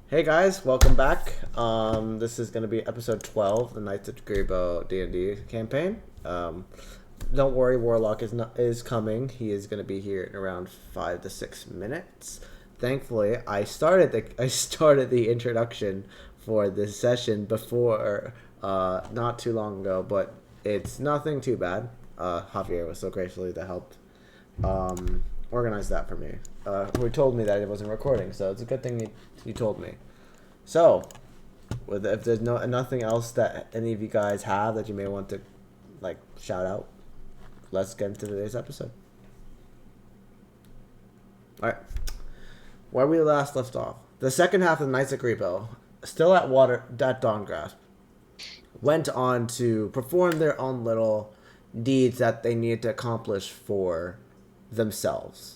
Hey guys, welcome back. This is going to be episode 12, the Knights of Greebo D&D campaign. Don't worry, Warlock is coming. He is going to be here in around 5 to 6 minutes. Thankfully, I started the introduction for this session before not too long ago, but it's nothing too bad. Javier was so gracefully to help organize that for me. Who told me that it wasn't recording, so it's a good thing you told me. So, if there's nothing else that any of you guys have that you may want to shout out, let's get into today's episode. All right, where we last left off, the second half of the Knights of Greebo, still at Dawngrasp, went on to perform their own little deeds that they needed to accomplish for themselves.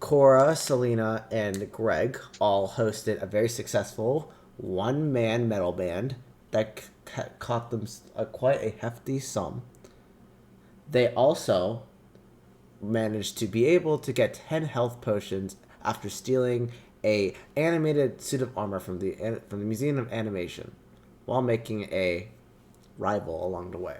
Cora, Selena, and Greg all hosted a very successful one-man metal band that caught them quite a hefty sum. They also managed to be able to get 10 health potions after stealing a animated suit of armor from the Museum of Animation, while making a rival along the way.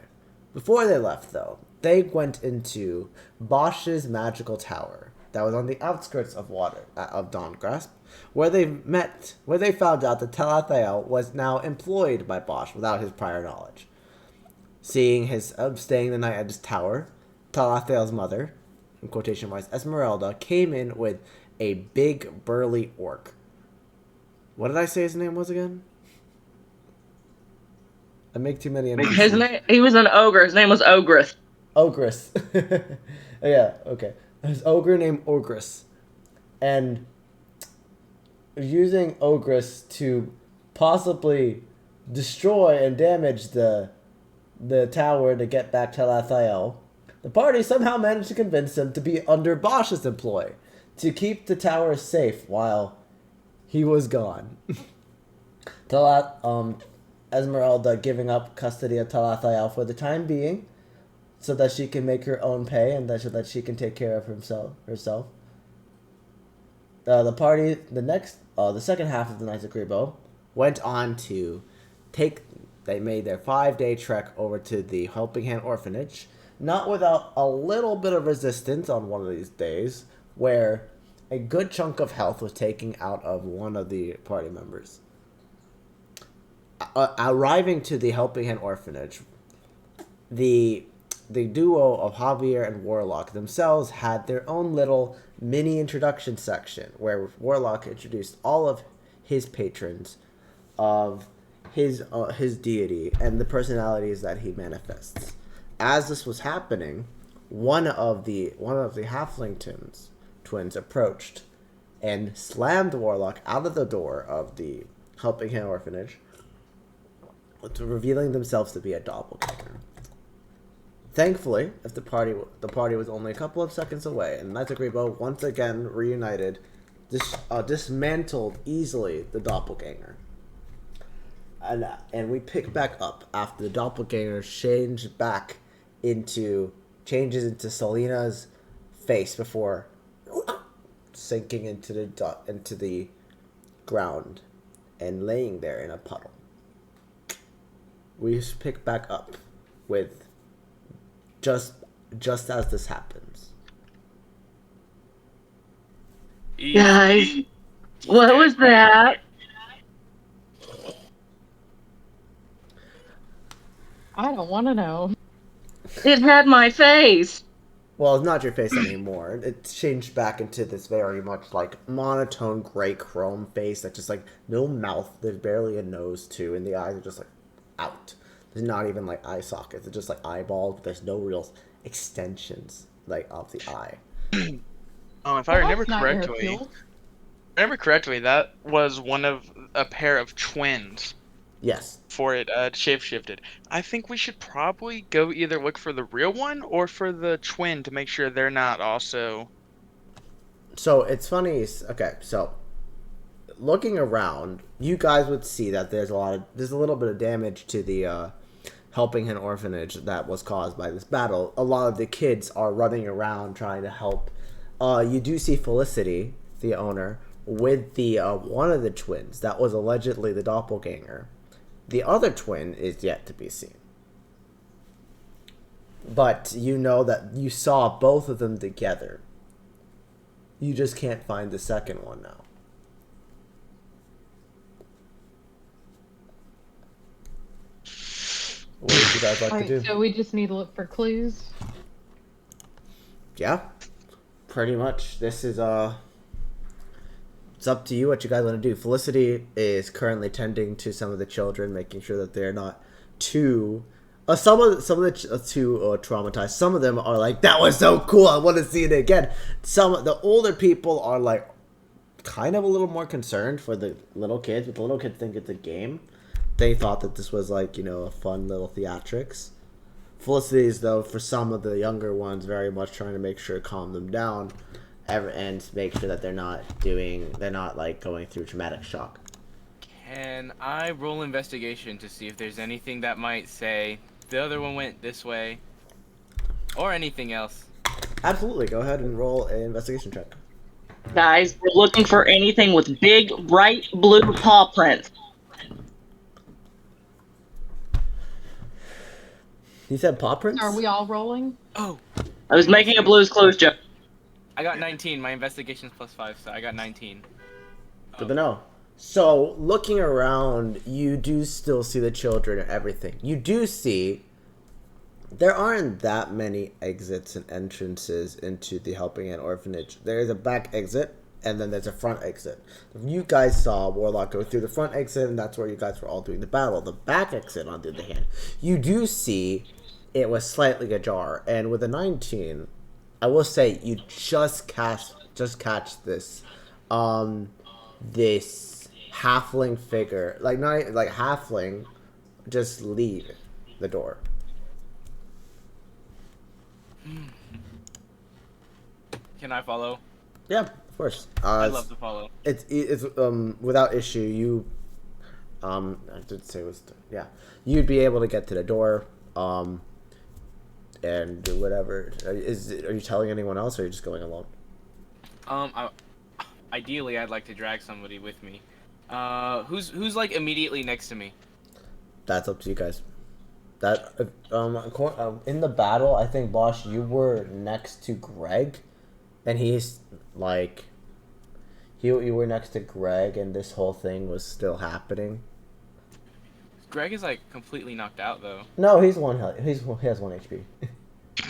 Before they left, though, they went into Bosch's magical tower that was on the outskirts of Dawngrasp, where they found out that Talathael was now employed by Bosch without his prior knowledge. Seeing his staying the night at his tower, Talathael's mother, in quotation marks, Esmeralda, came in with a big burly orc. What did I say his name was again? I make too many NPCs. He was an ogre. His name was Ogress. Ogress. Yeah, okay. There's ogre named Ogress. And using Ogress to possibly destroy and damage the tower to get back to Lathael, the party somehow managed to convince him to be under Bosch's employ to keep the tower safe while he was gone. Esmeralda giving up custody of Talathael for the time being, so that she can make her own pay and so that she can take care of herself. The party, the second half of the Knights of Greebo, went on to they made their 5-day trek over to the Helping Hand Orphanage, not without a little bit of resistance on one of these days, where a good chunk of health was taken out of one of the party members. Arriving to the Helping Hand Orphanage, the duo of Javier and Warlock themselves had their own little mini introduction section where Warlock introduced all of his patrons of his deity and the personalities that he manifests. As this was happening, one of the halfling twins approached and slammed Warlock out of the door of the Helping Hand Orphanage, revealing themselves to be a doppelganger. Thankfully, if the party was only a couple of seconds away, and Knights of Greebo once again reunited, dismantled easily the doppelganger. And we pick back up after the doppelganger changes into Selena's face before sinking into the ground and laying there in a puddle. We pick back up with just as this happens. Guys, what was that? I don't want to know. It had my face. Well, it's not your face anymore. It's changed back into this very much monotone gray chrome face that's just no mouth. There's barely a nose too, and the eyes are just out. There's not even eye sockets. It's just eyeballs, but there's no real extensions of the eye. If I remember correctly, that was one of a pair of twins. Yes. For it shapeshifted. I think we should probably go either look for the real one or for the twin to make sure they're not also. So it's funny. Okay, so looking around, you guys would see that there's a little bit of damage to the Helping Hand Orphanage that was caused by this battle. A lot of the kids are running around trying to help. You do see Felicity, the owner, with the one of the twins that was allegedly the doppelganger. The other twin is yet to be seen. But you know that you saw both of them together. You just can't find the second one now. What would you guys like to do? So we just need to look for clues. Yeah, pretty much. This is it's up to you what you guys want to do. Felicity is currently tending to some of the children, making sure that they're not too. Some of the too traumatized. Some of them are like, "That was so cool. I want to see it again." Some of the older people are like, kind of a little more concerned for the little kids, but the little kids think it's a game. They thought that this was like, a fun little theatrics. Felicity's, though, for some of the younger ones, very much trying to make sure to calm them down and make sure that they're not like going through traumatic shock. Can I roll investigation to see if there's anything that might say the other one went this way or anything else? Absolutely. Go ahead and roll an investigation check. Guys, we're looking for anything with big, bright blue paw prints. He said paw prints? Are we all rolling? Oh, I was making a Blue's Clues joke. I got 19. My investigation's +5, so I got 19. Good to know. So, looking around, you do still see the children and everything. You do see there aren't that many exits and entrances into the Helping Hand Orphanage. There is a back exit, and then there's a front exit. You guys saw Warlock go through the front exit, and that's where you guys were all doing the battle. The back exit, on the other hand, you do see it was slightly ajar, and with a 19, I will say you just catch this, this halfling figure, like not like halfling, just leave the door. Can I follow? Yeah, of course. I'd love to follow. It's without issue. You I did say it was yeah. You'd be able to get to the door, and do whatever. Are you telling anyone else, or are you just going alone? Ideally, I'd like to drag somebody with me. Who's like immediately next to me? That's up to you guys. That in the battle, I think, Bosch, you were next to Greg, and he's like, you were next to Greg, and this whole thing was still happening. Greg is like completely knocked out though. No, he's one. He has 1 HP.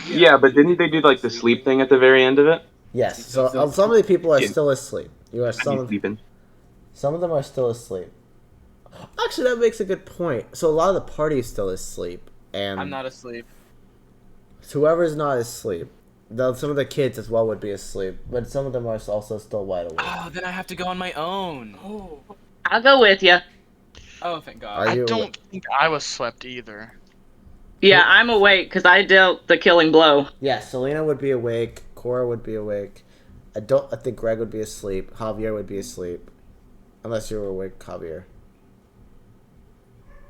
Yeah, but didn't they do like the sleep thing at the very end of it? Yes. So some of the people are still asleep. You are He's some sleeping. of them are still asleep. Actually, that makes a good point. So a lot of the party is still asleep, and I'm not asleep. whoever's not asleep, though some of the kids as well would be asleep, but some of them are also still wide awake. Oh, then I have to go on my own. Oh, I'll go with you. thank God. I don't think I was slept either. Yeah, I'm awake because I dealt the killing blow. Yeah, Selena would be awake. Cora would be awake. I think Greg would be asleep. Javier would be asleep, unless you were awake, Javier.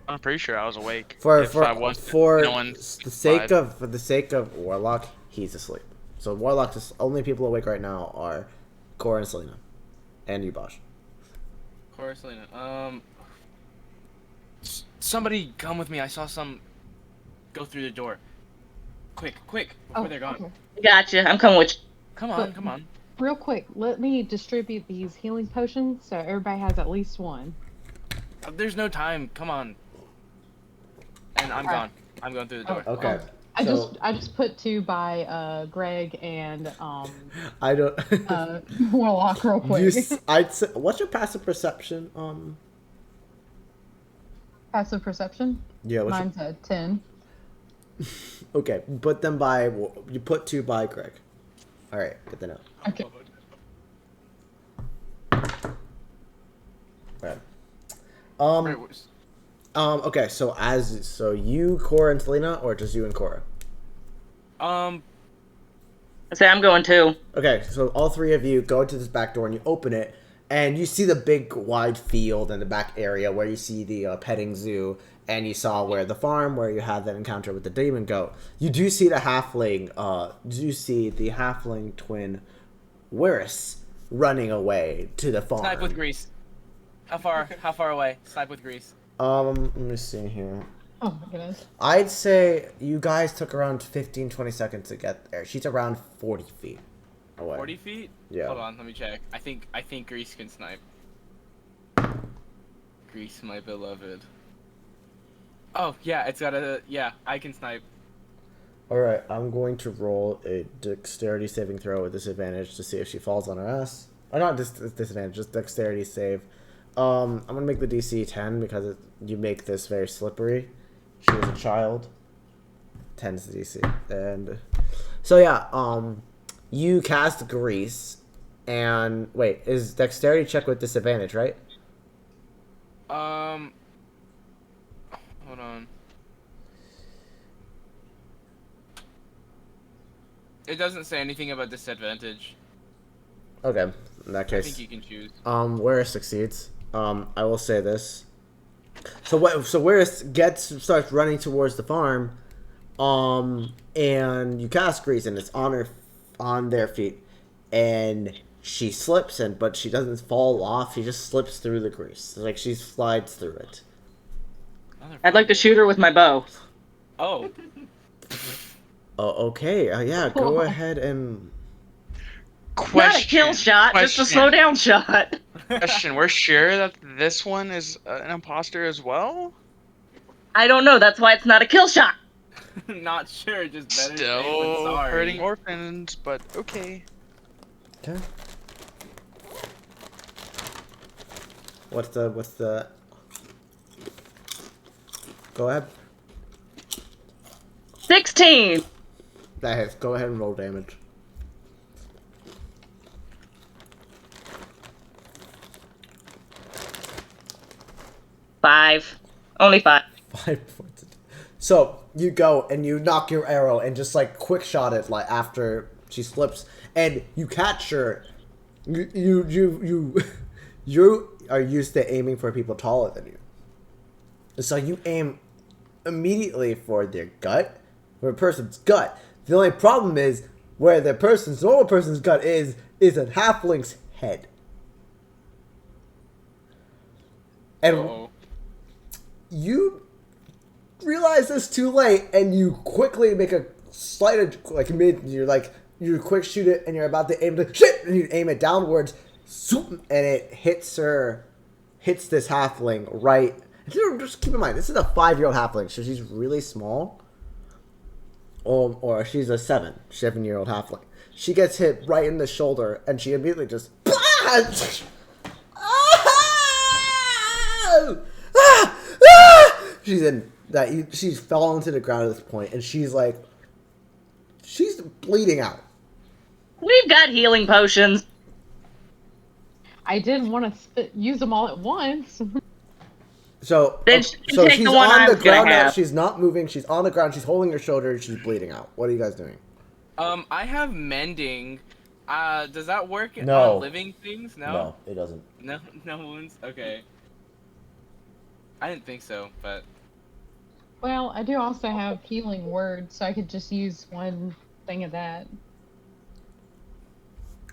I'm pretty sure I was awake. For if I wasn't, for no one the sake lied. of for the sake of Warlock, he's asleep. So Warlock's only people awake right now are Cora and Selena, and you, Bosch. Cora, Selena. Somebody come with me. I saw some go through the door. Quick, before they're gone. Okay. Gotcha. I'm coming with you. Come on. Real quick, let me distribute these healing potions so everybody has at least one. There's no time. Come on. And I'm gone. I'm going through the door. Okay. I So- just put 2 by Greg and I don't. Warlock real quick. I'd say, what's your passive perception? Passive perception. Yeah. Mine's a 10. Okay, put them by. You put 2 by Greg. All right, good to know. Okay. Right. Right, Okay. So you, Cora, and Selena, or just you and Cora? I say I'm going too. Okay. So all 3 of you go to this back door and you open it, and you see the big wide field in the back area where you see the petting zoo, and you saw where the farm where you had that encounter with the demon goat. You do see the halfling. You see the halfling twin, Wirris, running away to the farm. Snipe with grease. How far away? Snipe with grease. Let me see here. Oh my goodness. I'd say you guys took around 15-20 seconds to get there. She's around 40 feet away. 40 feet? Yeah. Hold on, let me check. I think grease can snipe. Grease, my beloved. Oh, yeah, it's got a... Yeah, I can snipe. Alright, I'm going to roll a dexterity saving throw with disadvantage to see if she falls on her ass. Or not disadvantage, just dexterity save. I'm going to make the DC 10 because you make this very slippery. She was a child. 10's the DC. And so yeah, you cast grease and wait, is dexterity check with disadvantage, right? Hold on. It doesn't say anything about disadvantage. Okay, in that I case. think you can choose. Where succeeds. I will say this. So where starts running towards the farm, and you cast grease and it's on their feet, and she slips but she doesn't fall off. She just slips through the grease, like she slides through it. I'd like to shoot her with my bow. Oh, Oh, okay. Yeah, go ahead and. Not a kill shot, just a slow down shot. Question: we're sure that this one is an imposter as well? I don't know, that's why it's not a kill shot. not sure. Just better safe than Still sorry. hurting orphans, but okay. Okay. What's the? Go ahead. 16. That hits. Go ahead and roll damage. Five. Only 5. 5 points. So you go and you knock your arrow and just like quick shot it like after she slips and you catch her. You are used to aiming for people taller than you. So you aim immediately for their gut, for a person's gut. The only problem is where the normal person's gut is a halfling's head. And Uh-oh. you realize this too late, and you quickly make a slight you quick shoot it, and you're about to aim to shit, and you aim it downwards, and it hits this halfling right. Just keep in mind, this is a 5-year-old halfling, so she's really small. Or she's a 7-year-old halfling. She gets hit right in the shoulder, and she immediately just. She's fallen to the ground at this point, and she's bleeding out. We've got healing potions. I didn't want to use them all at once. So Then she can so take she's the one on I the was gonna ground now. have. She's not moving. She's on the ground. She's holding her shoulder, and she's bleeding out. What are you guys doing? I have mending. Does that work No. on living things? No? No, it doesn't. No wounds? Okay. I didn't think so, but... Well, I do also have healing words, so I could just use one thing of that.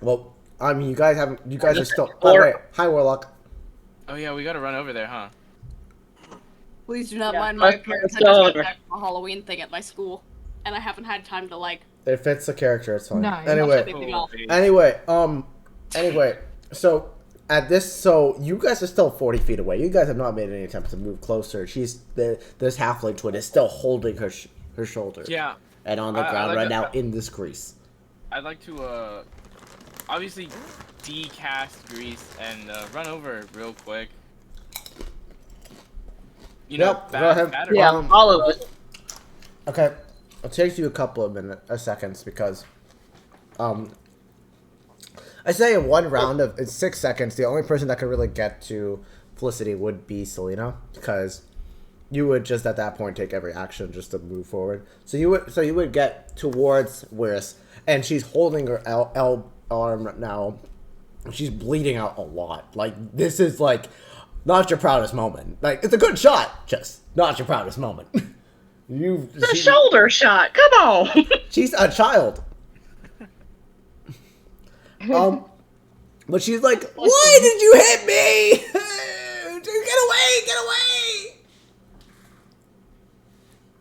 Well, I mean, you guys are still. By the way, hi Warlock. Oh yeah, we gotta run over there, huh? Please do not Yeah, mind my let's appearance. I go just got over. back from a Halloween thing at my school, and I haven't had time to like. It fits the character. It's fine. Nice. Anyway, Anything else. Anyway, so you guys are still 40 feet away. You guys have not made any attempts to move closer. This halfling twin is still holding her shoulder. Yeah. And on the I ground like right that- now in this grease. I'd like to, obviously decast grease and, run over real quick. You know, Yep, go ahead. batter- Yeah, Um, all of it. Okay, it takes you a couple of seconds because, I say in one round in 6 seconds, the only person that could really get to Felicity would be Selena, because you would just at that point take every action just to move forward. So you would get towards Wirris, and she's holding her arm now. She's bleeding out a lot. Like, this is like not your proudest moment. Like, it's a good shot, just not your proudest moment. The shoulder shot. Come on. She's a child. But she's like, why did you hit me? Get away, get away!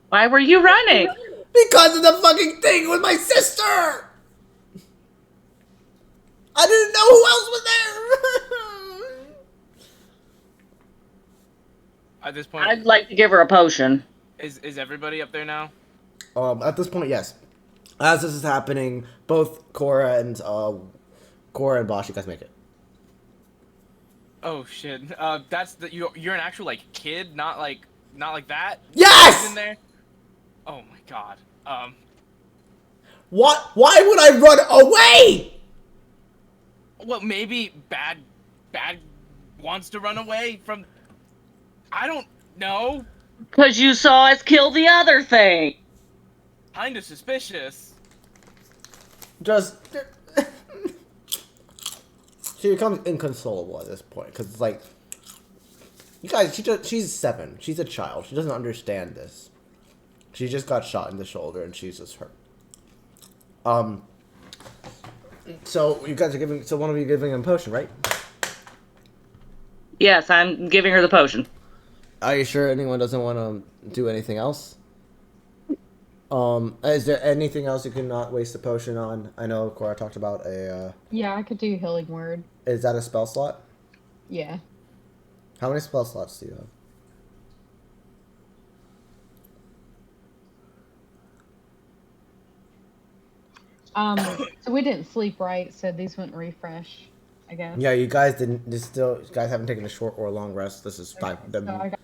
Why were you running? Because of the fucking thing with my sister! I didn't know who else was there! At this point, I'd like to give her a potion. is everybody up there now? At this point, yes. As this is happening, both Cora and Bosch, you guys make it. Oh shit. That's the you're an actual like kid, not like that. Yes! In there. Oh my god. What? Why would I run away? Well, maybe bad wants to run away from. I don't know. Because you saw us kill the other thing. Kinda suspicious. Just she becomes inconsolable at this point because it's like, you guys, she's 7. She's a child. She doesn't understand this. She just got shot in the shoulder and she's just hurt. So you guys are giving. So one of you giving him a potion, right? Yes, I'm giving her the potion. Are you sure anyone doesn't want to do anything else? Is there anything else you cannot waste a potion on? I know Cora talked about a. Yeah, I could do healing word. Is that a spell slot? Yeah. How many spell slots do you have? So we didn't sleep, right? So these wouldn't refresh, I guess. Yeah, you guys didn't. You guys haven't taken a short or a long rest. This is Okay, 5. so I got,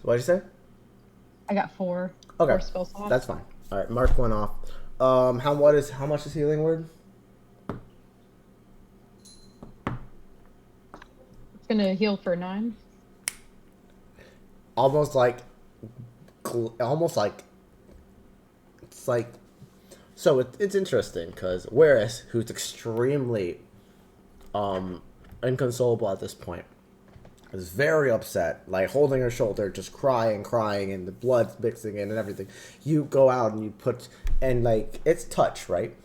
What'd you say? I got 4. Okay, 4 spell slots. that's fine. All right, mark one off. How much is healing word? It's gonna heal for 9. Almost like it's like. So it's interesting because Waris, who's extremely inconsolable at this point, is very upset, like holding her shoulder, just crying, and the blood's mixing in and everything. You go out and you put, and like, it's touch, right?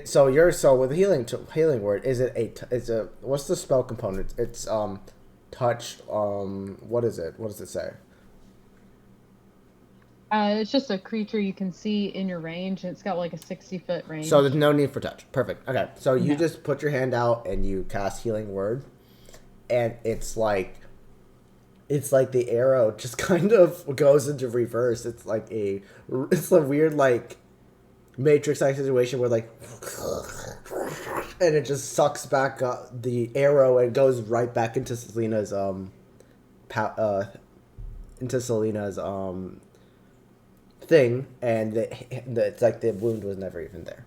So with healing word, what's the spell component? It's touch, what is it? What does it say? It's just a creature you can see in your range, and it's got like a 60-foot range. So there's no need for touch. Perfect. Okay. So you No. just put your hand out and you cast healing word, and it's like the arrow just kind of goes into reverse. It's a weird like Matrix-like situation where like, and it just sucks back the arrow and goes right back into Selena's thing, and it's like the wound was never even there.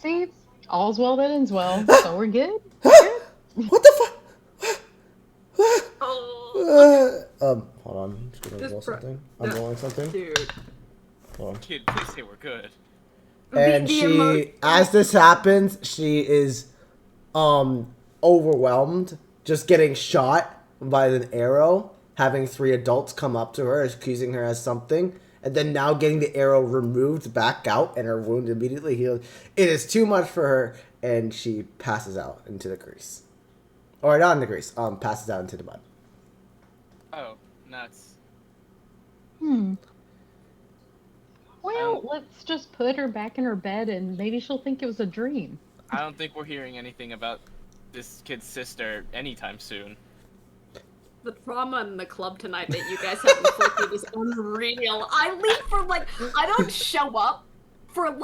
See, all's well that ends well, so we're good. What the fuck? Oh, Hold on. I'm just gonna This roll bro- something. I'm rolling something. dude. Hold on. Kid, please say we're good. And as this happens, she is overwhelmed, just getting shot by an arrow, having 3 adults come up to her, accusing her as something, and then now getting the arrow removed back out and her wound immediately healed. It is too much for her, and she passes out into the grease. Or not in the grease, passes out into the mud. Oh, nuts. Well, let's just put her back in her bed, and maybe she'll think it was a dream. I don't think we're hearing anything about this kid's sister anytime soon. The trauma in the club tonight that you guys have inflicted is unreal. I leave for I don't show up for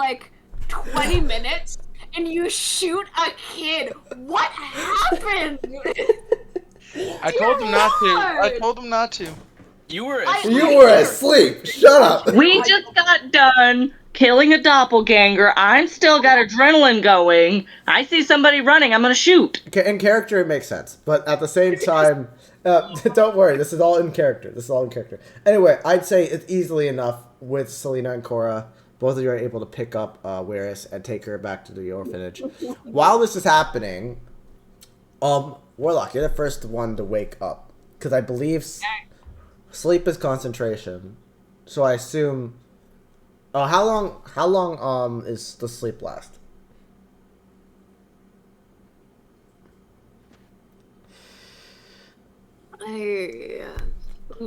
20 minutes, and you shoot a kid. What happened? I told him not to. I Lord. told him not to. You were. You were asleep! Shut up! We just got done killing a doppelganger. I'm still got adrenaline going. I see somebody running. I'm gonna shoot. In character, it makes sense, but at the same time, don't worry. This is all in character. Anyway, I'd say it's easily enough with Selena and Cora. Both of you are able to pick up Waris and take her back to the orphanage. While this is happening, Warlock, you're the first one to wake up because I believe sleep is concentration. So I assume Oh, how long is the sleep last?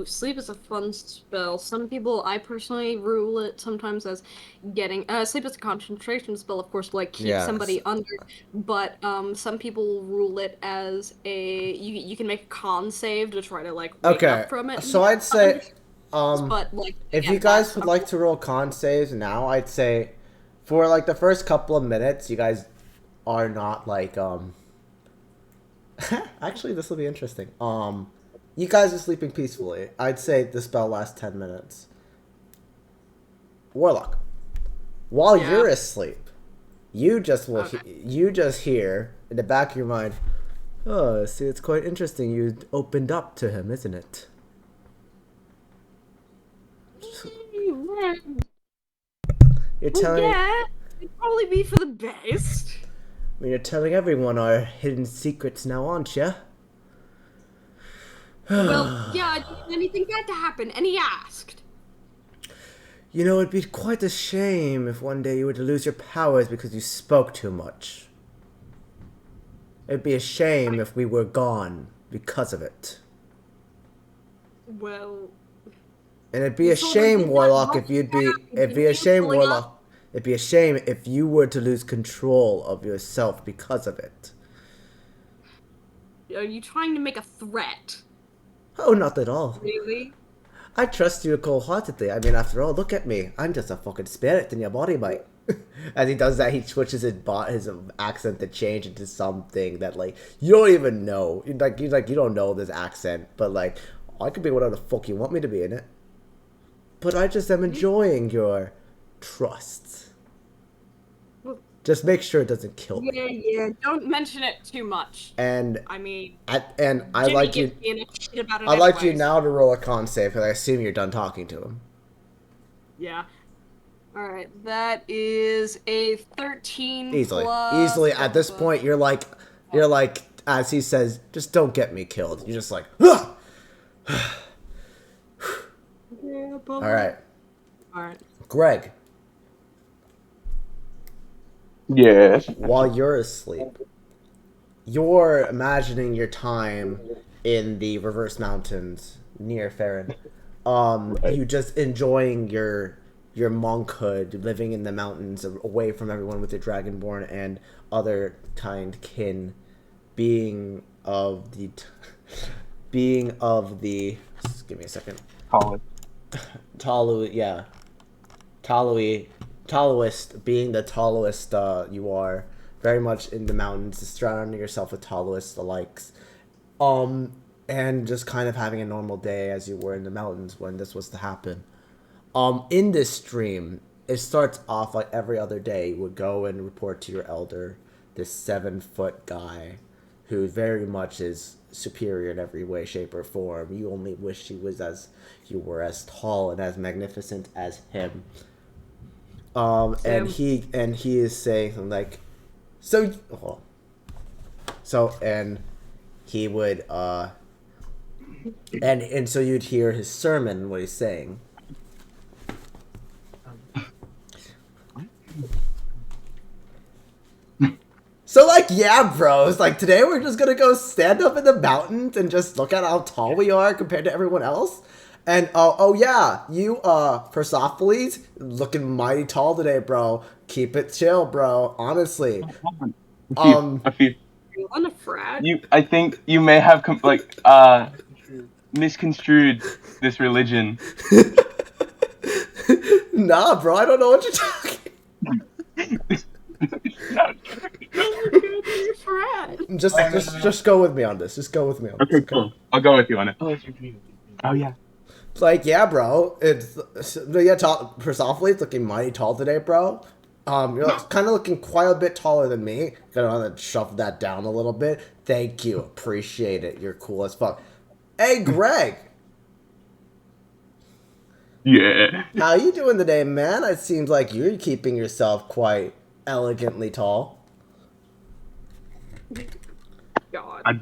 Sleep is a fun spell. Some people, I personally rule it sometimes as getting sleep is a concentration spell, of course, like keep Yes. somebody under. But some people rule it as you can make a con save to try to like wake Okay. up from it. So I'd say, um, But like if you again, guys that's would like to roll con saves now, I'd say for like the first couple of minutes, you guys are not like Actually, this will be interesting. You guys are sleeping peacefully. I'd say the spell lasts 10 minutes. Warlock, while Yeah. you're asleep, you just will Okay. you just hear in the back of your mind, oh, see, it's quite interesting. You opened up to him, isn't it? You're telling Yeah, it'd probably be for the best. you're telling everyone our hidden secrets now, aren't you? Well, yeah, I didn't want anything bad to happen, and he asked. You know, it'd be quite a shame if one day you were to lose your powers because you spoke too much. It'd be a shame if we were gone because of it. Well, And it'd be a sort of shame, did that Warlock, once if you'd be... now, It'd be a shame, pulling up. Warlock. It'd be a shame if you were to lose control of yourself because of it. Are you trying to make a threat? Oh, not at all. Really? I trust you wholeheartedly. I mean, after all, look at me. I'm just a fucking spirit in your body, mate. As he does that, he switches his accent to change into something that, like, you don't even know. You don't know this accent, but, like, I could be whatever the fuck you want me to be in it. But I just am enjoying your trust. Well, Just make sure it doesn't kill me. yeah. Don't mention it too much. And I mean, I Jimmy like you. gives me enough shit about it I'd like you anyways. now to roll a con save because I assume you're done talking to him. Yeah. All right, that is a 13 Easily. plus... At this point, you're like, as he says, just don't get me killed. You're just like, "Ugh!" Yeah, All right, All right. Greg. Yes. While you're asleep, you're imagining your time in the reverse mountains near Farron. You just enjoying your monkhood, living in the mountains, away from everyone with your dragonborn and other kind kin, being of the, just give me a second. Colin. Talu, yeah. Tallowest, being the tallest you are, very much in the mountains, surrounding yourself with tallowest the likes. And just kind of having a normal day as you were in the mountains when this was to happen. In this stream, it starts off like every other day. You would go and report to your elder, this 7-foot guy, who very much is superior in every way, shape, or form. You only wish you were as tall and as magnificent as him. And he is saying something like, and he would and so you'd hear his sermon, what he's saying. So, like, yeah, bros, like, today we're just gonna go stand up in the mountains and just look at how tall we are compared to everyone else. And, oh yeah, you, Persophiles, looking mighty tall today, bro. Keep it chill, bro, honestly. A few. You want a frat? I think you may have misconstrued this religion. Nah, bro, I don't know what you're talking. Just go with me on this. Just go with me on this. Okay, cool. I'll go with you on it. Oh yeah. Like, yeah, bro. Persophiles looking mighty tall today, bro. You're kind of looking quite a bit taller than me. Gonna shove that down a little bit. Thank you. Appreciate it. You're cool as fuck. Hey, Greg. Yeah. How you doing today, man? It seems like you're keeping yourself quite elegantly tall. God.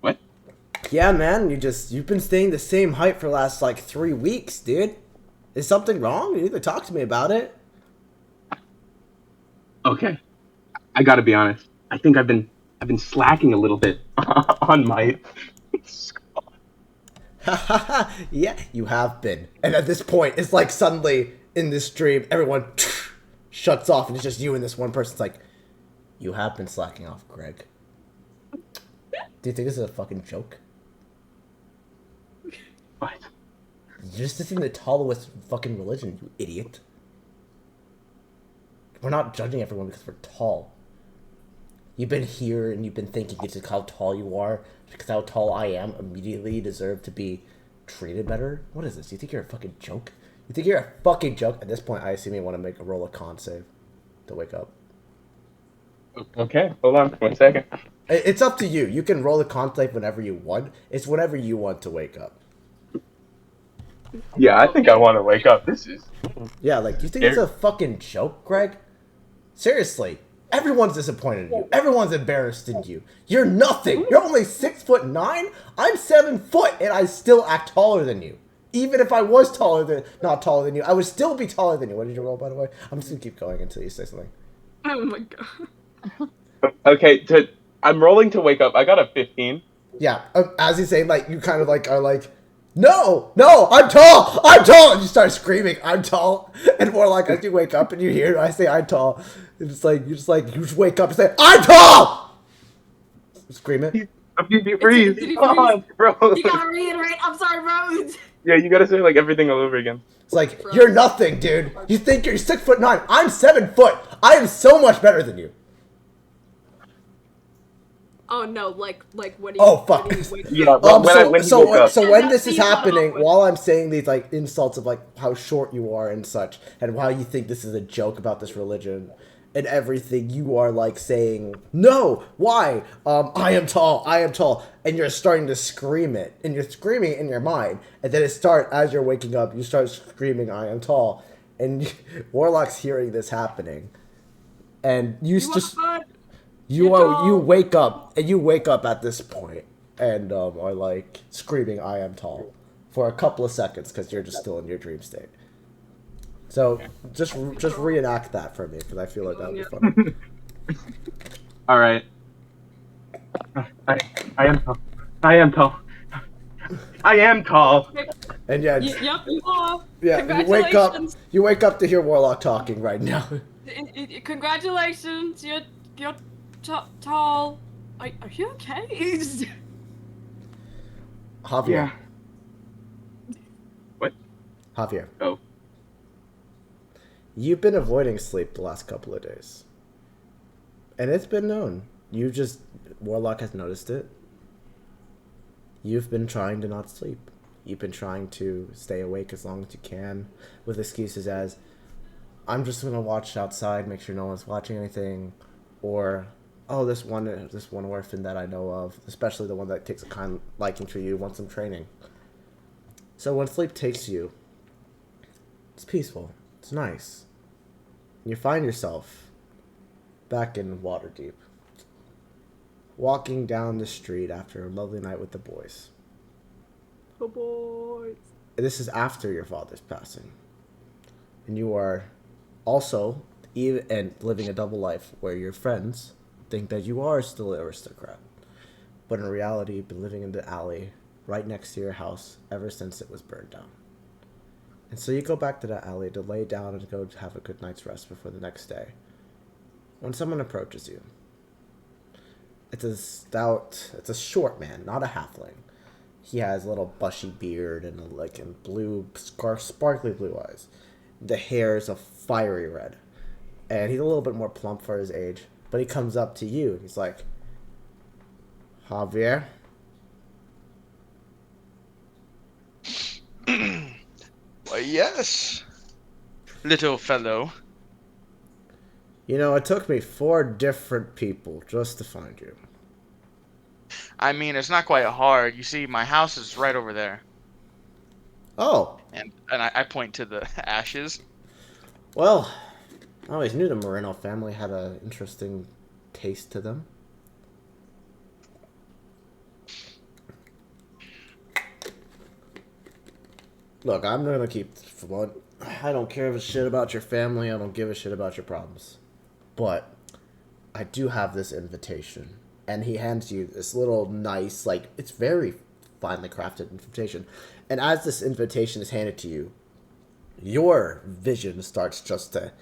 What? Yeah, man. You've been staying the same height for the last, like, 3 weeks, dude. Is something wrong? You need to talk to me about it. Okay, I gotta be honest. I think I've been slacking a little bit on my. Yeah, you have been. And at this point, it's like suddenly in this dream, everyone shuts off, and it's just you and this one person. It's like, you have been slacking off, Greg. Do you think this is a fucking joke? What? You're just in the Taoist fucking religion, you idiot. We're not judging everyone because we're tall. You've been here and you've been thinking it's just how tall you are, because how tall I am immediately deserve to be treated better. What is this? You think you're a fucking joke? You think you're a fucking joke? At this point, I assume you want to make a roll of con save to wake up. Okay, hold on 1 second. It's up to you. You can roll a con save whenever you want. It's whenever you want to wake up. Yeah, I think I want to wake up. This is. Yeah, like, you think it's a fucking joke, Greg? Seriously. Everyone's disappointed in you. Everyone's embarrassed in you. You're nothing. You're only 6'9". I'm 7 foot, and I still act taller than you. Even if I was not taller than you, I would still be taller than you. What did you roll, by the way? I'm just gonna keep going until you say something. Oh my god. Okay, I'm rolling to wake up. I got a 15. Yeah, as you say, like, you kind of like are like, no, I'm tall, and you start screaming, I'm tall, and more like as you wake up and you hear I say I'm tall, it's like you just wake up and say I'm tall, scream it. Did you freeze? Did he Come on, bro. You gotta reiterate. I'm sorry, Rose. Yeah, you gotta say like everything all over again. It's like, you're nothing, dude. You think you're 6'9". I'm 7 foot. I am so much better than you. Oh no, like when he. Oh fuck. When he wakes Yeah, up. So when this is That's happening, awkward. while I'm saying these like insults of like how short you are and such, and how you think this is a joke about this religion and everything, you are like saying, no, why? I am tall, and you're starting to scream it, and you're screaming in your mind, and then as you're waking up, you start screaming, I am tall, and Warlock's hearing this happening, and you wake up at this point and are like screaming I am tall for a couple of seconds because you're just still in your dream state. So just reenact that for me because I feel like that would be funny. All right. I am tall. I am tall. I am tall. And yeah, Yep, you are. yeah, Congratulations. you wake up to hear Warlock talking right now. Congratulations, you're tall. Are you okay? Javier. Yeah. What? Javier. Oh. You've been avoiding sleep the last couple of days. And it's been known. Warlock has noticed it. You've been trying to not sleep. You've been trying to stay awake as long as you can with excuses as, I'm just going to watch outside, make sure no one's watching anything, or, oh, this one orphan that I know of, especially the one that takes a kind liking to you, wants some training. So when sleep takes you, it's peaceful. It's nice. You find yourself back in Waterdeep, walking down the street after a lovely night with the boys. Oh boys. This is after your father's passing. And you are also living a double life where your friends think that you are still an aristocrat. But in reality, you've been living in the alley right next to your house ever since it was burned down. And so you go back to that alley to lay down and go to have a good night's rest before the next day. When someone approaches you, it's a short man, not a halfling. He has a little bushy beard and sparkly blue eyes. The hair is a fiery red. And he's a little bit more plump for his age. But he comes up to you and he's like, Javier? Why, yes, little fellow. You know, it took me 4 different people just to find you. I mean, it's not quite hard. You see, my house is right over there. Oh, And I point to the ashes. well, I always knew the Moreno family had an interesting taste to them. Look, I'm gonna keep this blunt. I don't care a shit about your family. I don't give a shit about your problems. But I do have this invitation. And he hands you this little nice, like, it's very finely crafted invitation. And as this invitation is handed to you, your vision starts just to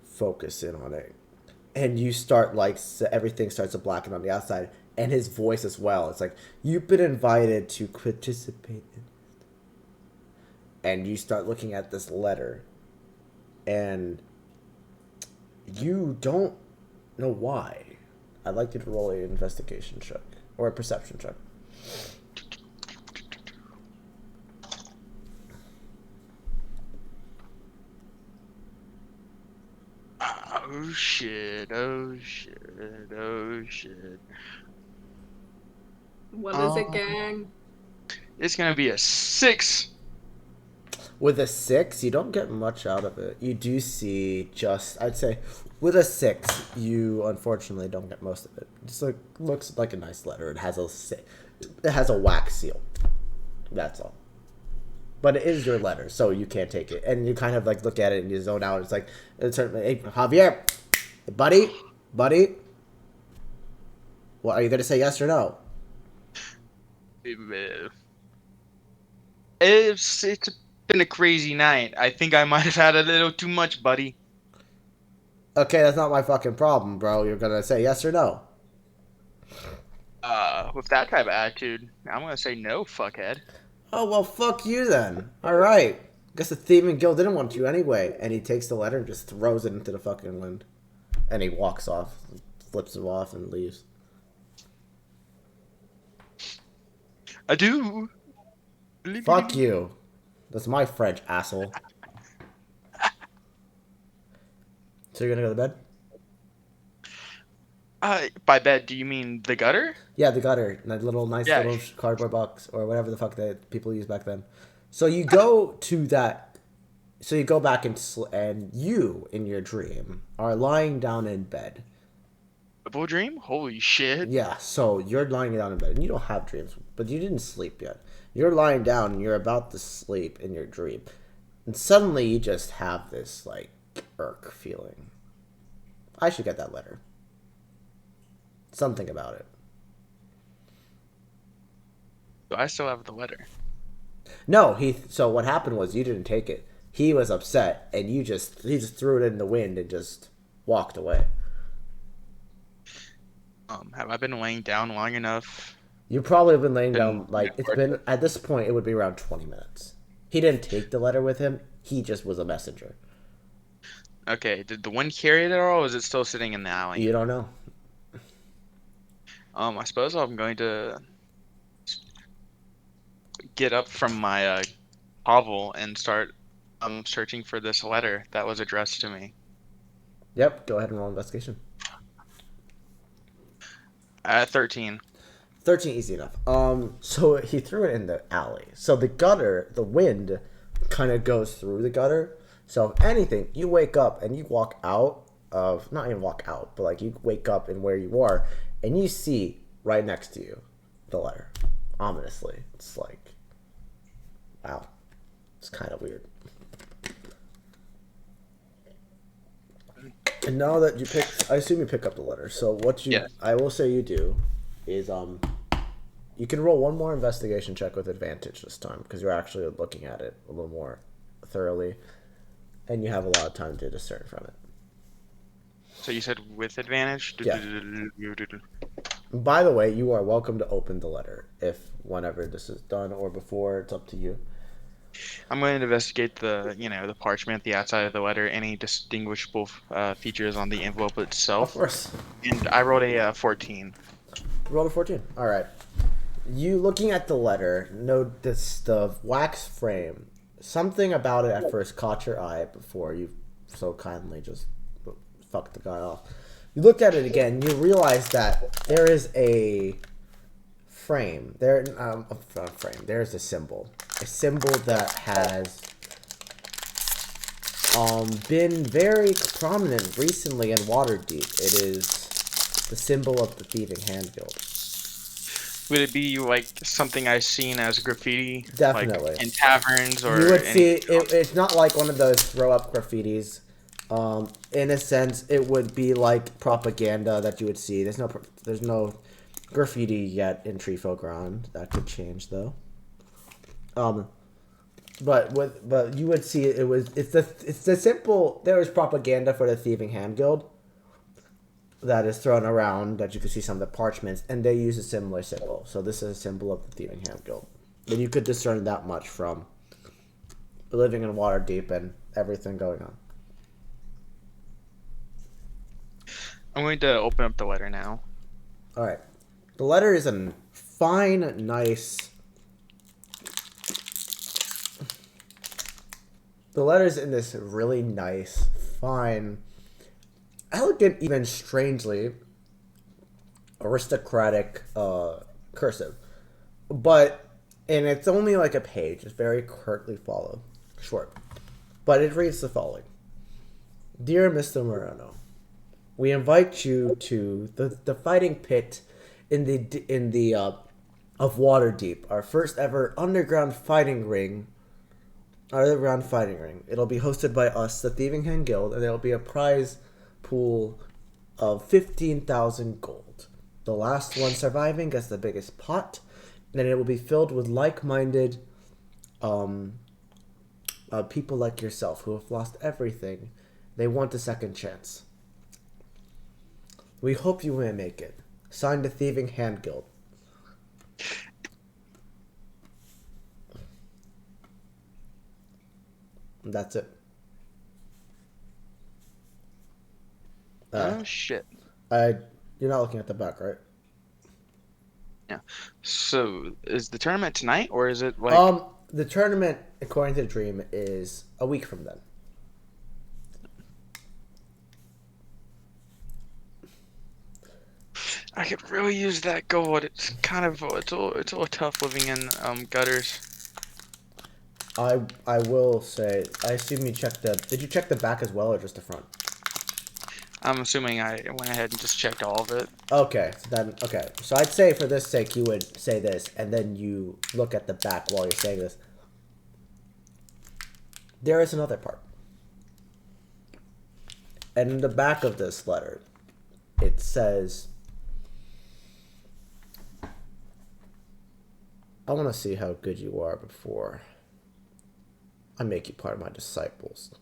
focus in on it. And you start, like, everything starts to blacken on the outside. And his voice as well. It's like, you've been invited to participate in. And you start looking at this letter. And you don't know why. I'd like you to roll an investigation check. Or a perception check. Oh shit, oh shit, oh shit. What is it, gang? It's gonna be a 6. With a 6, you don't get much out of it. You do see just, I'd say, with a 6, you unfortunately don't get most of it. It's like, looks like a nice letter. It has a wax seal. That's all. But it is your letter, so you can't take it. And you kind of like look at it and you zone out. It's like, hey, Javier, buddy, what are you gonna say? Yes or no? It's been a crazy night. I think I might have had a little too much, buddy. Okay, that's not my fucking problem, bro. You're gonna say yes or no. With that type of attitude, I'm gonna say no, fuckhead. Oh, well, fuck you then. Alright. Guess the thieving guild didn't want you anyway. And he takes the letter and just throws it into the fucking wind. And he walks off, flips it off, and leaves. I do. Fuck you. That's my French, asshole. So you're gonna go to bed? By bed, do you mean the gutter? Yeah, the gutter. That little nice Yeah. little cardboard box or whatever the fuck that people used back then. So you go to that. So you go back and you, in your dream, are lying down in bed. Double dream? Holy shit. Yeah, so you're lying down in bed and you don't have dreams, but you didn't sleep yet. You're lying down and you're about to sleep in your dream. And suddenly you just have this, like, irk feeling. I should get that letter. Something about it. Do I still have the letter? No, so what happened was you didn't take it. He was upset and he just threw it in the wind and just walked away. Have I been laying down long enough? You probably have been laying down, like, it's been, at this point, it would be around 20 minutes. He didn't take the letter with him. He just was a messenger. Okay, did the wind carry it at all, or is it still sitting in the alley? You don't know. I suppose I'm going to get up from my hovel and start searching for this letter that was addressed to me. Yep, go ahead and roll investigation. 13. 13, easy enough. So he threw it in the alley. So the gutter, the wind kind of goes through the gutter. So if anything, you wake up and you walk out of, not even walk out, but like you wake up in where you are and you see right next to you the letter. Ominously. It's like, wow. It's kind of weird. And now that you picked, I assume you pick up the letter. So what you, Yes. I will say you do is, you can roll one more investigation check with advantage this time because you're actually looking at it a little more thoroughly, and you have a lot of time to discern from it. So you said with advantage? Yeah. By the way, you are welcome to open the letter if whenever this is done or before. It's up to you. I'm going to investigate the parchment, the outside of the letter, any distinguishable features on the envelope Of itself. course. And I rolled a 14. Roll a 14. All right. You looking at the letter, notice the wax frame. Something about it at first caught your eye before you so kindly just fucked the guy off. You look at it again, you realize that there is a frame. There's a symbol. A symbol that has been very prominent recently in Waterdeep. It is the symbol of the Thieving Hand Guild. Would it be like something I've seen as graffiti, Definitely. like in taverns or You would any? see it's not like one of those throw up graffitis. In a sense, it would be like propaganda that you would see. There's no graffiti yet in Trifo Grand. That could change though. But you would see it's the simple. There is propaganda for the Thieving Hand Guild that is thrown around that you can see some of the parchments, and they use a similar symbol. So this is a symbol of the Thieving Hand Guild. And you could discern that much from living in Waterdeep and everything going on. I'm going to open up the letter now. All right, the letter is a fine, nice. The letter's in this really nice, fine, elegant, even strangely aristocratic cursive, and it's only like a page. It's very curtly followed, short, but it reads the following: Dear Mr. Moreno, we invite you to the fighting pit in the of Waterdeep, our first ever underground fighting ring. It'll be hosted by us, the Thieving Hand Guild, and there'll be a prize pool of 15,000 gold. The last one surviving gets the biggest pot, and it will be filled with like-minded people like yourself who have lost everything. They want a second chance. We hope you may make it. Signed, the Thieving Hand Guild. And that's it. Oh shit. You're not looking at the back, right? Yeah. So is the tournament tonight, or is it like? The tournament, according to the dream, is a week from then. I could really use that gold. It's kind of it's a little tough living in gutters. I will say, I assume you checked did you check the back as well, or just the front? I'm assuming I went ahead and just checked all of it. Okay, so I'd say for this sake, you would say this, and then you look at the back while you're saying this. There is another part. And in the back of this letter, it says, I want to see how good you are before I make you part of my disciples.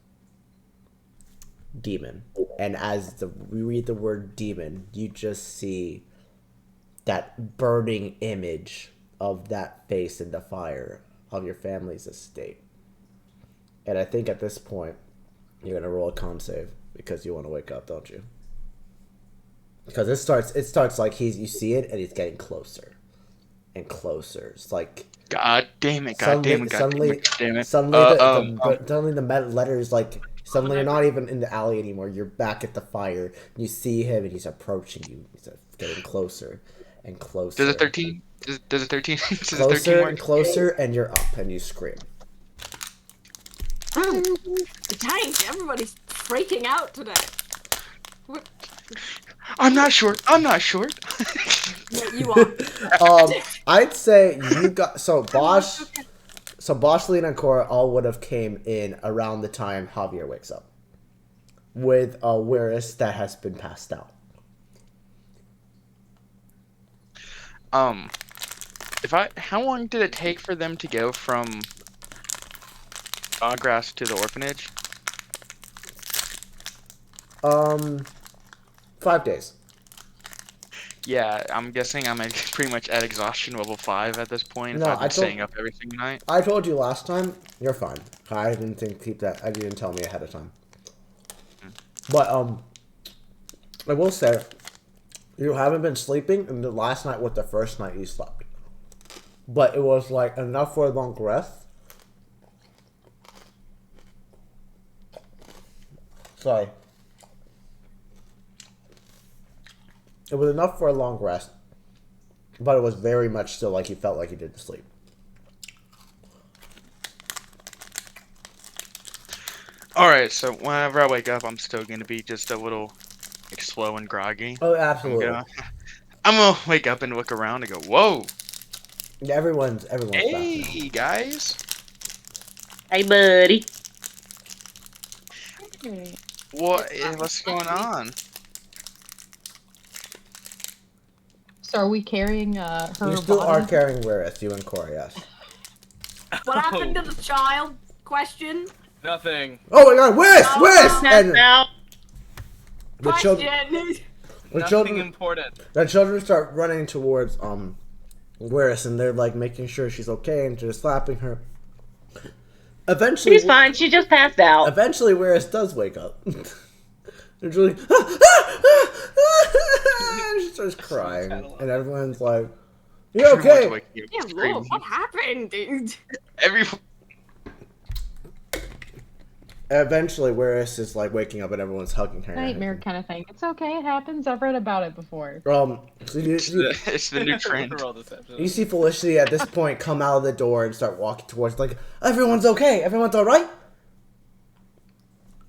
Demon. And as we read the word demon, you just see that burning image of that face in the fire of your family's estate. And I think at this point, you're going to roll a con save because you want to wake up, don't you? Because it starts like you see it and he's getting closer and closer. It's like, God damn it! suddenly the letters, like, suddenly you're not even in the alley anymore. You're back at the fire. You see him and he's approaching you. He's getting closer and closer. Does it 13? Does it 13? Does it 13 Closer work? and closer, and you're up and you scream. Dang, everybody's freaking out today. What? I'm not short. I'm not short. No, you are. I'd say you got Bosch, Lena, and Cora all would have came in around the time Javier wakes up, with a awareness that has been passed out. How long did it take for them to go from Grass to the orphanage? 5 days. Yeah, I'm guessing I'm pretty much at exhaustion level 5 at this point. No, if I've been staying up every single night. I told you last time. You're fine. I didn't keep that. I didn't tell me ahead of time. But I will say, you haven't been sleeping, and the last night was the first night you slept. But it was like enough for a long rest. Sorry. It was enough for a long rest, but it was very much still like you felt like you didn't sleep. Alright, so whenever I wake up, I'm still going to be just a little slow and groggy. Oh, absolutely. I'm gonna wake up and look around and go, whoa. Yeah, everyone's back now. Hey, guys. Hey, buddy. What's going on? So are we carrying her You still are body? carrying Wirith, you and Cora, yes. What happened to the child? Question. Nothing. Oh my god, Wirith! No, Wirith! no. And Now, the Question. children, the Nothing children, important. the children start running towards Wirith, and they're like making sure she's okay, and they're slapping her. Eventually, she's fine. She just passed out. Eventually, Wirith does wake up. And Julie, she starts crying, and everyone's like, "You okay?" Yeah, Lord, what happened, dude? Eventually, Wirith is like waking up, and everyone's hugging her. Nightmare kind of thing. It's okay, it happens. I've read about it before. So It's the new trend. you see Felicity at this point come out of the door and start walking towards, like, everyone's okay, everyone's all right.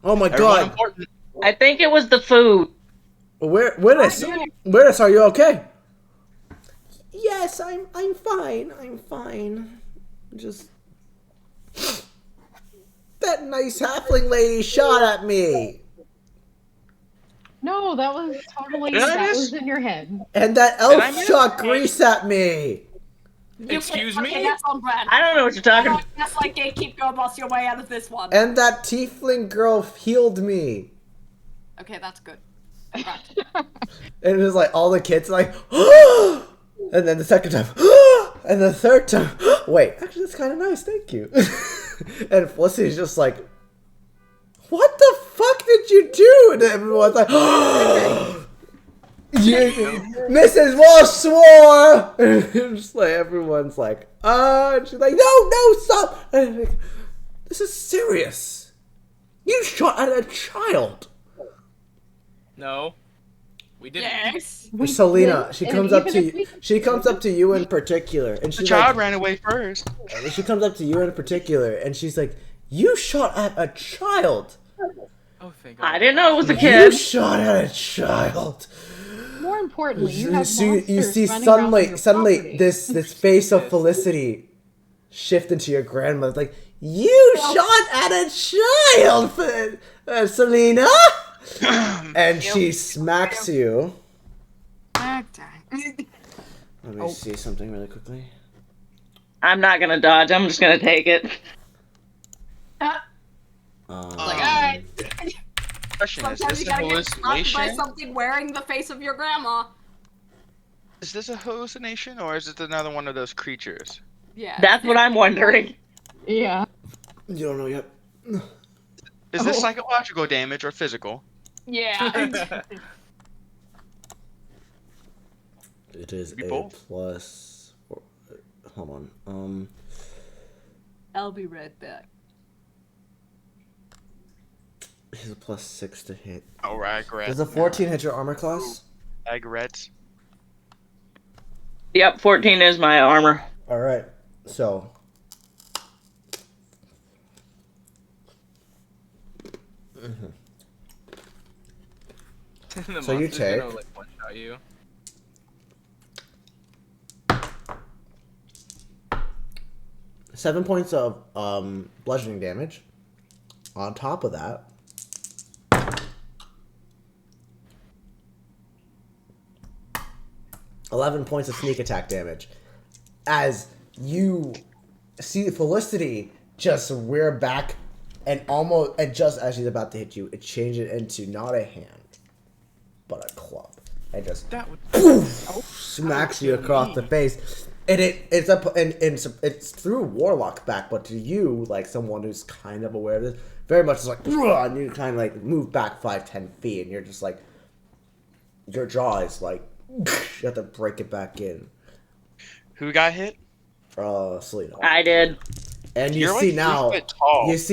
Oh my Everyone god, important. I think it was the food. Wirith, are you okay? Yes, I'm fine. I'm fine. Just that nice halfling lady shot at me. No, that was totally Did I that miss- was in your head. And that Did I elf miss? shot grease at me. Excuse Okay, me? that's on brand. I don't know what you're talking about. That's like gatekeep, go boss your way out of this one. And that tiefling girl healed me. Okay, that's good. Right. And it was like all the kids like, and then the second time, and the third time, wait, actually that's kind of nice, thank you. And Felicity's just like, what the fuck did you do? And everyone's like, Mrs. Walsh swore. And just like everyone's like, and she's like, no, stop. And I'm like, this is serious. You shot at a child. No. We didn't. Yes. Selena, did, she and comes up even to if you. we- She comes up to you in particular, and The she's child like, ran away first. she comes up to you in particular, and she's like, "You shot at a child. Oh, thank God. I didn't know it was a You kid. shot at a child." More importantly, you have see monsters running around on your suddenly property. this face of Felicity shift into your grandmother, like, "You shot at a child, Selena," and she smacks you. Let me see something really quickly. I'm not gonna dodge. I'm just gonna take it. Like, alright. Question, is Sometimes this you a gotta get slapped by hallucination? something wearing the face of your grandma. Is this a hallucination or is it another one of those creatures? Yeah. That's what I'm wondering. Yeah. You don't know yet. Is this psychological damage or physical? Yeah. It is Be a both. plus. Hold on. I'll be right back. It's a +6 to hit. Oh, regret. Does a 14 hit your armor class? Regret. Yep, 14 is my armor. All right. So. The So you monster's gonna, take- like, one-shot you. Seven points of bludgeoning damage. On top of that, $11 points of sneak attack damage. As you see Felicity just rear back and just as she's about to hit you, it changes into not a hand, but a club. And just That would. poof, smacks you across the face. And it's through Warlock back, but to you, like someone who's kind of aware of this, very much is like, "Bruh," and you kind of like move back 5-10 feet, and you're just like, your jaw is like, you have to break it back in. Who got hit? Selena. I did. And You're you like see 3 now, foot tall. this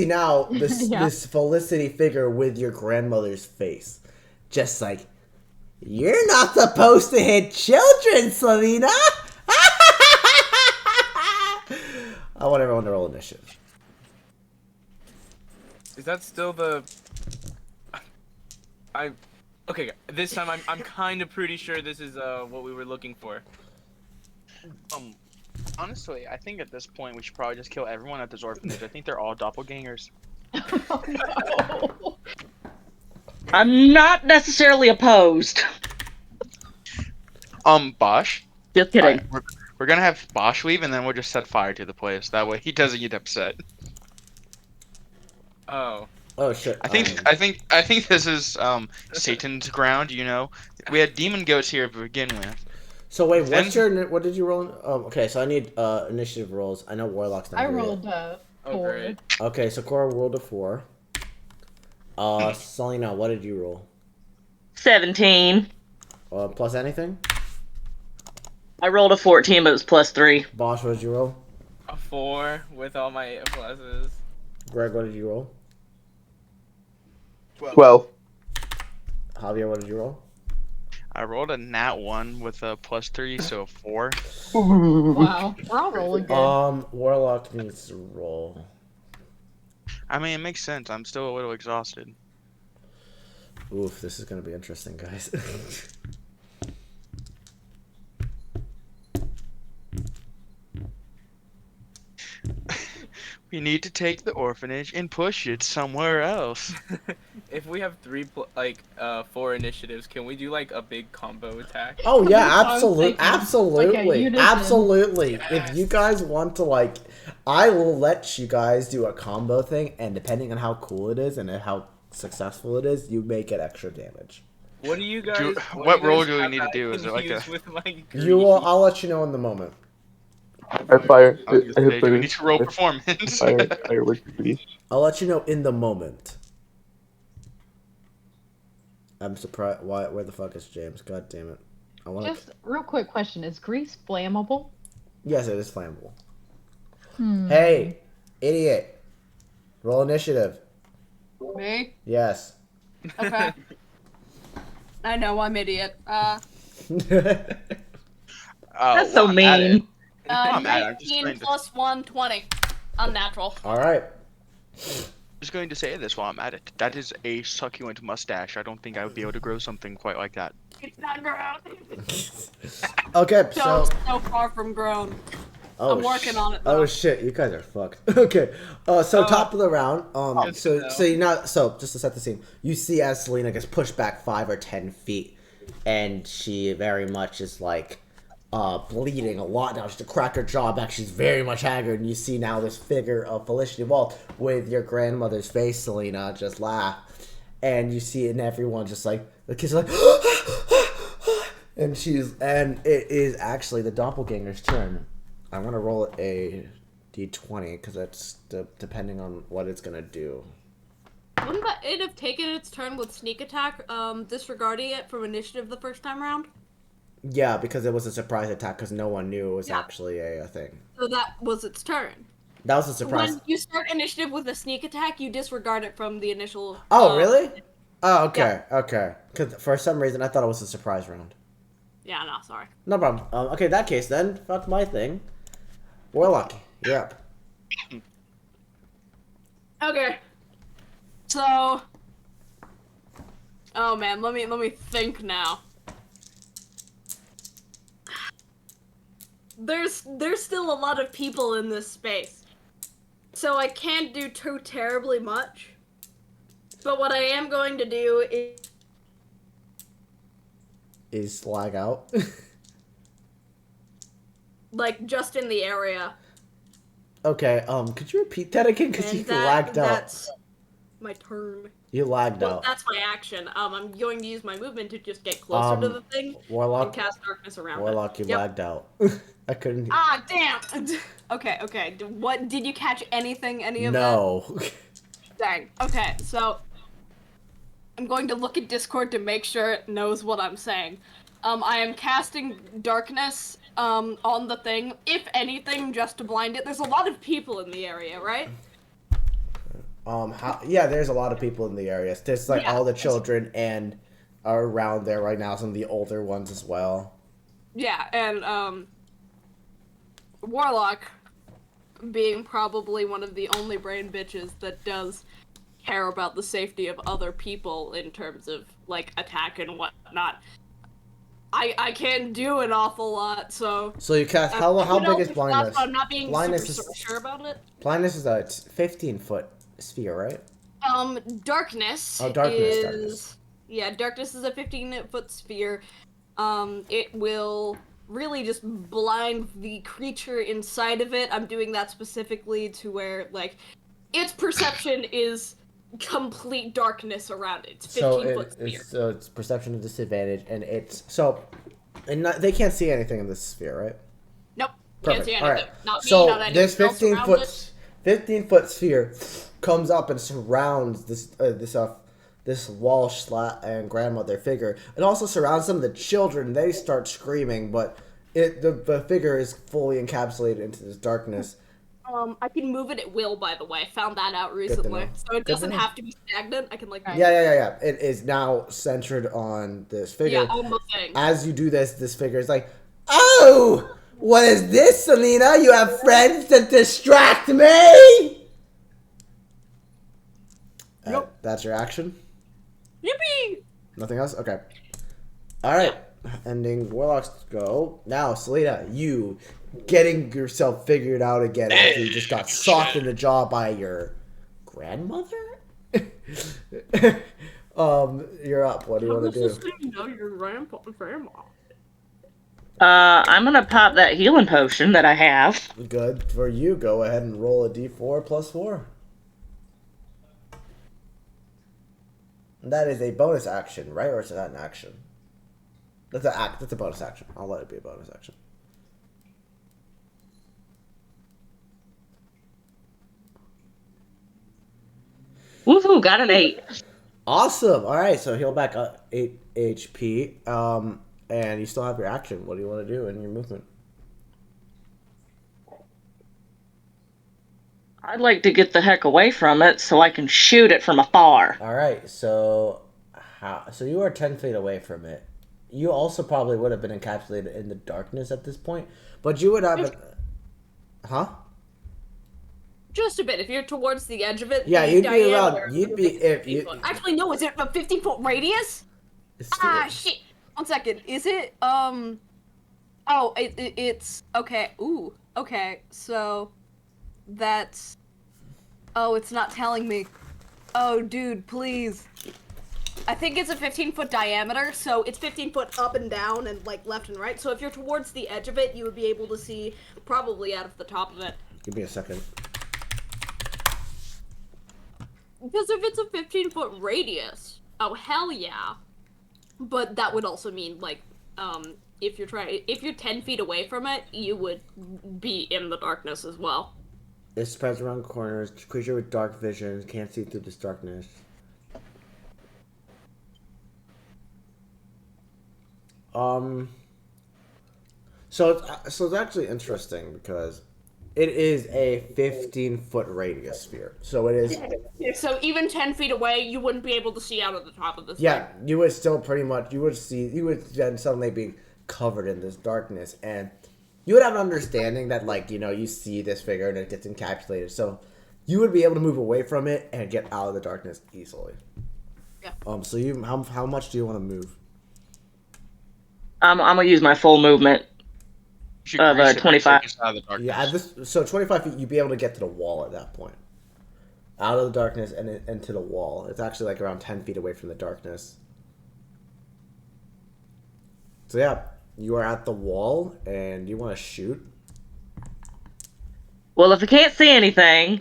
Yeah. this Felicity figure with your grandmother's face, just like, you're not supposed to hit children, Selena. I want everyone to roll initiative. Is that still the? I. Okay, this time I'm kind of pretty sure this is what we were looking for. Honestly, I think at this point we should probably just kill everyone at this orphanage. I think they're all doppelgangers. Oh no. I'm not necessarily opposed. Bosch. Just All kidding. right, we're gonna have Bosch leave, and then we'll just set fire to the place. That way, he doesn't get upset. Oh. Oh shit. I think this is Satan's ground. You know, we had demon goats here to begin with. So wait, Then- what did you roll? Okay, so I need initiative rolls. I know Warlock's not I here yet. rolled a Oh, 4. great. Okay, so Cora rolled a 4. Selena, what did you roll? 17. Plus anything? I rolled a 14, but it was +3. Bosch, what did you roll? A 4 with all my pluses. Greg, what did you roll? 12. Javier, what did you roll? I rolled a nat 1 with a +3, so a 4. Wow, we're all rolling good. Warlock needs to roll. I mean, it makes sense. I'm still a little exhausted. Oof, this is gonna be interesting, guys. We need to take the orphanage and push it somewhere else. If we have 4 initiatives, can we do like a big combo attack? Oh yeah, That's what I was absolutely, thinking. Like a absolutely, unison. absolutely. If Yes. you guys want to, like, I will let you guys do a combo thing, and depending on how cool it is and how successful it is, you may get extra damage. What do you guys? What do you role guys do we have need to that I do? Is can it like a- use with my You will. greed? I'll let you know in the moment. I fire. I was gonna say, do we need to roll I performance? fire with greedy. I'll let you know in the moment. I'm surprised. Why? Where the fuck is James? God damn it! I want to. Just real quick question: is grease flammable? Yes, it is flammable. Hmm. Hey, idiot! Roll initiative. Me? Yes. Okay. I know I'm idiot. Oh, That's so I'm at it. mean. I'm at it. I'm just 19 going to- plus 1, 20. Unnatural. All right. Just going to say this while I'm at it. That is a succulent mustache. I don't think I would be able to grow something quite like that. It's not grown. Okay, so. So far from grown. Oh, I'm working on it, Oh though. shit, you guys are fucked. Okay, so top of the round. Good to know. So you know, so just to set the scene, you see as Selena gets pushed back 5 or 10 feet, and she very much is like, bleeding a lot now. She's to crack her jaw back. She's very much haggard, and you see now this figure of Felicity Walt with your grandmother's face, Selena, just laugh, and you see it, and everyone just like the kids are like. And it is actually the doppelganger's turn. I'm gonna roll a d20 because that's depending on what it's gonna do. Wouldn't that it have taken its turn with sneak attack, disregarding it from initiative the first time around? Yeah, because it was a surprise attack because no one knew it was Yeah. actually a thing. So that was its turn. That was a surprise. When you start initiative with a sneak attack, you disregard it from the initial. Oh, really? Oh, okay, okay. Because for some reason I thought it was a surprise round. Yeah, no, sorry. No problem. Okay, in that case then, fuck my thing. Warlock, you're up. Okay. So. Oh man, let me think now. There's still a lot of people in this space, so I can't do too terribly much. But what I am going to do Is slag out. like just in the area. Okay, could you repeat that again? Because you And lagged out. that's my turn. You lagged Well, out. that's my action. I'm going to use my movement to just get closer to the thing and Warlock, cast darkness around Warlock, it. you Yep. lagged out. I couldn't. Ah, damn! Okay. What, did you catch anything, any of that? No. Dang. Okay, so I'm going to look at Discord to make sure it knows what I'm saying. I am casting darkness on the thing, if anything, just to blind it. There's a lot of people in the area, right? Yeah, there's a lot of people in the area. There's like Yeah. all the children and are around there right now. Some of the older ones as well. Yeah, and Warlock, being probably one of the only brain bitches that does care about the safety of other people in terms of like attack and whatnot. I can't do an awful lot, so So you cast. How big is blindness? I'm not being Blindness super is sure about it. blindness is a 15-foot sphere, right? Darkness. Oh, darkness, is darkness. Yeah, darkness is a 15-foot sphere. It will really just blind the creature inside of it. I'm doing that specifically to where like its perception is complete darkness around it. It's 15-foot sphere. It's perception of disadvantage, and they can't see anything in this sphere, right? Nope. Can't Perfect. see All anything. right. Not me, So not this anything else around it. 15-foot sphere comes up and surrounds this Walsh and grandmother figure. It also surrounds some of the children. They start screaming, but the figure is fully encapsulated into this darkness. I can move it at will, by the way. I found that out to recently. know. So it Good to doesn't know. have to be stagnant. I can like Yeah. It is now centered on this figure. Yeah, on the thing. As you do this figure is like, oh, what is this, Selena? You have friends that distract me? Nope. That's your action? Yippee! Nothing else? Okay. Alright. Ending Warlock's go. Now, Selena, you getting yourself figured out again after you just got socked in the jaw by your grandmother? You're up. What do you want to do? You know your grandpa and grandma. I'm gonna pop that healing potion that I have. Good for you. Go ahead and roll a d4 plus 4. That is a bonus action, right? Or is that an action? That's a bonus action. I'll let it be a bonus action. Woohoo! Got an 8. Awesome. All right, so heal back 8 HP. And you still have your action. What do you want to do in your movement? I'd like to get the heck away from it so I can shoot it from afar. All right, so you are 10 feet away from it. You also probably would have been encapsulated in the darkness at this point, but you would have huh? Just a bit. If you're towards the edge of it, Yeah, the you'd be diameter around. You'd of be it's if 15 you. foot. Actually, no. Is it a 15-foot radius? Shit. 1 second. Is it Oh, it's okay. Ooh. Okay. So that's. Oh, it's not telling me. Oh, dude, please. I think it's a 15-foot diameter, so it's 15 foot up and down and like left and right. So if you're towards the edge of it, you would be able to see probably out of the top of it. Give me a second. Because if it's a 15-foot radius, oh hell yeah. But that would also mean like if you're 10 feet away from it, you would be in the darkness as well. It spreads around corners. Creature with dark vision can't see through this darkness. So it's actually interesting because it is a 15-foot radius sphere. So it is. So even 10 feet away, you wouldn't be able to see out of the top of this Yeah, thing. you would still pretty much. You would then suddenly be covered in this darkness, and you would have an understanding that you see this figure and it gets encapsulated. So you would be able to move away from it and get out of the darkness easily. Yeah. So how much do you want to move? I'm gonna use my full movement. You should grease it, 25. just out of the darkness. Yeah, so 25 feet, you'd be able to get to the wall at that point. Out of the darkness and into the wall. It's actually like around 10 feet away from the darkness. So yeah, you are at the wall and you want to shoot. Well, if I can't see anything,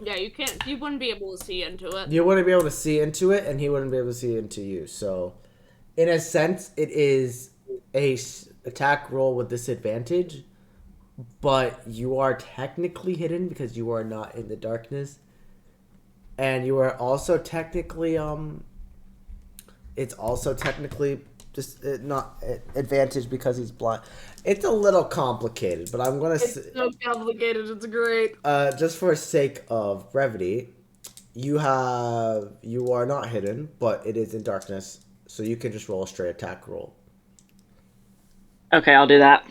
Yeah, you wouldn't be able to see into it. You wouldn't be able to see into it, and he wouldn't be able to see into you. So, in a sense, it is a attack roll with disadvantage, but you are technically hidden because you are not in the darkness, and you are also technically it's also technically just not advantage because he's blind. It's a little complicated, but I'm gonna It's so complicated, it's great. just for sake of brevity, you are not hidden, but it is in darkness, so you can just roll a straight attack roll. okay, I'll do that.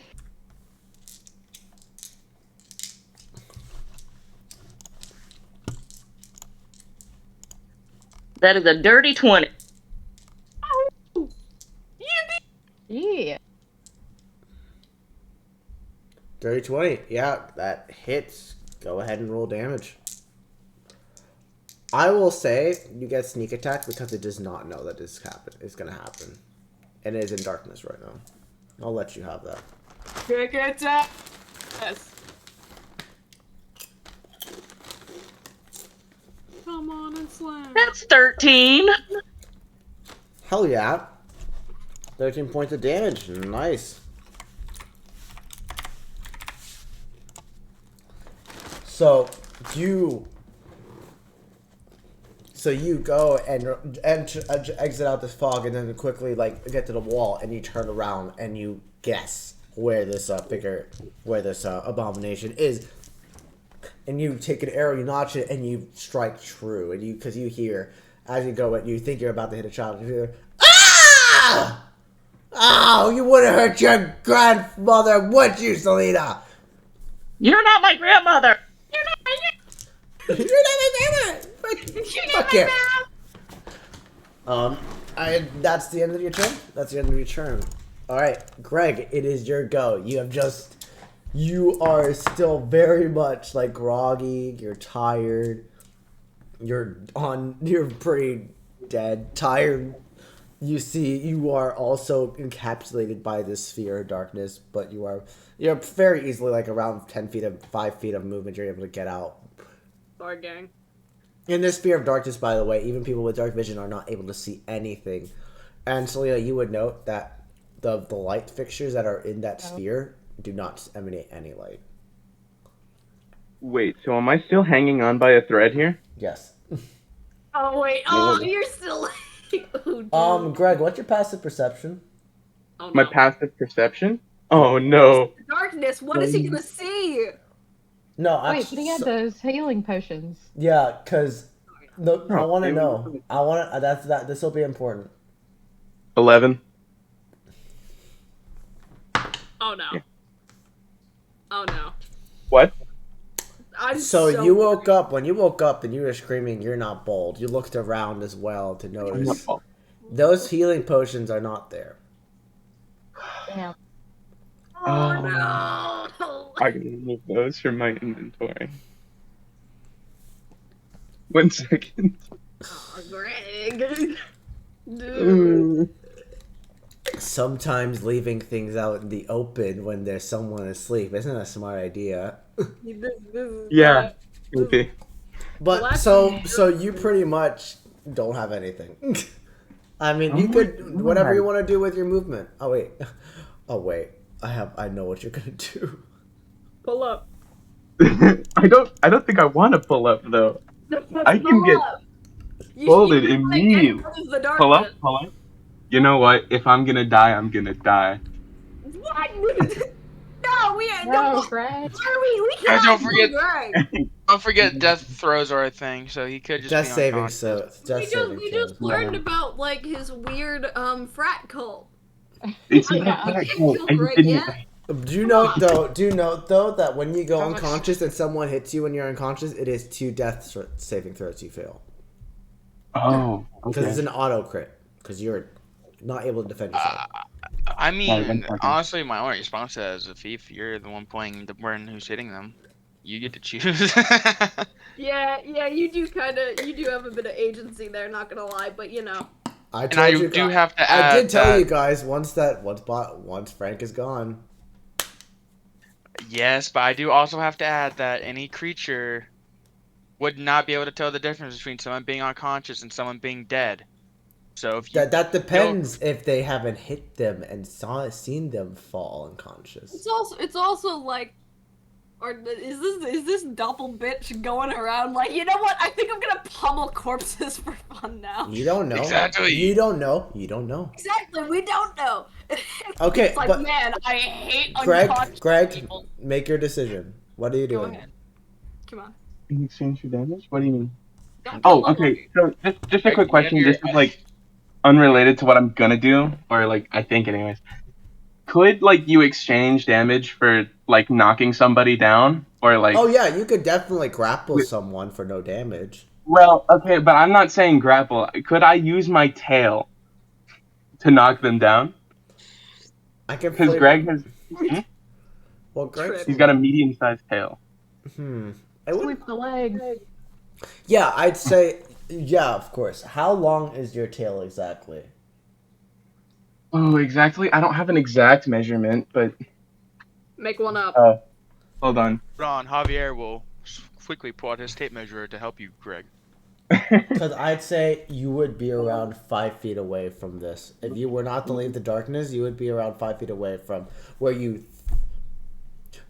That is a dirty 20. Yeah. Dirty 20. Yeah, that hits. Go ahead and roll damage. I will say you get sneak attack because it does not know that this is going to happen. And it is in darkness right now. I'll let you have that. Quick attack. Yes. Come on and slam. That's 13. Hell yeah. 13 points of damage. Nice. So you go and exit out this fog, and then quickly get to the wall, and you turn around and you guess where this abomination is, and you take an arrow, you notch it, and you strike true, and because you hear as you go, and you think you're about to hit a child, you hear, ah! Oh, you would have hurt your grandmother, would you, Selena? You're not my grandmother. You're not my grandmother. Fuck you. That's the end of your turn. That's the end of your turn. All right, Greg, it is your go. You are still very much groggy. You're tired. You're pretty dead, tired. You are also encapsulated by this sphere of darkness, but you're very easily around 5 feet of movement. You're able to get out. Sorry, gang. In this sphere of darkness, by the way, even people with dark vision are not able to see anything. And Selena, you would note that the light fixtures that are in that sphere do not emanate any light. Wait, so am I still hanging on by a thread here? Yes. Oh wait. Oh, you're still. Oh, dude. Greg, what's your passive perception? Oh, no. My passive perception? Oh no. Darkness. What is he gonna see? No, Wait, but he had those healing potions. Yeah, because I want to it know. was- I want to. This will be important. 11. Oh no. Yeah. Oh no. What? I'm So you woke up. When you woke up and you were screaming, "You're not bold." You looked around as well to notice those healing potions are not there. Damn. Oh no. I can remove those from my inventory. 1 second. Oh, Greg. Dude. Sometimes leaving things out in the open when there's someone asleep isn't a smart idea. Yeah. Okay. But Well, so you pretty much don't have anything. I mean, you could whatever you want to do with your movement. Oh wait. I know what you're gonna do. Pull up. I don't think I want to pull up though. I can get folded immediately. Pull up. You know what? If I'm gonna die, I'm gonna die. What? No, we ain't. No, No, Greg. we Guys, can't. don't forget- Greg. Don't forget, death throws are a thing, so he could just Death be saving, unconscious. so death saving. We just throws. learned about his weird frat cult. It's Yeah. not that You cool. can't I kill just Greg didn't. yet. Do note though that when you go How much- unconscious and someone hits you when you're unconscious, it is 2 death saving throws you fail Oh, because okay. it's an auto crit because you're not able to defend yourself. I mean, one second. honestly, my only response is if you're the one playing the one who's hitting them, you get to choose. Yeah, you do have a bit of agency there, not gonna lie, but you know. I And told I you do guys, have to I add did tell that- you guys once Frank is gone. Yes, but I do also have to add that any creature would not be able to tell the difference between someone being unconscious and someone being dead. So if you That depends if they haven't hit them and seen them fall unconscious. It's also like, or is this double bitch going around like, you know what? I think I'm gonna pummel corpses for fun now. You don't know. Exactly. You don't know. You don't know. Exactly, we don't know. Okay, It's like, but man, I hate unconscious Greg, people. make your decision. What are you Go doing? ahead. Come on. In exchange for damage? What do you mean? Don't Oh, pull up on okay. me. So just a quick question. This is unrelated to what I'm gonna do, or I think anyways. Could you exchange damage for knocking somebody down, or Oh yeah, you could definitely grapple someone for no damage. Well, okay, but I'm not saying grapple. Could I use my tail to knock them down? I can Because flavor. Greg has, hmm? Well, Greg's. He's got a medium-sized tail. I would. Sweep the leg. Yeah, I'd say. Yeah, of course. How long is your tail exactly? Oh, exactly. I don't have an exact measurement, but Make one up. hold on. Hold on, Javier will quickly pull out his tape measure to help you, Greg. Because I'd say you would be around 5 feet away from this. If you were not to leave the darkness, you would be around 5 feet away from where you.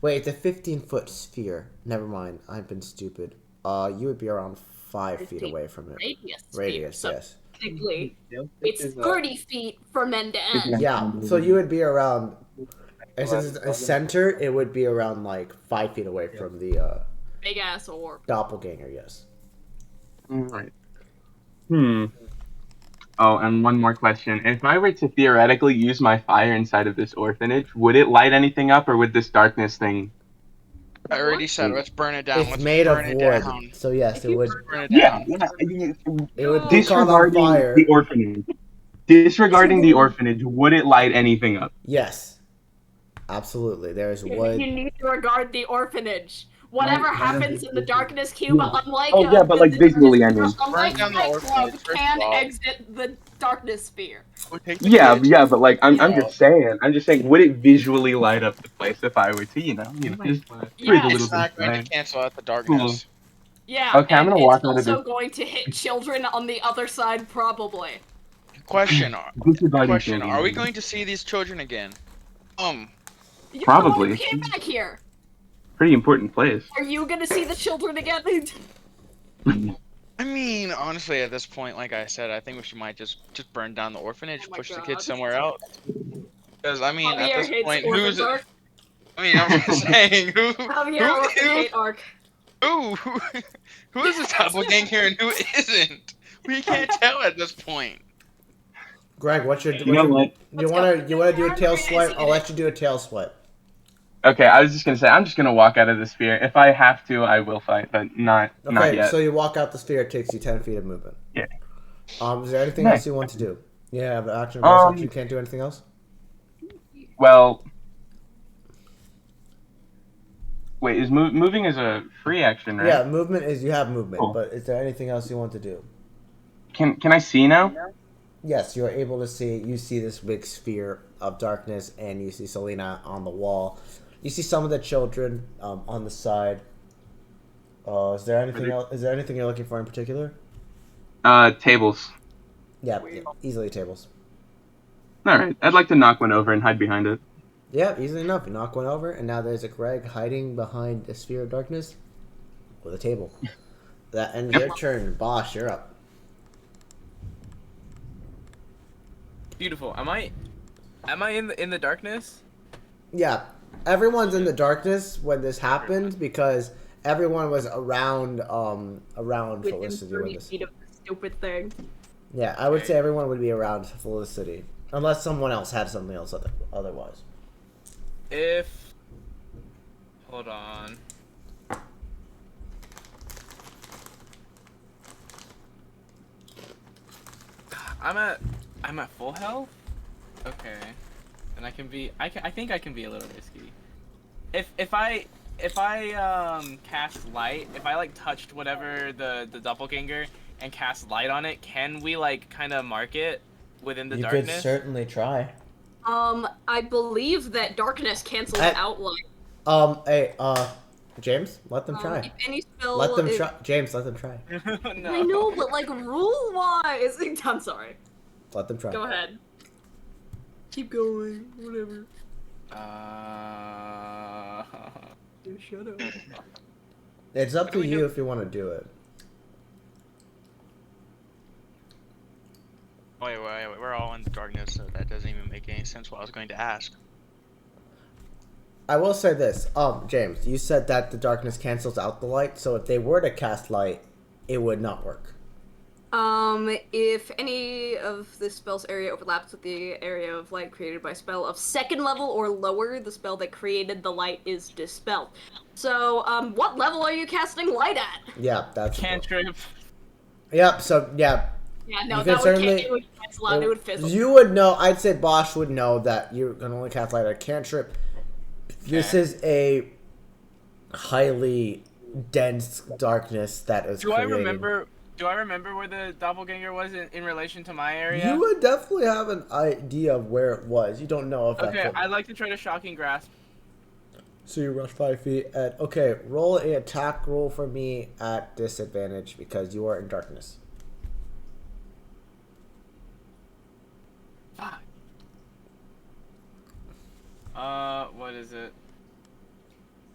Wait, it's a 15-foot sphere. Never mind. I've been stupid. You would be around 5 feet away from it. Radius. Radius, So yes. technically, it's 30 feet from end to end. Yeah, so you would be around. And since it's a center, it would be around like 5 feet away from the Big ass orb. doppelganger. Yes. Right. Oh, and one more question. If I were to theoretically use my fire inside of this orphanage, would it light anything up, or would this darkness thing... I already said, let's burn it down. It's Let's made of burn it wood, down. so yes, it would. Burn it Yeah, down. yeah. It would be caught on Disregarding fire. the orphanage. Disregarding the orphanage, would it light anything up? Yes, absolutely. There is You wood. need to regard the orphanage. Whatever happens in the darkness cube, unlike Oh, yeah, but, like, visually, I mean. unlike Burn down the Fight Club, orphanage, first can of all. exit the darkness sphere. We'll take the Yeah, kids. yeah, but like I'm just saying, would it visually light up the place if I were to, just Yeah. a little It's not bit. going to cancel out the darkness. Yeah, Okay, I'm and gonna it's walk out of also this. going to hit children on the other side, probably. Question: Disregarding Question: children. Are we going to see these children again? You Probably. came back here. Pretty important place. Are you gonna see the children again? I mean, honestly, at this point, like I said, I think we might just burn down the orphanage, Oh my push the God. kids somewhere else. Because I mean, at Javier this hates point, orphans arc. I'm just saying, Javier orphan hate arc. who is this doppelganger and who isn't? We can't tell at this point. Greg, what's your? You know what? You wanna do a tail swipe? I'll let you do a tail swipe. Okay, I was just gonna say I'm just gonna walk out of the sphere. If I have to, I will fight, but not yet. So you walk out the sphere. It takes you 10 feet of movement. Yeah. Is there anything Nice. else you want to do? Yeah, the action bonus. You can't do anything else. Well, wait, is moving is a free action, right? Yeah, movement is you have movement, Cool. but is there anything else you want to do? Can I see now? Yes, you are able to see. You see this big sphere of darkness, and you see Selena on the wall. You see some of the children on the side. Is there anything else? Is there anything you're looking for in particular? Tables. Yeah, easily tables. All right, I'd like to knock one over and hide behind it. Yeah, easily enough. You knock one over, and now there's a Greg hiding behind the sphere of darkness with a table. That ends your turn. Boss, you're up. Beautiful. Am I in the darkness? Yeah, everyone's in the darkness when this happened because everyone was around Within Felicity when 30 this. feet of the stupid thing. Yeah, I would say everyone would be around Felicity unless someone else had something else otherwise. Hold on. I'm at full health. Okay, and I think I can be a little risky. If I cast light, if I like touched whatever the doppelganger and cast light on it, can we like kind of mark it within the You darkness? could certainly try. I believe that darkness cancels I- out light. Hey, James, let them try. If any spell Let them try. James, let them try. No. I know, but like rule-wise, I'm sorry. Let them try. Go ahead. Keep going. Whatever. Shut up. It's up to do we you do? if you want to do it. Wait, we're all in the darkness, so that doesn't even make any sense what I was going to ask. I will say this. James, you said that the darkness cancels out the light, so if they were to cast light, it would not work. If any of the spell's area overlaps with the area of light created by spell of second level or lower, the spell that created the light is dispelled. So, what level are you casting light at? Yeah, that's Cantrip. Yep. So yeah, Yeah, no, You can that would certainly- it would cancel out. It would fizzle. you would know. I'd say Bosch would know that you can only cast light on a cantrip. This Okay. is a highly dense darkness that is Do I created. remember? Do I remember where the doppelganger was in relation to my area? You would definitely have an idea of where it was. You don't know if that Okay, could. I'd like to try to shocking grasp. So you rush 5 feet. Okay, roll a attack roll for me at disadvantage because you are in darkness. Fuck. What is it?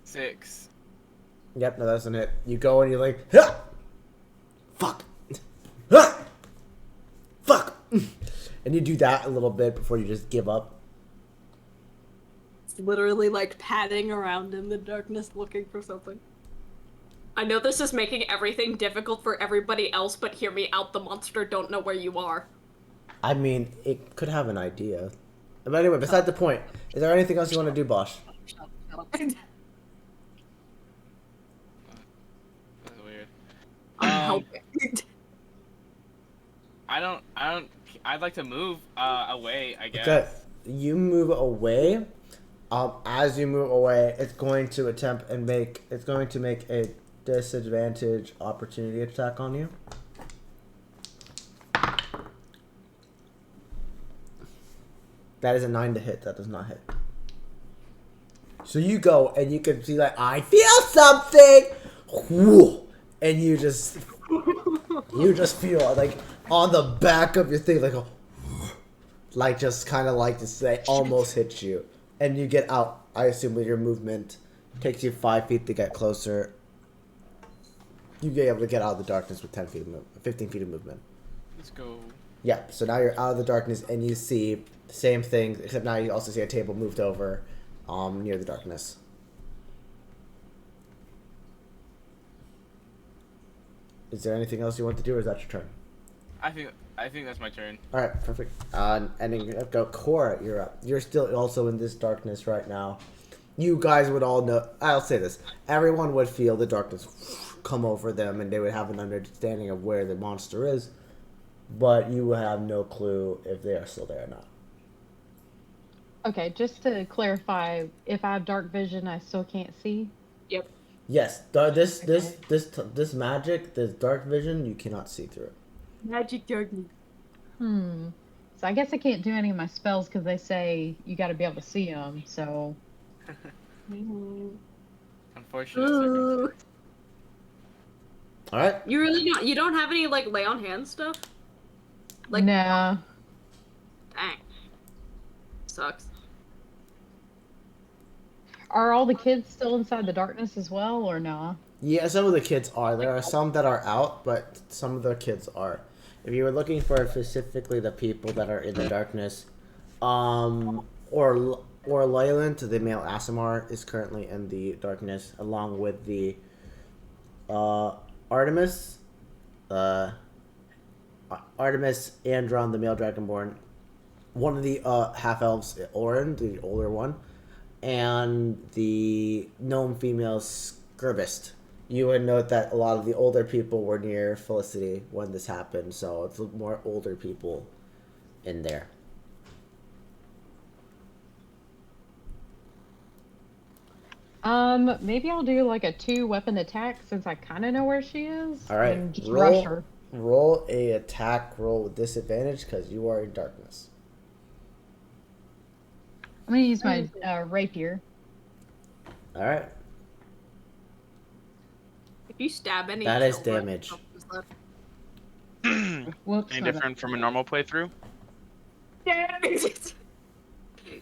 6. Yep, no, that doesn't hit. You go and you're like, "Huh! Fuck, huh! Fuck," and you do that a little bit before you just give up. It's literally like padding around in the darkness looking for something. I know this is making everything difficult for everybody else, but hear me out. The monster don't know where you are. I mean, it could have an idea. But anyway, beside the point, is there anything else you want to do, Bosch? That's weird. I'm helping. I don't. I'd like to move away. I guess. Okay, you move away. As you move away, it's going to attempt and make. It's going to make a disadvantage opportunity attack on you. That is a 9 to hit. That does not hit. So you go and you can see like I feel something, whoo, and you just feel like on the back of your thing like a, like just kind of like to say almost hits you, and you get out. I assume with your movement takes you 5 feet to get closer. You get able to get out of the darkness with 10 feet of 15 feet of movement. Let's go. Yeah, so now you're out of the darkness and you see the same thing, except now you also see a table moved over near the darkness. Is there anything else you want to do, or is that your turn? I think that's my turn. Alright, perfect. And then you're gonna go. Cora, you're up. You're still also in this darkness right now. You guys would all know. I'll say this. Everyone would feel the darkness come over them, and they would have an understanding of where the monster is. But you have no clue if they are still there or not. Okay, just to clarify, if I have dark vision, I still can't see. Yep. Yes, this magic, this dark vision, you cannot see through it. Magic darkness. So I guess I can't do any of my spells because they say you got to be able to see them. So Unfortunate circumstance. All right. You really don't. You don't have any like lay on hands stuff. Like nah. Dang. Sucks. Are all the kids still inside the darkness as well, or no? Yeah, some of the kids are. There are some that are out, but some of the kids are. If you were looking for specifically the people that are in the darkness, or Leyland, the male Asimar, is currently in the darkness, along with the Artemis, Andron, the male Dragonborn, one of the half elves, Orin, the older one, and the gnome female Skirbist. You would note that a lot of the older people were near Felicity when this happened, so it's more older people in there. Maybe I'll do like a 2-weapon attack since I kind of know where she is. All right, And just rush her. Roll a attack roll with disadvantage because you are in darkness. I'm gonna use my rapier. All right, If you stab any, that is children, damage. Whoops. Any my bad. different from a normal playthrough?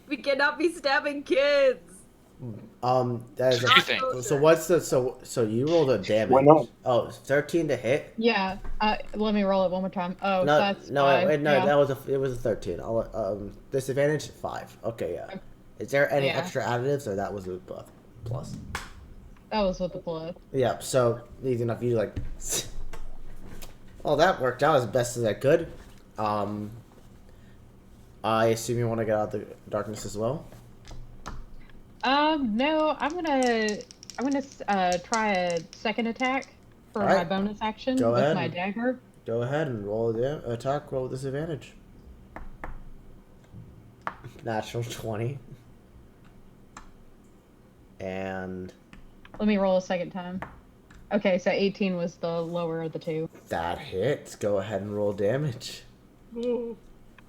We cannot be stabbing kids. That is What do you think? so. What's the so you rolled a damage? Why not? Oh, 13 to hit. Yeah. Let me roll it one more time. Oh, No, that's no, 5. wait, no, yeah. that was it was a 13. Disadvantage 5. Okay, yeah. Is there any Yeah. extra additives, or that was a plus? That was with the blood. Yeah. So easy enough. You like. Well, that worked out as best as I could. I assume you want to get out of the darkness as well. No, I'm gonna try a second attack for my Alright. bonus action Go with ahead. my dagger. Go ahead and roll the attack roll with disadvantage. Natural 20. And Let me roll a second time. Okay, so 18 was the lower of the two. that hits. Go ahead and roll damage.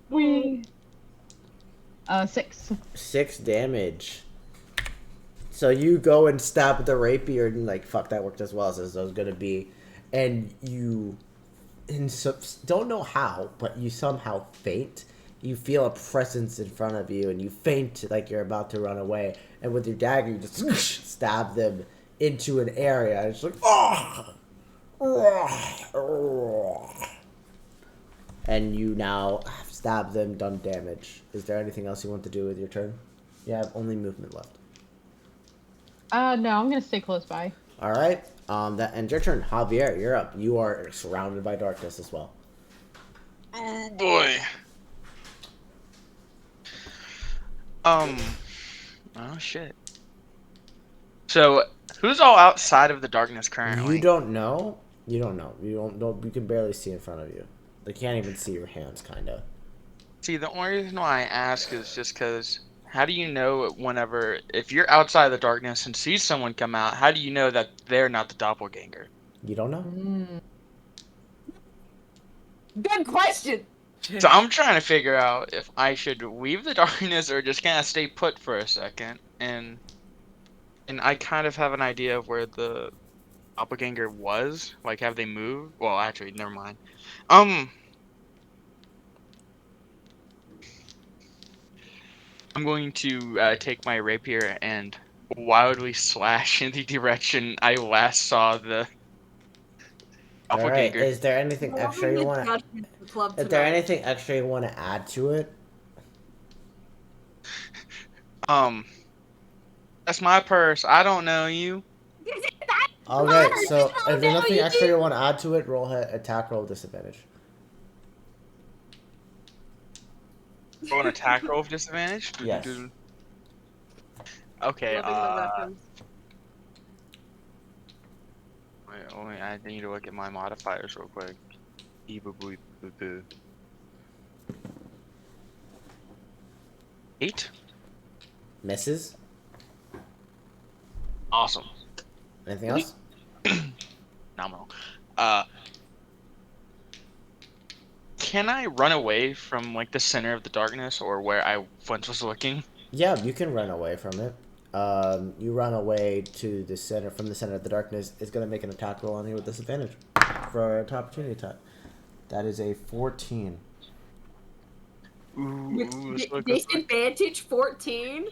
Whee! 6. 6 damage. So you go and stab at the rapier and like, fuck, that worked as well as it was gonna be. And you don't know how, but you somehow faint. You feel a presence in front of you and you faint like you're about to run away. And with your dagger, you just stab them into an area. And it's like, oh! And you now have stabbed them, done damage. Is there anything else you want to do with your turn? You have only movement left. No, I'm gonna stay close by. All right. That ends your turn. Javier, you're up. You are surrounded by darkness as well. Oh boy. Oh shit. So, who's all outside of the darkness currently? You don't know. You don't know. You don't know. You can barely see in front of you. They can't even see your hands, kind of. See, the only reason why I ask is just because, how do you know whenever, if you're outside of the darkness and see someone come out, how do you know that they're not the doppelganger? You don't know? Good question. So I'm trying to figure out if I should leave the darkness or just kind of stay put for a second, and I kind of have an idea of where the doppelganger was. Like, have they moved? Well, actually, never mind. I'm going to take my rapier and wildly slash in the direction I last saw the All right. doppelganger. Is there anything extra you want to? Is there anything extra you want to add to it? That's my purse. I don't know you. Okay. So if there's nothing extra you want to add to it, roll attack roll disadvantage. Roll an attack roll with disadvantage? Yes. Okay, Loving the reference. wait, I need to look at my modifiers real quick. 8? Misses. Awesome. Anything else? Nominal. Can I run away from like the center of the darkness or where I once was looking? Yeah, you can run away from it. You run away to the center, from the center of the darkness. It's gonna make an attack roll on you with disadvantage for an opportunity attack. That is a 14. Disadvantage 14?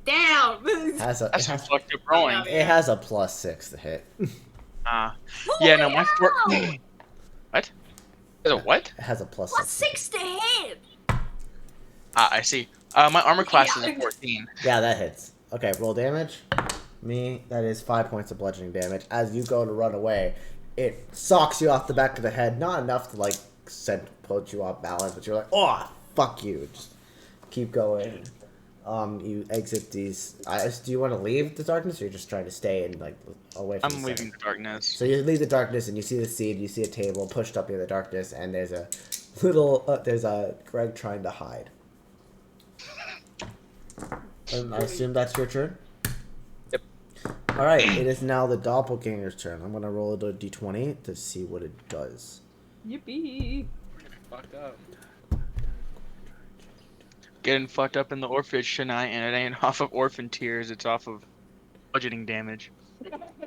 Damn! Has a, That's some fucked up rolling. it has a +6 to hit. Yeah, no, my What? Is it what? It has a +6. Plus 6 to hit! I see. My armor class is a 14. Yeah, that hits. Okay, roll damage. That is 5 points of bludgeoning damage. As you go to run away, it socks you off the back of the head. Not enough to, like, put you off balance, but you're like, oh, fuck you. Just keep going. You exit these. Do you want to leave the darkness, or you're just trying to stay and, like, away from I'm the leaving the darkness. So you leave the darkness, and you see the seed, you see a table pushed up near the darkness, and there's a little, there's a Greg trying to hide. I assume that's your turn? Yep. Alright, it is now the doppelganger's turn. I'm gonna roll a d20 to see what it does. Yippee! Fucked up. Getting fucked up in the orphanage tonight, and it ain't off of orphan tears, it's off of bludgeoning damage.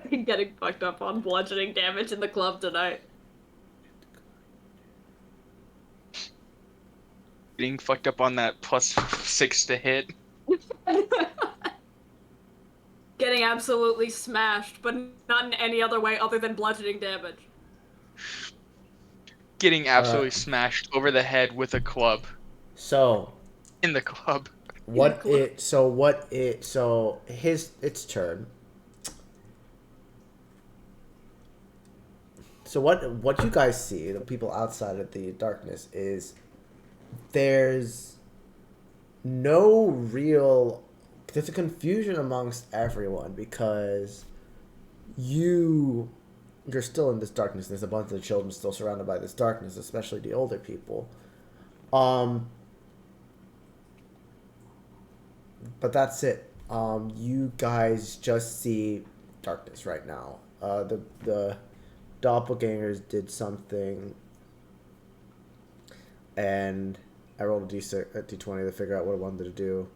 Getting fucked up on bludgeoning damage in the club tonight. Getting fucked up on that +6 to hit. Getting absolutely smashed, but not in any other way other than bludgeoning damage. Getting absolutely smashed over the head with a club. So, In the club. its turn. So what you guys see, the people outside of the darkness, is there's a confusion amongst everyone because you're still in this darkness. There's a bunch of children still surrounded by this darkness, especially the older people. But that's it. You guys just see darkness right now. The doppelgangers did something, and I rolled a d20 to figure out what I wanted to do.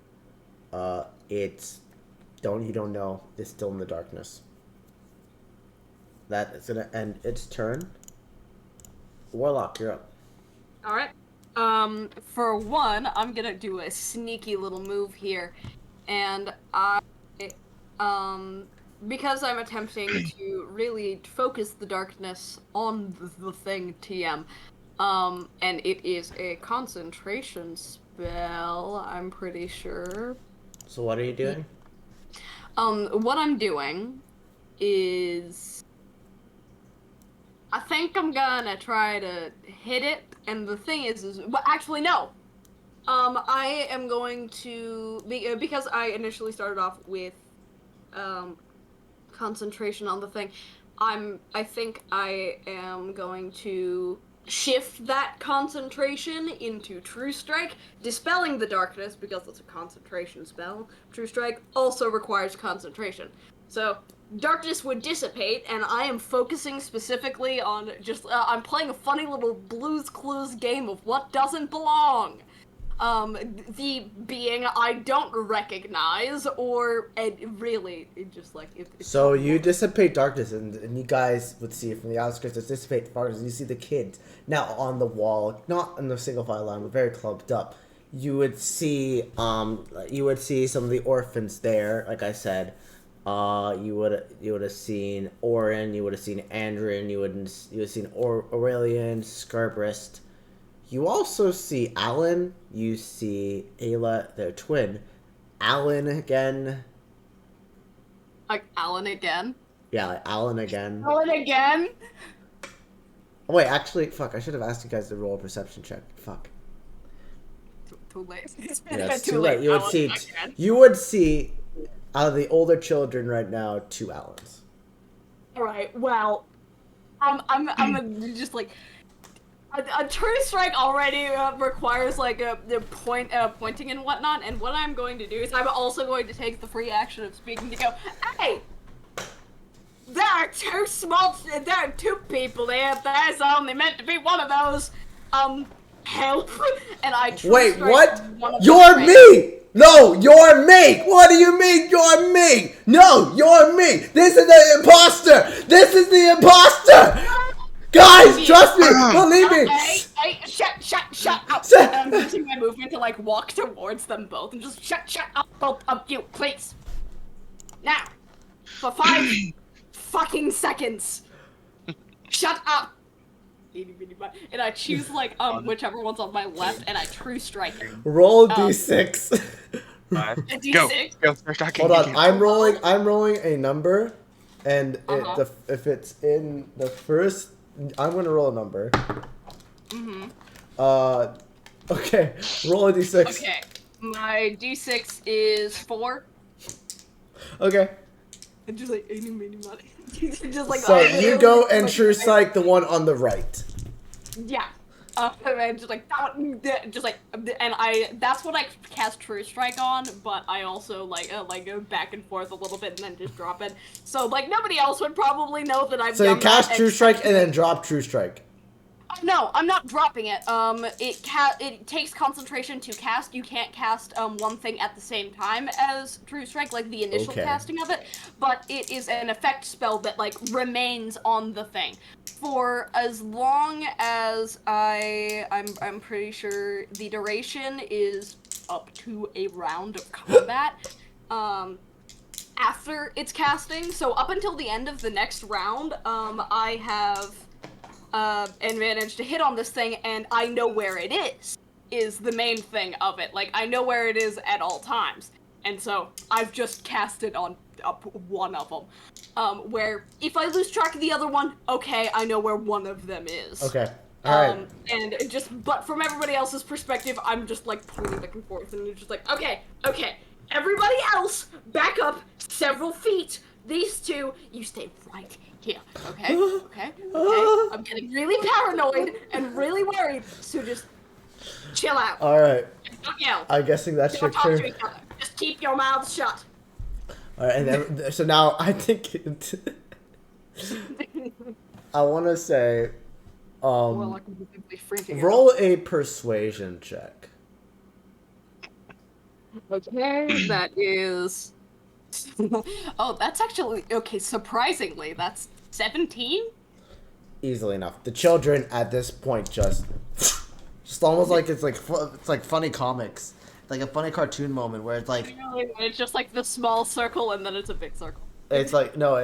You don't know. It's still in the darkness. That is gonna end its turn. Warlock, you're up. All right. For one, I'm gonna do a sneaky little move here, and because I'm attempting to really focus the darkness on the thing TM, and it is a concentration spell, I'm pretty sure. So what are you doing? What I'm doing is, I think I'm gonna try to hit it, and the thing is well, actually, no. I am going to, because I initially started off with, concentration on the thing, I think I am going to shift that concentration into True Strike, dispelling the darkness, because it's a concentration spell. True Strike also requires concentration. So, darkness would dissipate, and I am focusing specifically on just, I'm playing a funny little Blue's Clues game of what doesn't belong. The being I don't recognize, or, really, just like, So you dissipate darkness, and you guys would see from the outskirts, it's dissipate darkness, you see the kids now on the wall, not in the single file line, but very clumped up. You would see some of the orphans there, like I said. You would have seen Orin, you would have seen Andrin, you would have seen Aurelian, Scarbrist. You also see Alan. You see Ayla, their twin. Alan again. Like, Alan again? Yeah, like Alan again. Alan again? Oh, wait, actually, fuck. I should have asked you guys to roll a perception check. Fuck. Too late. Yeah, it's too late. You would see out of the older children right now 2 Allens. All right. Well, I'm just like. A True Strike already requires like pointing and whatnot, and what I'm going to do is I'm also going to take the free action of speaking to go, hey, there are 2 people here. There's only meant to be one of those. Help! And I Wait, what? One of You're me! No, you're me! What do you mean you're me? No, you're me! This is the imposter! This is the imposter! Guys, trust me! Believe me! Hey, shut up! I'm using my movement to like walk towards them both and just shut up, both of you, please. Now, for 5 fucking seconds, shut up. And I choose like whichever one's on my left, and I True Strike it. Roll d6. 5. A D6? Go. Start talking. Hold on, I'm rolling a number, and if it's in the first, I'm gonna roll a number. Okay, roll a d6. Okay, my D6 is 4. Okay. And just like any money. Just like So you go and True Strike the one on the right. Yeah. And just like, and that's what I cast True Strike on, but I also like go back and forth a little bit and then just drop it. So like nobody else would probably know that I've So done you cast that True Strike and then drop True Strike. No, I'm not dropping it. It takes concentration to cast. You can't cast one thing at the same time as True Strike, like the initial casting of it. But it is an effect spell that like remains on the thing for as long as I'm pretty sure the duration is up to a round of combat. After its casting, so up until the end of the next round, I have advantage to hit on this thing, and I know where it is the main thing of it. Like, I know where it is at all times. And so, I've just casted on one of them. Where, if I lose track of the other one, okay, I know where one of them is. Okay. Alright. And but from everybody else's perspective, I'm just, like, pointing back and forth, and you're just like, okay, everybody else, back up several feet. These 2, you stay right Here, okay? I'm getting really paranoid and really worried, so just chill out. All right. Don't yell. I'm guessing that's your Don't talk to turn. each other. Just keep your mouths shut. All right, and then, so now I think I want to say, Warlock would be simply freaking out. roll a persuasion check. Okay, that is. Oh, that's actually okay. Surprisingly, that's 17. Easily enough. The children at this point just almost like it's like funny comics, like a funny cartoon moment where it's like It's just like the small circle, and then it's a big circle. it's like no,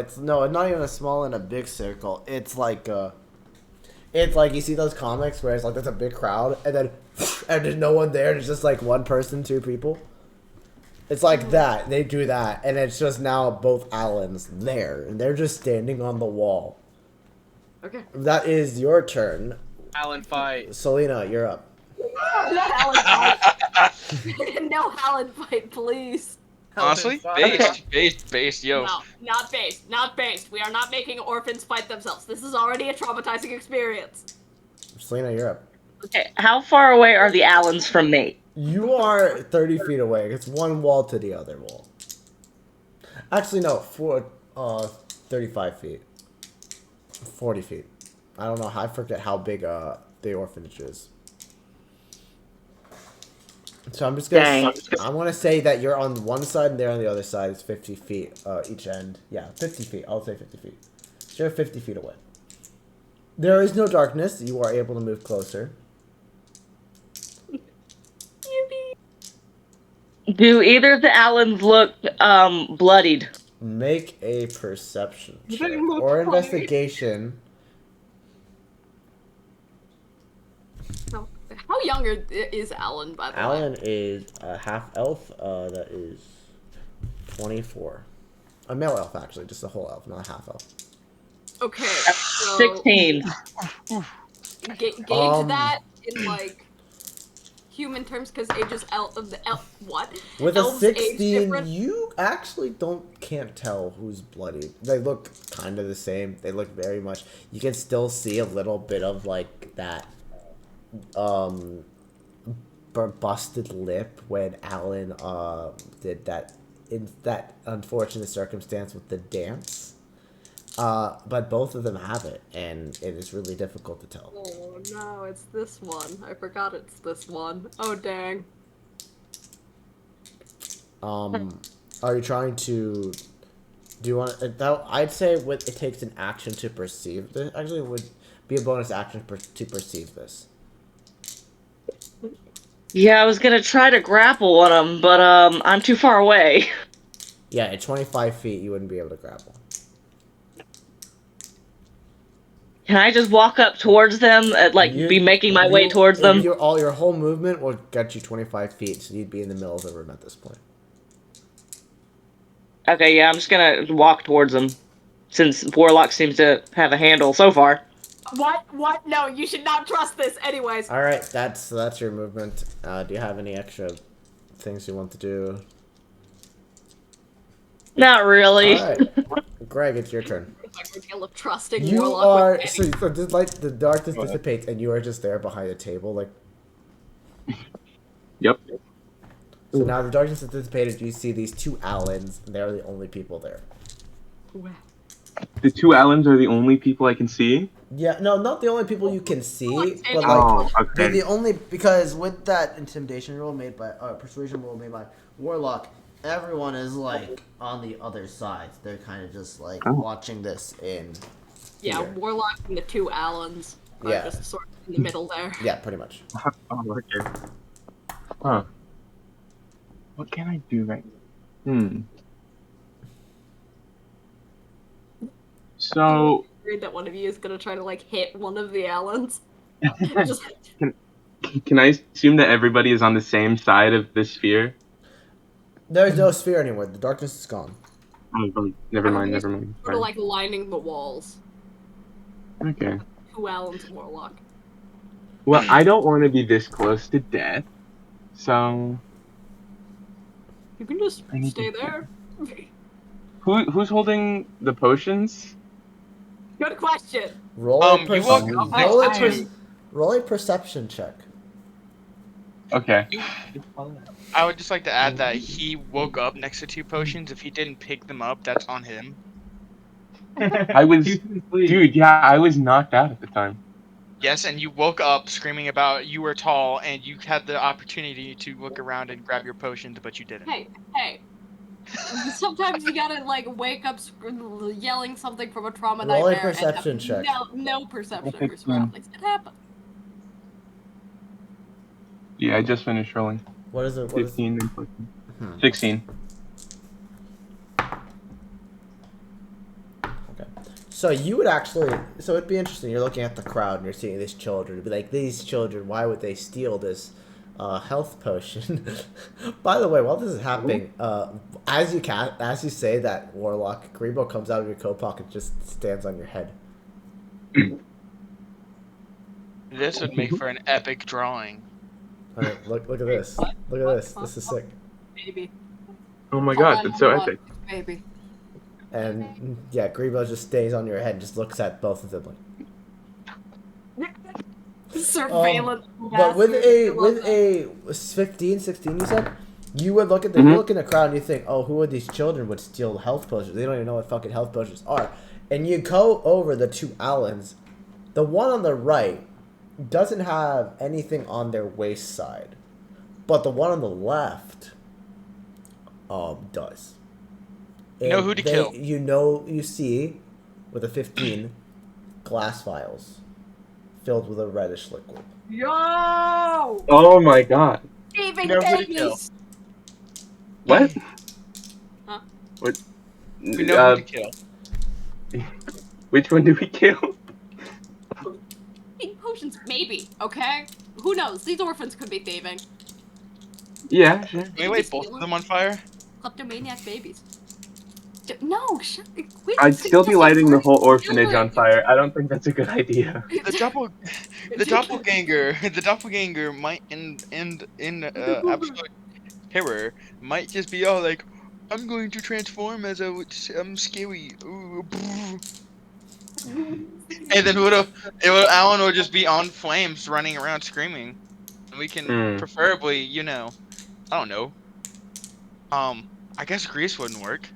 not even a small and a big circle. It's like you see those comics where it's like there's a big crowd and then and there's no one there. There's just like one person, two people. It's like that. They do that, and it's just now both Allens there, and they're just standing on the wall. Okay. That is your turn. Alan fight. Selena, you're up. Not Alan fight. No Alan fight, please. Honestly, Alan based, yo. No, not based. Not based. We are not making orphans fight themselves. This is already a traumatizing experience. Selena, you're up. Okay, how far away are the Allens from me? You are 30 feet away. It's one wall to the other wall. Actually, no, 35 feet. 40 feet. I don't know. I forget how big the orphanage is. So I'm just gonna. I want to say that you're on one side and they're on the other side. It's 50 feet each end. Yeah, 50 feet. I'll say 50 feet. So you're 50 feet away. There is no darkness. You are able to move closer. Do either of the Allens look bloodied? Make a perception check They look or funny. investigation. How young is Alan, by the way? Alan is a half elf. That is 24. A male elf, actually, just a whole elf, not a half elf. Okay, so 16. Gauge that in like human terms, because ages what? With Elves a age 16, different? you actually can't tell who's bloody. They look kind of the same. They look very much. You can still see a little bit of like that, busted lip when Alan did that in that unfortunate circumstance with the dance. But both of them have it, and it is really difficult to tell. Oh no, it's this one. I forgot it's this one. Oh dang. Are you trying to? Do you want? I'd say it takes an action to perceive this. Actually, it would be a bonus action to perceive this. Yeah, I was gonna try to grapple on them, but I'm too far away. Yeah, at 25 feet, you wouldn't be able to grapple. Can I just walk up towards them, be making my way towards them? Your whole movement will get you 25 feet, so you'd be in the middle of the room at this point. Okay, yeah, I'm just gonna walk towards them, since Warlock seems to have a handle so far. What? No, you should not trust this. Anyways. All right, that's your movement. Do you have any extra things you want to do? Not really. All right, Greg, it's your turn. Deal of trusting You Warlock are with so the darkness dissipates, and you are just there behind a table, like. Yep. So now the darkness has dissipated. You see these two Allens, and they're the only people there. The two Allens are the only people I can see. Yeah, no, not the only people you can see, but like Oh, they're okay. the only because with that intimidation roll made by persuasion roll made by Warlock, everyone is like on the other side. They're kind of just like watching this in. Yeah, fear. Warlock and the two Allens are Yeah. just sort of in the middle there. Yeah, pretty much. Oh, okay. Huh. What can I do right now? So, Worried that one of you is gonna try to like hit one of the Allens. Just can I assume that everybody is on the same side of the sphere? There's no sphere anymore. The darkness is gone. Oh, never mind. sort of like lining the walls. Okay. Two Allens and Warlock. Well, I don't want to be this close to death, so You can just I need stay to- there. who's holding the potions? Good question. Roll a, You woke up next roll, a to per- two. roll a perception check. Okay. I would just like to add that he woke up next to 2 potions. If he didn't pick them up, that's on him. I was, dude. Yeah, I was knocked out at the time. Yes, and you woke up screaming about you were tall, and you had the opportunity to look around and grab your potions, but you didn't. Hey. Sometimes you gotta like wake up yelling something from a trauma Roll a nightmare perception and check. have no perception of your 16. surroundings. It happens. Yeah, I just finished rolling. What is it? 15 and 14. 16. Okay. So you would actually, so it'd be interesting. You're looking at the crowd and you're seeing these children. It'd be like, these children, why would they steal this health potion? By the way, while this is happening, as you say that, Warlock, Greebo comes out of your coat pocket and just stands on your head. This would make for an epic drawing. Okay, look at this. Look at this. This is sick. Baby. Oh my god, that's so epic. Baby. And yeah, Greebo just stays on your head and just looks at both of them like. Surveillance. But with a 15, 16, you said, you would look at the you look in the crowd and you think, oh, who are these children would steal health potions? They don't even know what fucking health potions are. And you go over the 2 Allens. The one on the right doesn't have anything on their waist side, but the one on the left, does. You know who to kill. You see, with a 15, glass vials filled with a reddish liquid. Yo! Oh my god. Thieving You know who to kill. babies! What? Huh? What? We know who to kill. Which one do we kill? Thieving potions, maybe, okay? Who knows? These orphans could be thieving. Yeah, sure. Can we light both of them on fire? Kleptomaniac babies. No, shut quit I'd still be suggesting lighting the we're whole orphanage on killing- fire. I don't think that's a good idea. The doppelganger might in absolute terror might just be all like, I'm going to transform as a scary. Ooh, and then Alan will just be on flames, running around screaming. And we can preferably, I don't know. I guess grease wouldn't work.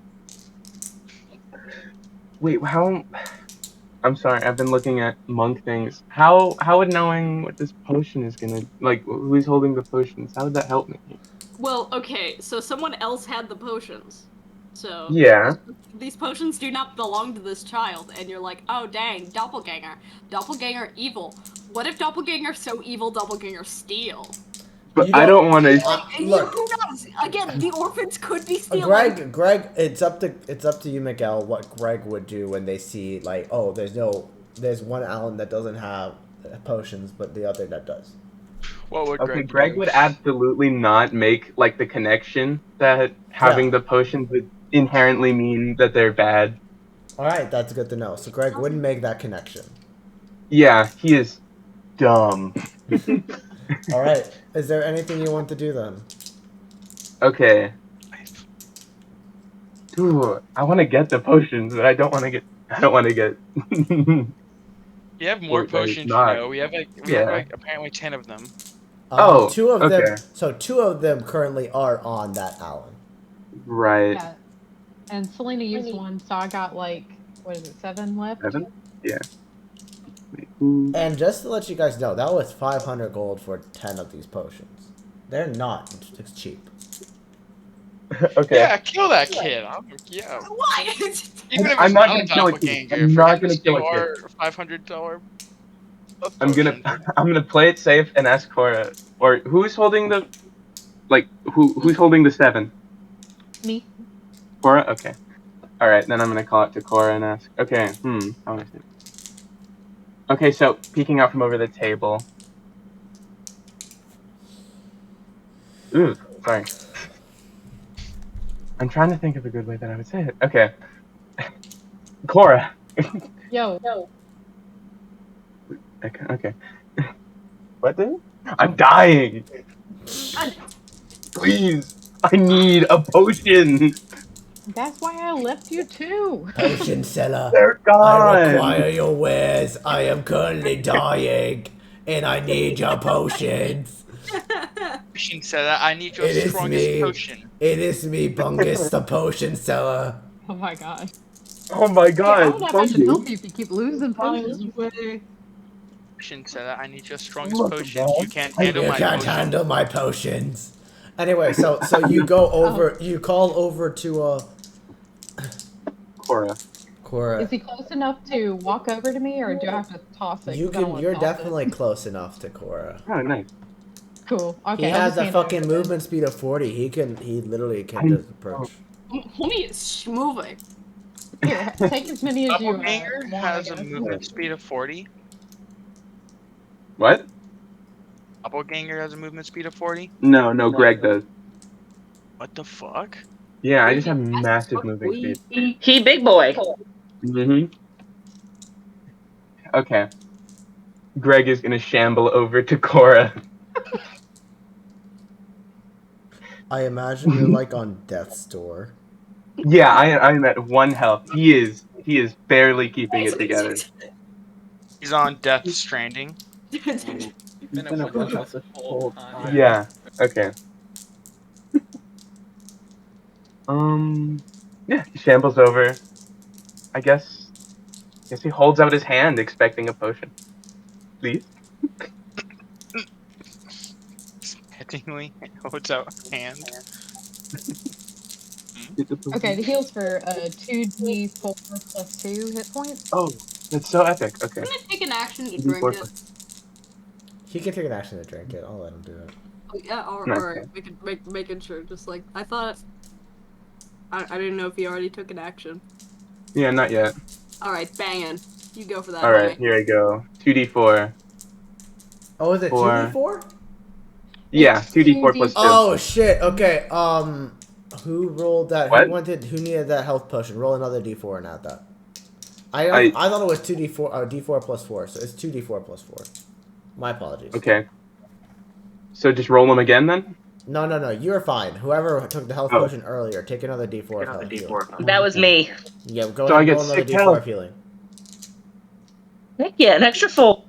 Wait, how? I'm sorry, I've been looking at monk things. How would knowing what this potion is gonna, like, who's holding the potions, how would that help me? Well, okay, so someone else had the potions. So Yeah. these potions do not belong to this child, and you're like, oh dang, doppelganger. Doppelganger evil. What if doppelganger so evil doppelganger steal? But You I don't- don't want to. Look. Who knows? Again, the orphans could be stealing. Greg, it's up to you, Miguel, what Greg would do when they see, like, oh, there's one Allen that doesn't have potions, but the other that does. What would Okay, Greg Greg do? would absolutely not make, like, the connection that having the potions would inherently mean that they're bad. All right, that's good to know. So Greg wouldn't make that connection. Yeah, he is dumb. All right, is there anything you want to do then? Okay. Ooh, I want to get the potions, but I don't want to get. You have more Wait, that is potions, not- We have Yeah. like apparently 10 of them. Oh, two of them. okay. So 2 of them currently are on that Allen. Right. Yeah. And Selena used one, so I got like, what is it, 7 left? 7? Yeah. Ooh. And just to let you guys know, that was 500 gold for 10 of these potions. They're not cheap. Okay. Yeah, kill that kid. Yeah. Why? Even if I'm it's not not a gonna kill a kid. doppelganger, I'm for not him to gonna kill a steal kid. our $500 I'm gonna play it safe and ask Cora, or who's holding the, like, who's holding the 7? Me. Cora? Okay. Alright, then I'm gonna call it to Cora and ask, okay, how do I think? Okay, so, peeking out from over the table. Ooh, sorry. I'm trying to think of a good way that I would say it. Okay. Cora! Yo. Okay. What then? I'm dying! Please! I need a potion! That's why I left you too. Potion seller, They're I gone. require your wares. I am currently dying, and I need your potions. Potion seller, I need your It is strongest me. potion. It is me, Bungus, the potion seller. Oh my god. Oh my Hey, I don't god, know if I should help Bungus. you if you keep losing potions. Potion seller, I need your strongest Look, potions. man. You can't I- handle You my can't potion. handle my potions. Anyway, so you go over, you call over to Cora. Cora. Is he close enough to walk over to me, or do I have to toss it? You 'Cause I don't can. wanna You're toss definitely it. close enough to Cora. Oh, nice. Cool. Okay. He I'll has just a hand it over fucking then. movement speed of 40. He can. He literally can I- just approach. Homie is moving. Here, take as many as you Doppelganger want. has I a guess. movement speed of 40. What? Doppelganger has a movement speed of 40. No, Greg does. What the fuck? Yeah, I just have massive moving speed. He big boy. Mm-hmm. Okay. Greg is gonna shamble over to Cora. I imagine you're like on death's door. Yeah, I'm at 1 health. He is barely keeping it together. He's on Death Stranding. You've been at 1 health this whole time. Yeah. Okay. Yeah, he shambles over. I guess he holds out his hand expecting a potion. Please? Pettingly holds out a hand. Okay, the heals for 2d4 plus 2 hit points. Oh, that's so epic. Okay. I'm gonna take an action to 2d4 drink it. plus- He can take an action to drink it. I'll let him do it. Oh, yeah, Nice. alright. Making sure. Just like, I thought. I didn't know if he already took an action. Yeah, not yet. Alright, banging. You go for that. Alright, homie. here I go. 2d4. Oh, is it Four. 2d4? Yeah, 2d4 plus 2. Oh shit. Okay. Who rolled that? What? Who needed that health potion? Roll another d4 and add that. I thought it was 2d4. D4 plus 4. So it's 2d4 plus 4. My apologies. Okay. So just roll them again then? No. You're fine. Whoever took the health Oh. potion earlier, take another d4 of health healing. That was me. Yeah, go So ahead I and get roll another 6 d4 health. of healing. Heck yeah, an extra full.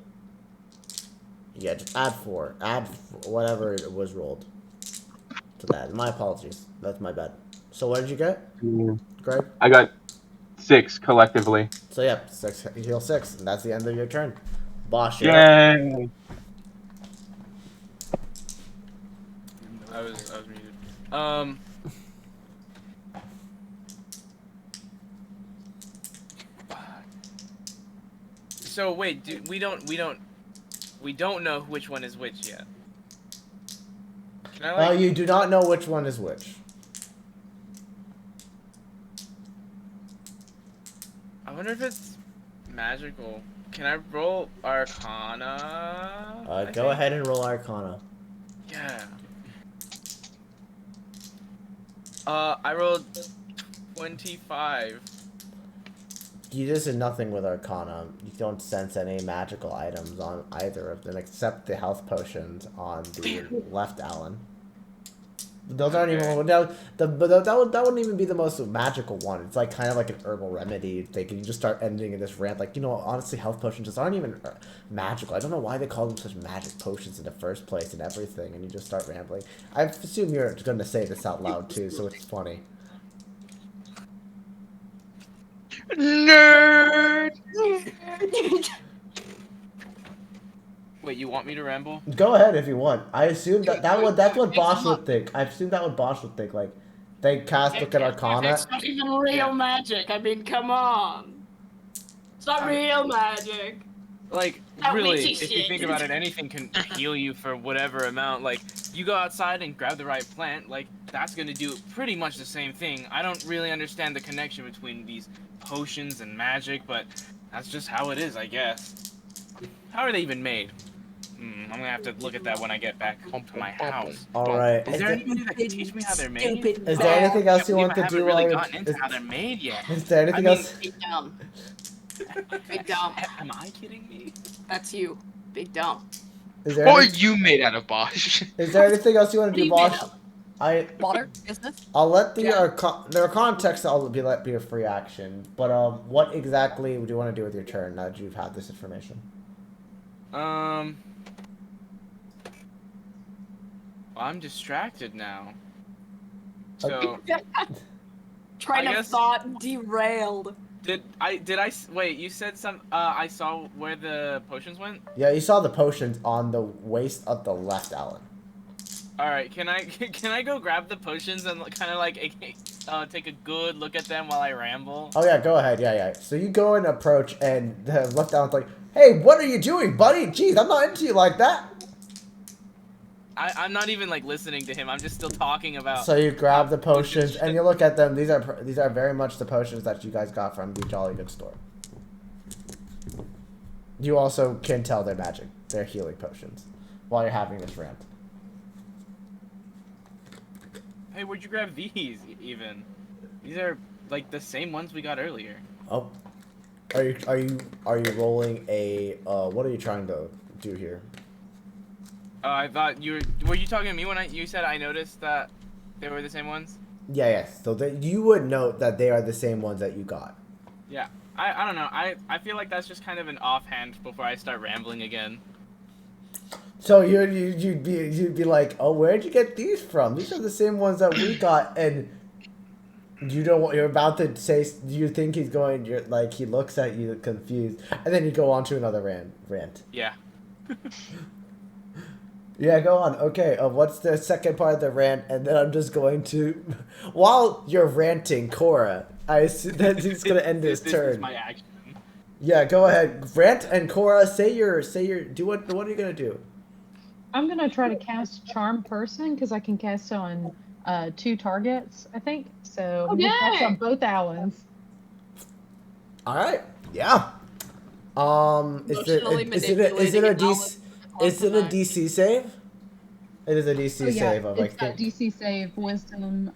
Yeah, just add 4. Add whatever it was rolled to that. My apologies. That's my bad. So what did you get, Greg? I got 6 collectively. So yeah, 6 heal 6, and that's the end of your turn. Boss, you're up. Yay! I was muted. So wait, we don't know which one is which yet. Can I like? You do not know which one is which. I wonder if it's magical. Can I roll Arcana? I Go think? ahead and roll Arcana. Yeah. I rolled 25. You just did nothing with Arcana. You don't sense any magical items on either of them except the health potions on the left Alan. Those aren't even that wouldn't even be the most magical one. It's like kind of like an herbal remedy. They can just start ending in this rant. Like, honestly, health potions just aren't even magical. I don't know why they call them such magic potions in the first place and everything. And you just start rambling. I assume you're going to say this out loud too, so it's funny. Nerd! Wait, you want me to ramble? Go ahead if you want. I assume that's what Bosch would think. I assume that what Bosch would think. Like, they cast look at Arcana. It's not even real magic. I mean, come on. It's not real magic. Like, That really, witchy if you shit. think about it, anything can heal you for whatever amount. Like, you go outside and grab the right plant, like, that's gonna do pretty much the same thing. I don't really understand the connection between these potions and magic, but that's just how it is, I guess. How are they even made? I'm gonna have to look at that when I get back home to my house. Alright. Is there anybody that can teach me how they're made? Is there anything else you I want to haven't do really while you're... gotten into how they're made yet. Is there anything I mean, else? Big dumb. Big dumb. Am I kidding me? That's you. Big dumb. Is there, What are any, you made out of, Bosch? is there anything else you want to do, What are you Bosch? made Water business. I'll let the Yeah. their context. I'll be a free action. But what exactly do you want to do with your turn now that you've had this information? Well, I'm distracted now. So Train I of guess- thought derailed. wait, you said I saw where the potions went? Yeah, you saw the potions on the waist of the left, Alan. All right, can I go grab the potions and kind of like take a good look at them while I ramble? Oh yeah, go ahead. Yeah. So you go and approach, and the left Alan's like, "Hey, what are you doing, buddy? Jeez, I'm not into you like that." I'm not even like listening to him. I'm just still talking about. So you grab the potions and you look at them. These are very much the potions that you guys got from the Jolly Good store. You also can tell they're magic. They're healing potions while you're having this rant. Hey, where'd you grab these? Even these are like the same ones we got earlier. Oh, are you rolling a? What are you trying to do here? I thought were you talking to me when you said I noticed that they were the same ones? Yeah, yes. So that you would note that they are the same ones that you got. Yeah. I don't know. I feel like that's just kind of an offhand before I start rambling again. So you'd be like, oh, where'd you get these from? These are the same ones that we got, and you don't want. You're about to say. You think he's going. You're like he looks at you confused, and then you go on to another rant. Yeah. Yeah, go on. Okay, what's the second part of the rant? And then I'm just going to, while you're ranting, Cora, I assume that he's gonna end his this turn. is my action. Yeah, go ahead, rant, and Cora, say your. Do what are you gonna do? I'm gonna try to cast Charm Person because I can cast on 2 targets, I think. So I'm gonna cast on both Allens. All right. Yeah. Is it a DC? Is it a DC save? It is a DC save of it's got DC save, Wisdom,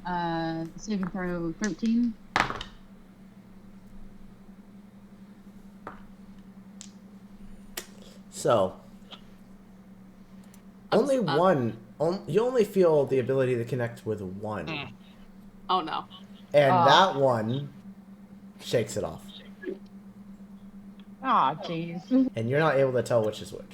saving throw 13. So, only one. You only feel the ability to connect with one, Oh no. and that one shakes it off, Ah, jeez. and you're not able to tell which is which.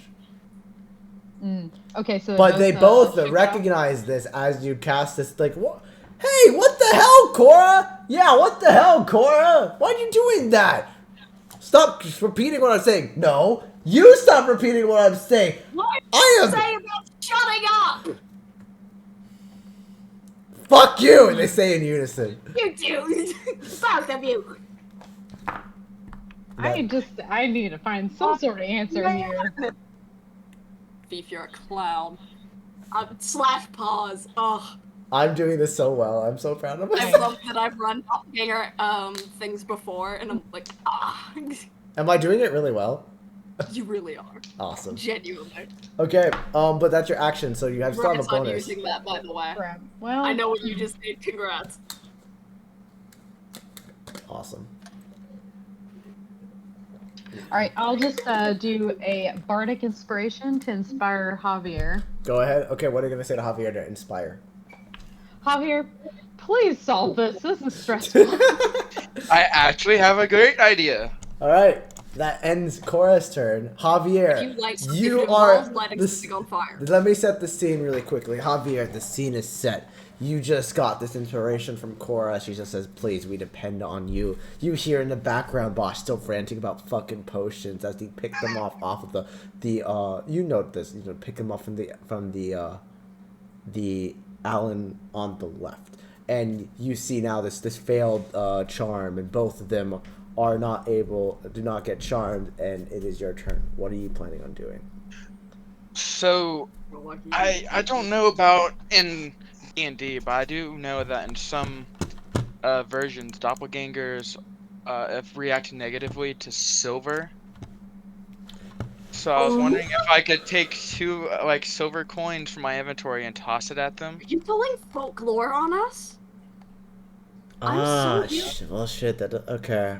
Okay, so. But they both shake recognize this as you cast this. Like, what? Hey, what the hell, Cora? Yeah, what the hell, Cora? Why'd you doing that? Stop repeating what I'm saying. No, you stop repeating what I'm saying. What I am. say about shutting up? Fuck you, and they say in unison. You do. Both of you. I need to find some sort of answer here. Thief, you're a clown. Slash pause. Ugh. I'm doing this so well. I'm so proud of I myself. love that I've run doppelganger things before, and I'm like, Am I doing it really well? you really are. Awesome. Genuinely. Okay, but that's your action, so you have still have a Congrats on bonus. using that, by the way. Crap. Well, I know what you just did. Congrats. Awesome. All right, I'll just do a bardic inspiration to inspire Javier. Go ahead. Okay, what are you gonna say to Javier to inspire? Javier, please solve this. This is stressful. I actually have a great idea. All right, that ends Cora's turn. Javier, If you like something you that are. involves lighting something on fire. Let me set the scene really quickly. Javier, the scene is set. You just got this inspiration from Cora. She just says, please, we depend on you. You hear in the background Bosch still ranting about fucking potions as he picked them off of you note this, pick them off from the Alan on the left. And you see now this failed charm, and both of them do not get charmed, and it is your turn. What are you planning on doing? So, I don't know about in D&D, but I do know that in some versions, doppelgangers if react negatively to silver. So I was wondering if I could take 2 silver coins from my inventory and toss it at them. Are you pulling folklore on us? I'm so well, shit. Okay.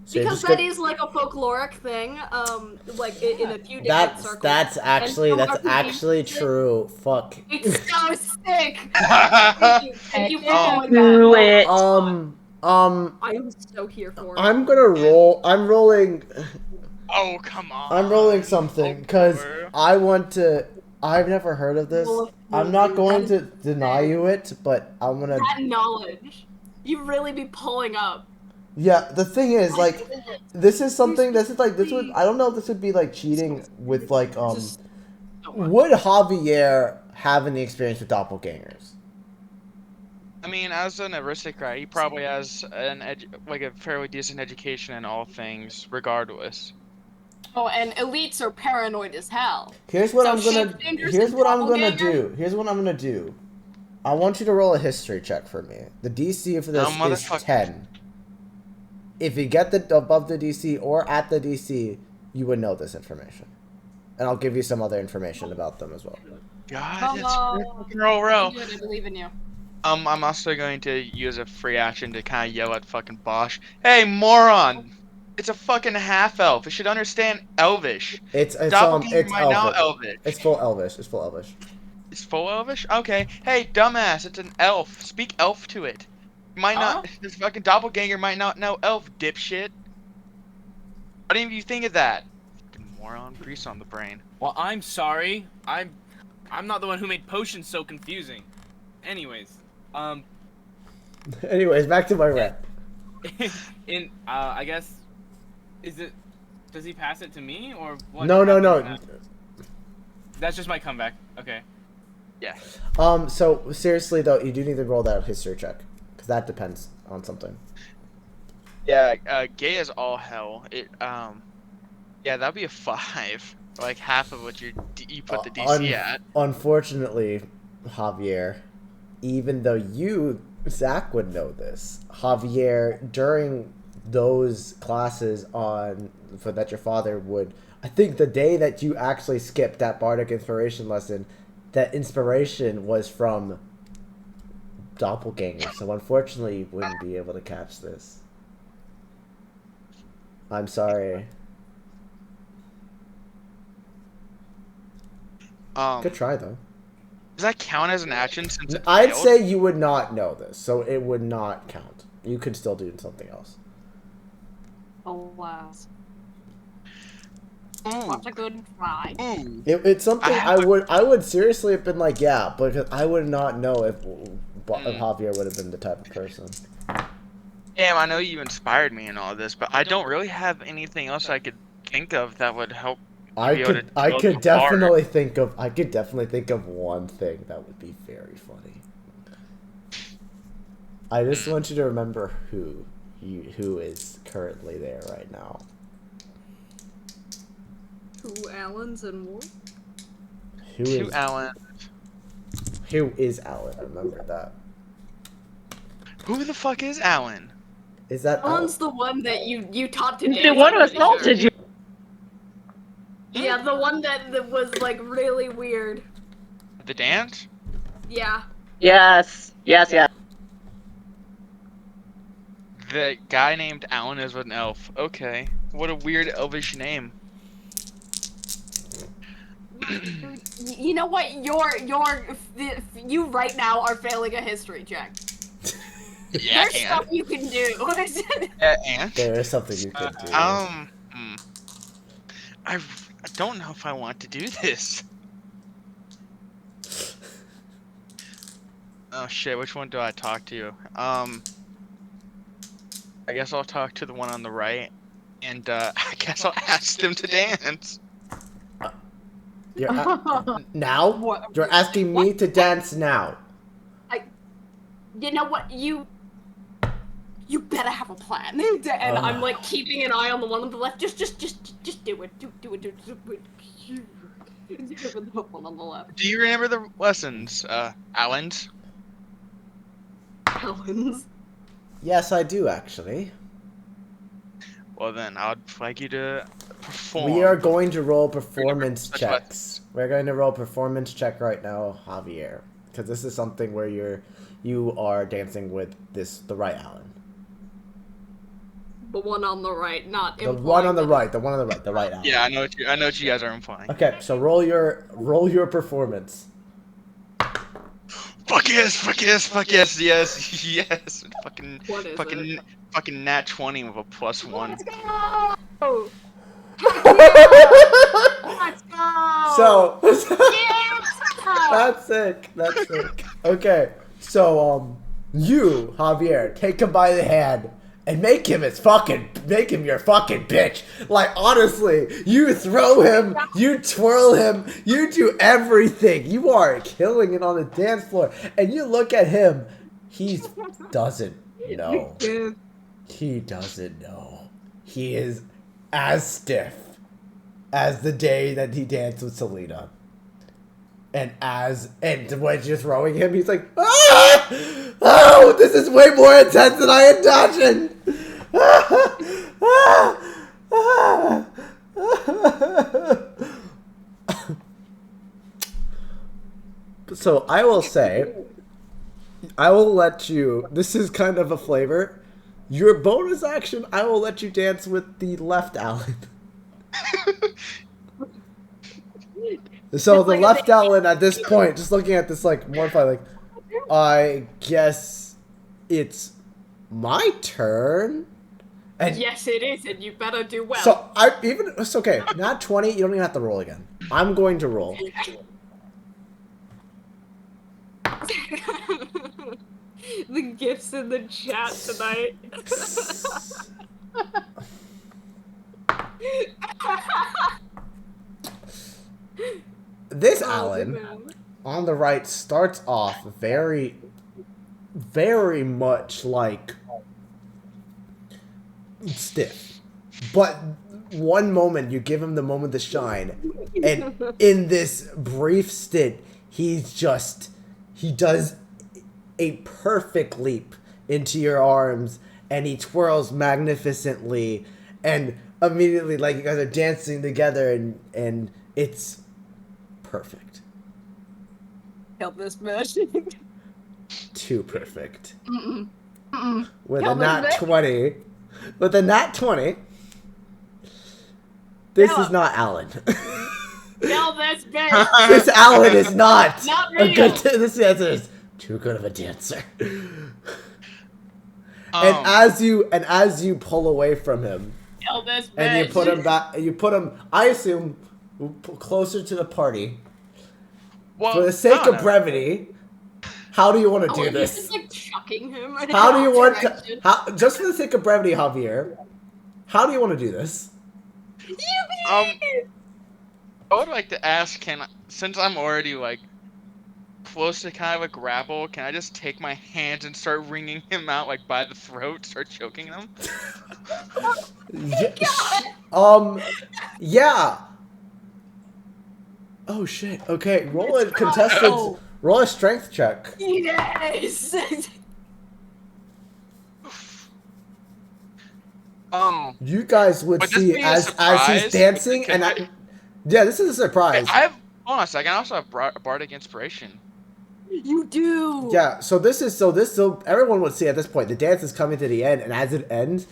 So because that is like a folkloric thing, like in a few different circles. That's actually true. Fuck. It's so Sick. Thank you for going Do back. it. I am so here for it. I'm gonna roll. I'm rolling. Oh, come on. I'm rolling something because Over. I want to. I've never heard of this. Roll a I'm not four, going that to is deny insane. you it, but I'm gonna. That knowledge. You really be pulling up. Yeah, the thing is, like, this is something. This is like this would. Please. I don't know if this would be like cheating with like This is so much. Would Javier have any experience with doppelgangers? I mean, as an aristocrat, he probably has like a fairly decent education in all things, regardless. Oh, and elites are paranoid as hell. Here's what So I'm gonna. shapeshifters Here's and what I'm gonna doppelganger? do. Here's what I'm gonna do. I want you to roll a history check for me. The DC for this is motherfucker. 10. If you get the above the DC or at the DC, you would know this information, and I'll give you some other information about them as well. God, it's Hello. fucking row. You do it, I believe in you. I'm also going to use a free action to kind of yell at fucking Bosch. Hey, moron! It's a fucking half elf. It should understand Elvish. It's Doppelganger might know Elvish. Elvish. It's full Elvish. It's full Elvish. It's full Elvish? Okay. Hey, dumbass, it's an elf. Speak elf to it. Might not. This fucking doppelganger might not know elf, dipshit. What do you think of that? Fucking moron. Grease on the brain. Well, I'm sorry. I'm not the one who made potions so confusing. Anyways, Anyways, back to my rep. I guess, does he pass it to me or what? No. happens now? That's just my comeback. Okay. Yeah. So seriously though, you do need to roll that history check because that depends on something. Yeah, gay as all hell. Yeah, that'd be a 5. Like half of what you put the DC at. Unfortunately, Javier, even though you, Zach, would know this, Javier, during those classes that your father would, I think the day that you actually skipped that Bardic Inspiration lesson, that inspiration was from Doppelganger. So unfortunately, you wouldn't be able to catch this. I'm sorry. Good try though. Does that count as an action since it I'd failed? say you would not know this, so it would not count. You could still do something else. Alas. Ooh. What a good try. Ooh. It's something I I would seriously have been like, yeah, because I would not know if Javier would have been the type of person. Damn, I know you inspired me in all this, but I don't really have anything else I could think of that would help. I could definitely think of one thing that would be very funny. I just want you to remember who is currently there right now. 2 Allens and what? Two Alan. Who is Alan? I remember that. Who the fuck is Alan? Is that Alan? Alan's the one that you taught to dance. The one who I'm pretty assaulted sure. you. Yeah, the one that was like really weird. The dance? Yeah. Yes. The guy named Alan is an elf. Okay. What a weird elvish name. You know what? You right now are failing a history check. Yeah, There's stuff you can do. Yeah, and? There is something you could do. I don't know if I want to do this. Oh shit, which one do I talk to? I guess I'll talk to the one on the right, and I guess I'll ask them to dance. Now? What? You're asking me to dance now. You know what? You better have a plan. And I'm like keeping an eye on the one on the left. Just do it. Do it. The one on the left. Do you remember the lessons, Allens? Allens. Yes, I do actually. Well then, I'd like you to perform. We are going to roll performance Such checks. lessons. We're going to roll performance check right now, Javier, because this is something where you are dancing with the right Alan. The one on the right, not The one on the right, the right Alan. Yeah, I know what you guys are implying. Okay, so roll your performance. Fuck yes, fuck yes, fuck yes, yes, yes. Fucking, What is fucking, it? fucking nat 20 with a +1. Let's go! Heck yeah! Let's go! So Yeah! that's sick. That's sick. Okay, so you Javier, take him by the hand and make him your fucking bitch. Like honestly, you throw him, you twirl him, you do everything. You are killing it on the dance floor, and you look at him. He doesn't know. He doesn't know. He is as stiff as the day that he danced with Selena. And when you're throwing him, he's like, ah! Oh, this is way more intense than I imagined. So I will say, I will let you. This is kind of a flavor. Your bonus action, I will let you dance with the left Alan. So the left Alan at this point, just looking at this like mortified, like, I guess it's my turn. And Yes, it is, and you better do well. so it's okay. Not 20. You don't even have to roll again. I'm going to roll. The gifts in the chat tonight. This Oh, Alan man. on the right starts off very, very much like stiff. But one moment you give him the moment to shine, and in this brief stint, he does a perfect leap into your arms, and he twirls magnificently, and immediately like you guys are dancing together, and it's perfect. Help this bitch. Too perfect. Mm-mm. Mm-mm. With a Help nat this bitch. 20. With a nat 20. This Yeah. is not Alan. Kill this bitch. This Alan is not, Not a good. real. This dancer is too good of a dancer. Um, and as you pull away from him, Kill this bitch. and you put him back, you put him, I assume, closer to the party. well, For the sake I don't of know. brevity, how do you want to Oh, do you're this? just like chucking him. in How do you that want direction. to? Just for the sake of brevity, Javier, how do you want to do this? I would like to ask, since I'm already like close to kind of a grapple, can I just take my hands and start wringing him out like by the throat, start choking him? Yeah. Yeah. Oh shit. Okay, roll a contested. go. Roll a strength check. Yes. You guys would Would this see be a as surprise? he's dancing, Can and yeah, this is a surprise. I have. Hold on a second. I also have bardic inspiration. You do. Yeah. So everyone would see at this point the dance is coming to the end, and as it ends,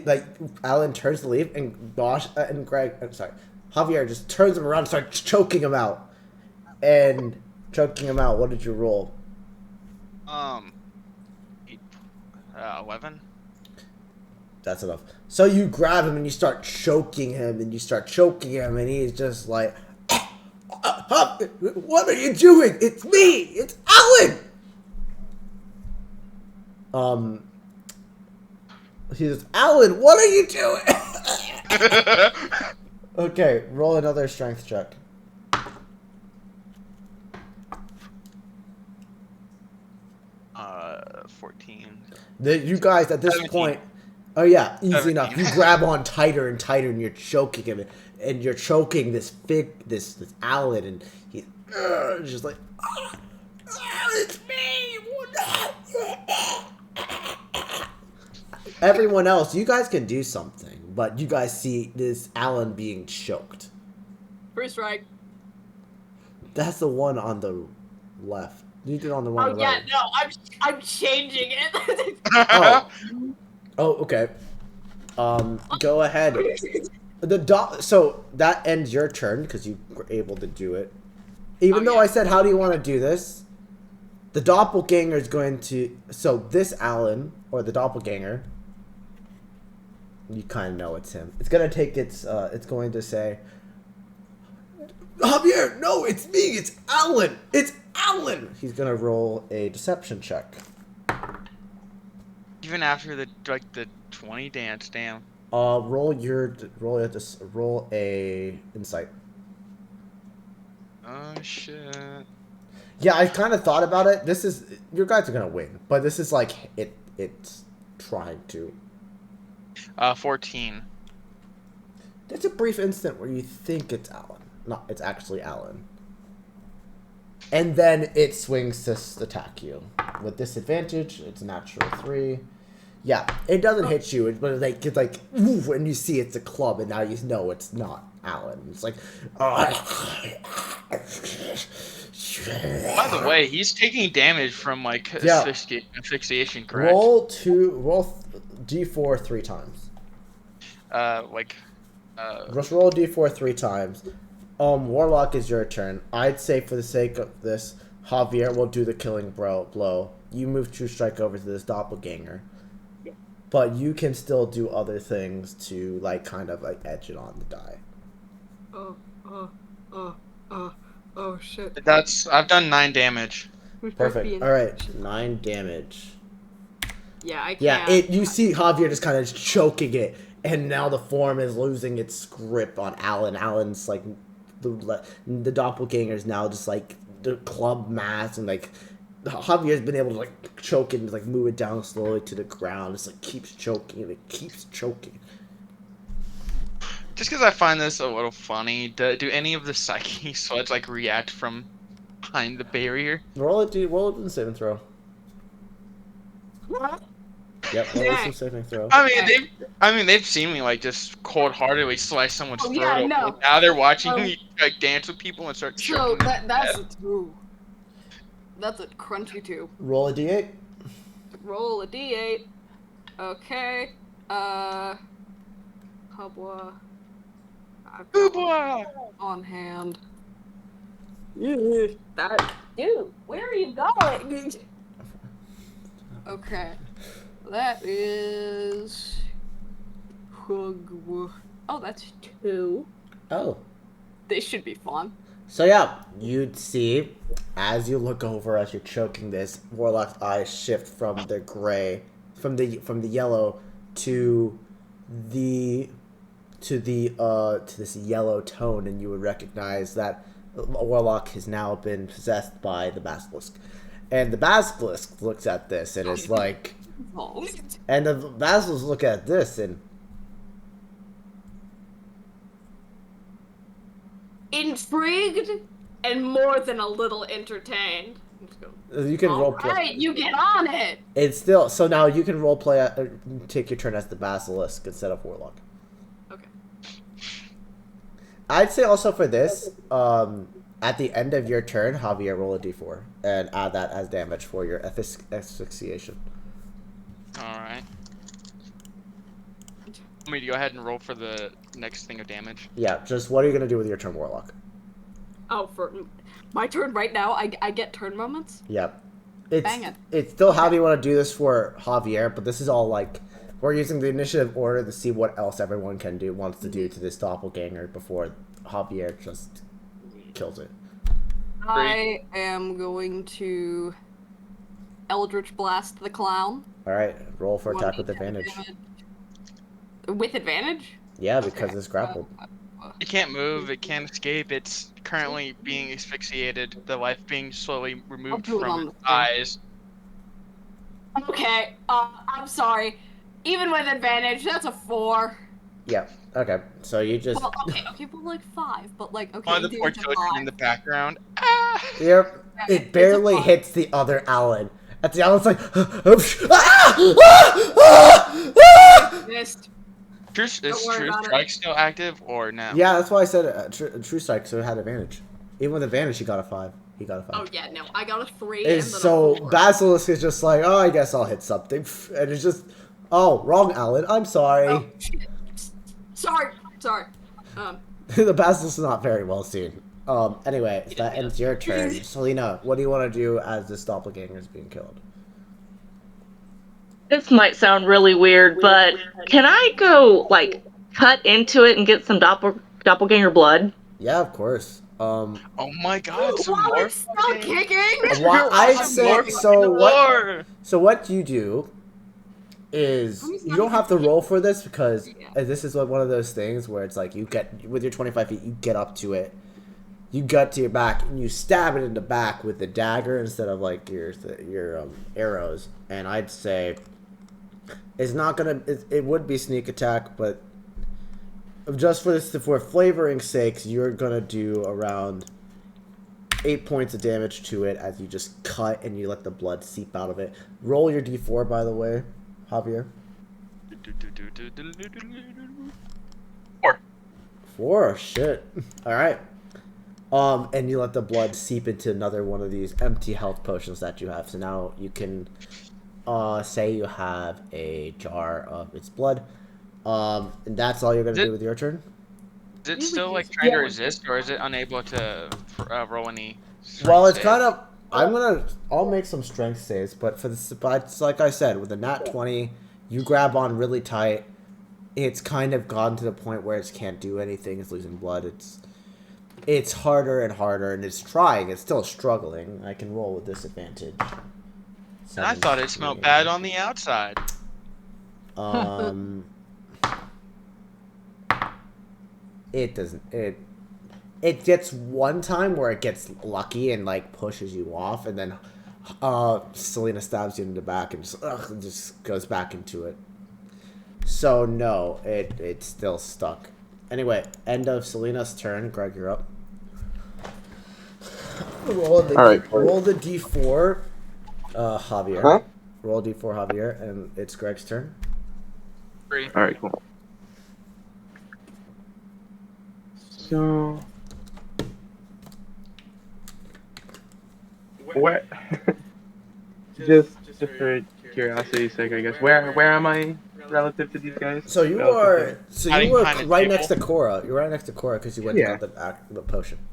like Alan turns to leave, and Bosch and Greg, I'm sorry, Javier just turns him around and starts choking him out. And choking him out. What did you roll? 11. That's enough. So you grab him and you start choking him, and and he's just like, "What are you doing? It's me. It's Alan." He says, "Alan, what are you doing?" Okay, roll another strength check. 14. You guys at this 17. point, oh yeah, easy 17. enough. You grab on tighter and tighter, and you're choking him, and you're choking this Alan, and he's just like, it's me. Everyone else, you guys can do something, but you guys see this Alan being choked. First strike. That's the one on the left. You did on the one Oh on the yeah, right. no, I'm changing it. Oh. Oh, okay. Go ahead. So that ends your turn because you were able to do it. Even though yeah. I said, how do you want to do this? The doppelganger is going to... So this Alan, or the doppelganger, you kind of know it's him. It's going to take its... it's going to say... Javier, no, it's me. It's Alan. It's Alan. He's going to roll a deception check. Even after the 20 dance, damn. Roll a insight. Oh shit. Yeah, I kind of thought about it. This is... Your guys are going to win. But this is like... It's trying to... 14. There's a brief instant where you think it's Alan. No, it's actually Alan. And then it swings to attack you. With disadvantage, it's a natural 3. Yeah, it doesn't hit you, but it's like, ooh, and you see it's a club, and now you know it's not Alan. It's like, By the way, he's taking damage from like asphyxiation, correct? roll d4 3 times. Just roll d4 3 times. Warlock is your turn. I'd say for the sake of this, Javier will do the killing blow. You move True Strike over to this doppelganger. Yeah. But you can still do other things to like kind of like edge it on the die. Oh shit. I've done 9 damage. Perfect. Alright, 9 damage. Yeah, I can't. Yeah, you see Javier just kind of choking it, and now the form is losing its grip on Alan. Alan's like the doppelganger is now just like the club mass, and like Javier's been able to like choke it and like move it down slowly to the ground. It's like keeps choking and it keeps choking. Just because I find this a little funny, do any of the psyche swords like react from behind the barrier? Roll it in saving throw. Yep, roll it in saving throw. I mean they've seen me like just cold-heartedly slice someone's throat. Yeah, I know. And now they're watching me like dance with people and start choking. So that's a 2. That's a crunchy 2. Roll a d8. Roll a d8. Okay. Hubwa. Boobwa! On hand. That dude, where are you going? Okay. That is oh, that's 2. Oh. This should be fun. So yeah, you'd see as you look over as you're choking this, Warlock's eyes shift from the gray, from the yellow to this yellow tone, and you would recognize that Warlock has now been possessed by the basilisk. And the basilisk looks at this and is like, and the basilisk look at this and intrigued and more than a little entertained. you can role play. Alright, you get on it! It's still, so now you can role play, take your turn as the basilisk instead of Warlock. Okay. I'd say also for this, at the end of your turn, Javier, roll a d4 and add that as damage for your asphyxiation. Alright. Want me to go ahead and roll for the next thing of damage? Yeah, just what are you going to do with your turn, Warlock? Oh, for my turn right now, I get turn moments? Yep. Bang it. It's still how do you want to do this for Javier, but this is all like, we're using the initiative order to see what else everyone wants to do to this doppelganger before Javier just kills it. I am going to Eldritch Blast the clown. Alright, roll for attack with advantage. With advantage? Yeah, because it's grappled. It can't move, it can't escape, it's currently being asphyxiated, the life being slowly removed do it on from the its eyes. Okay, I'm sorry. Even with advantage, that's a 4. Yeah, okay. So you just... Well, okay, but like 5, but like, okay. One of the poor there's a children 5. in the background. Ah! Yep. Yeah, It barely it's a hits the other Alan. At the Alan's like... ah! Missed. Is Don't worry True about it. Strike still active or no? Yeah, that's why I said True Strike, so it had advantage. Even with advantage, he got a 5. He got a 5. Oh yeah, no, I got a 3 It's and then so a 4. Basilisk is just like, oh, I guess I'll hit something, and it's just, oh, wrong Alan. I'm sorry. Oh, shit. Sorry. The Basilisk is not very well seen. Anyway, so that ends your turn. Selena, what do you want to do as this doppelganger is being killed? This might sound really weird, but can I go, like, cut into it and get some doppelganger blood? Yeah, of course. Oh my god, some While more it's still fucking. kicking. What I'd Some more say, fucking lore. so what you do is I'm just you not don't even have to roll for this because Yeah. this is like one of those things where it's like you get with your 25 feet, you get up to it, you gut to your back, and you stab it in the back with the dagger instead of like your arrows. And I'd say it's not gonna. It would be sneak attack, but just for flavoring sakes, you're gonna do around 8 points of damage to it as you just cut and you let the blood seep out of it. Roll your d4, by the way, Javier. 4. 4, shit. All right. And you let the blood seep into another one of these empty health potions that you have. So now you can, say you have a jar of its blood. And that's all you're gonna do with your turn. Is it Really still like use trying to one. resist, or is it unable to roll any? Well, it's save? kind of. I'll make some strength saves, but but it's like I said, with a nat 20, you grab on really tight. It's kind of gone to the point where it can't do anything. It's losing blood. It's harder and harder, and it's trying. It's still struggling. I can roll with disadvantage. And I thought it smelled bad on the outside. It doesn't. It gets one time where it gets lucky and like pushes you off, and then Selena stabs you in the back and just goes back into it. So no, it's still stuck. Anyway, end of Selena's turn. Greg, you're up. Roll the d4, Javier. Huh? Roll d4, Javier, and it's Greg's turn. 3. All right, cool. So, where? just for curiosity's sake, I guess. Where am I relative to these guys? So you Relative are Hiding behind a right table. next to Cora. You're right next to Cora because you went Yeah. to the potion. to-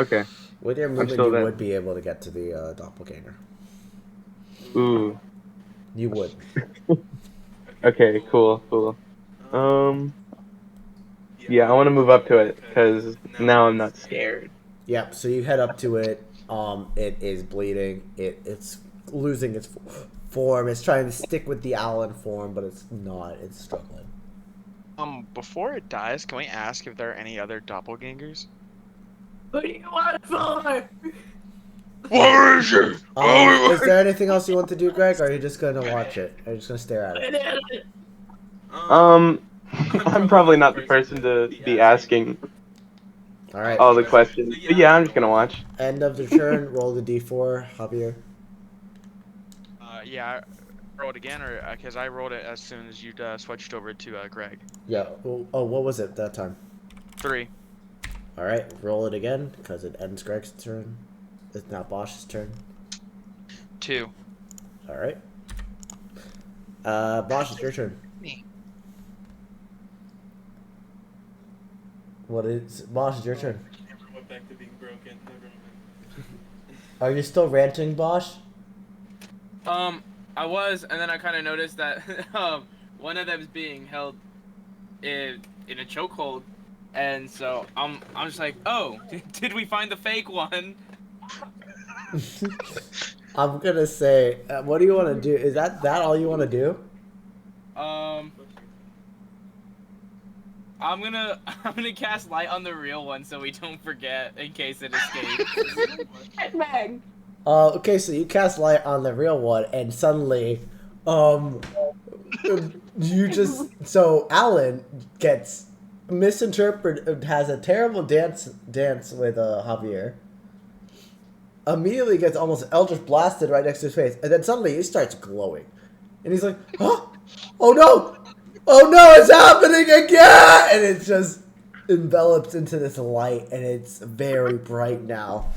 Okay. With your movement, still you there. would be able to get to the doppelganger. Ooh. You would. Okay. Cool. Yeah, I want to move up to it because now I'm not scared. Yep. So you head up to it. It is bleeding. It's losing its form. It's trying to stick with the Allen form, but it's not. It's struggling. Before it dies, can we ask if there are any other doppelgangers? What do you want for? Where is it? Is there anything else you want to do, Greg, or are you just gonna watch it? Are you just gonna stare at it? I'm probably not the person to be asking All right. all the questions. But yeah, I'm just gonna watch. End of the turn. Roll the d4, Javier. Yeah, I rolled again, or because I rolled it as soon as you switched over to Greg. Yeah. Oh, what was it that time? 3. All right. Roll it again because it ends Greg's turn. It's now Bosch's turn. 2. All right. Bosch, it's your turn. Me. Bosch, it's your turn. Never went back to being broken. Never went. Are you still ranting, Bosch? I was, and then I kind of noticed that one of them is being held in a chokehold, and so I'm just like, oh, did we find the fake one? I'm gonna say, what do you want to do? Is that all you want to do? I'm gonna cast light on the real one so we don't forget in case it escapes. Meg. Okay, so you cast light on the real one, and suddenly, you just Alan gets misinterpreted, has a terrible dance with Javier. Immediately gets almost eldritch blasted right next to his face, and then suddenly he starts glowing, and he's like, "Huh? Oh no! Oh no! It's happening again!" And it just envelops into this light, and it's very bright now.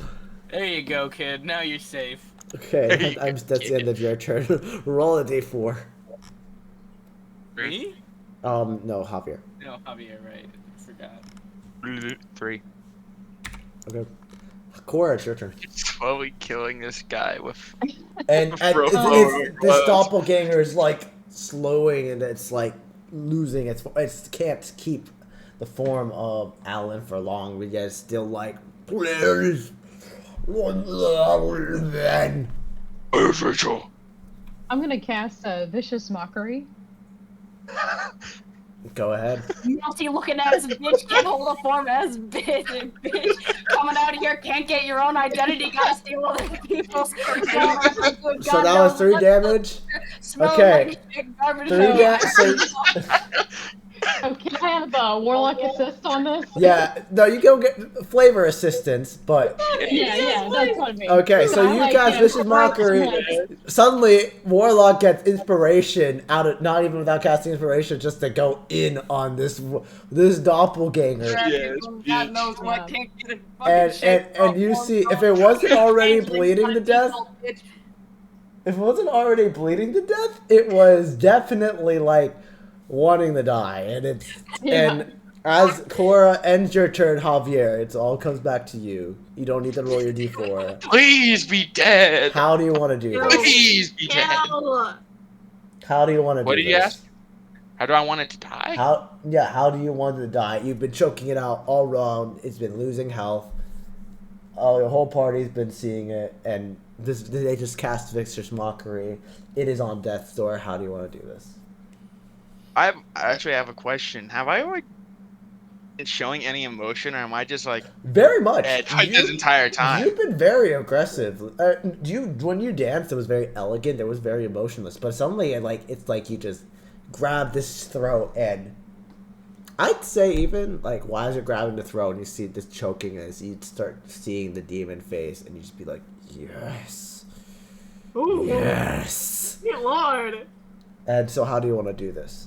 There you go, kid. Now you're safe. Okay, that's the end of your turn. Roll a d4. Me? No, Javier. No, Javier, right. I forgot. 3. Okay. Cora, it's your turn. Slowly killing this guy with And Bro, it's this blows. doppelganger is like slowing and it's like losing it can't keep the form of Alan for long. We guys still like please. Then Where's Rachel? I'm gonna cast a vicious mockery. go ahead. Naughty looking ass bitch, can't hold a form as bitch. Coming out of here, can't get your own identity, gotta steal other people's. So that was 3 damage. Okay. 3 Oh, can I have a warlock assist on this? Yeah, no, you go get flavor assistance, but Yeah, that's what I mean. okay. So I you like guys, it. Vicious Mockery. Suddenly, Warlock gets inspiration out of not even without casting inspiration, just to go in on this doppelganger. God knows what, can't get a fucking And shape and you see if it wasn't already bleeding to death. If it wasn't already bleeding to death, it was definitely like wanting to die, and and as Cora ends your turn, Javier, it all comes back to you. You don't need to roll your d4. Please be dead. How do you want to do this? Please be dead. How do you want to do this? What did you ask? How do I want it to die? How do you want it to die? You've been choking it out all around. It's been losing health. The whole party's been seeing it, and they just cast Vicious Mockery. It is on death's door. How do you want to do this? I actually have a question. Have I already been showing any emotion, or am I just like Very much. dead this entire time? You've been very aggressive. When you danced, it was very elegant. It was very emotionless. But suddenly, it's like you just grab this throat, and I'd say even like while you're grabbing the throat, and you see this choking, as you start seeing the demon face, and you just be like, yes, Ooh. yes. Good lord. And so, how do you want to do this?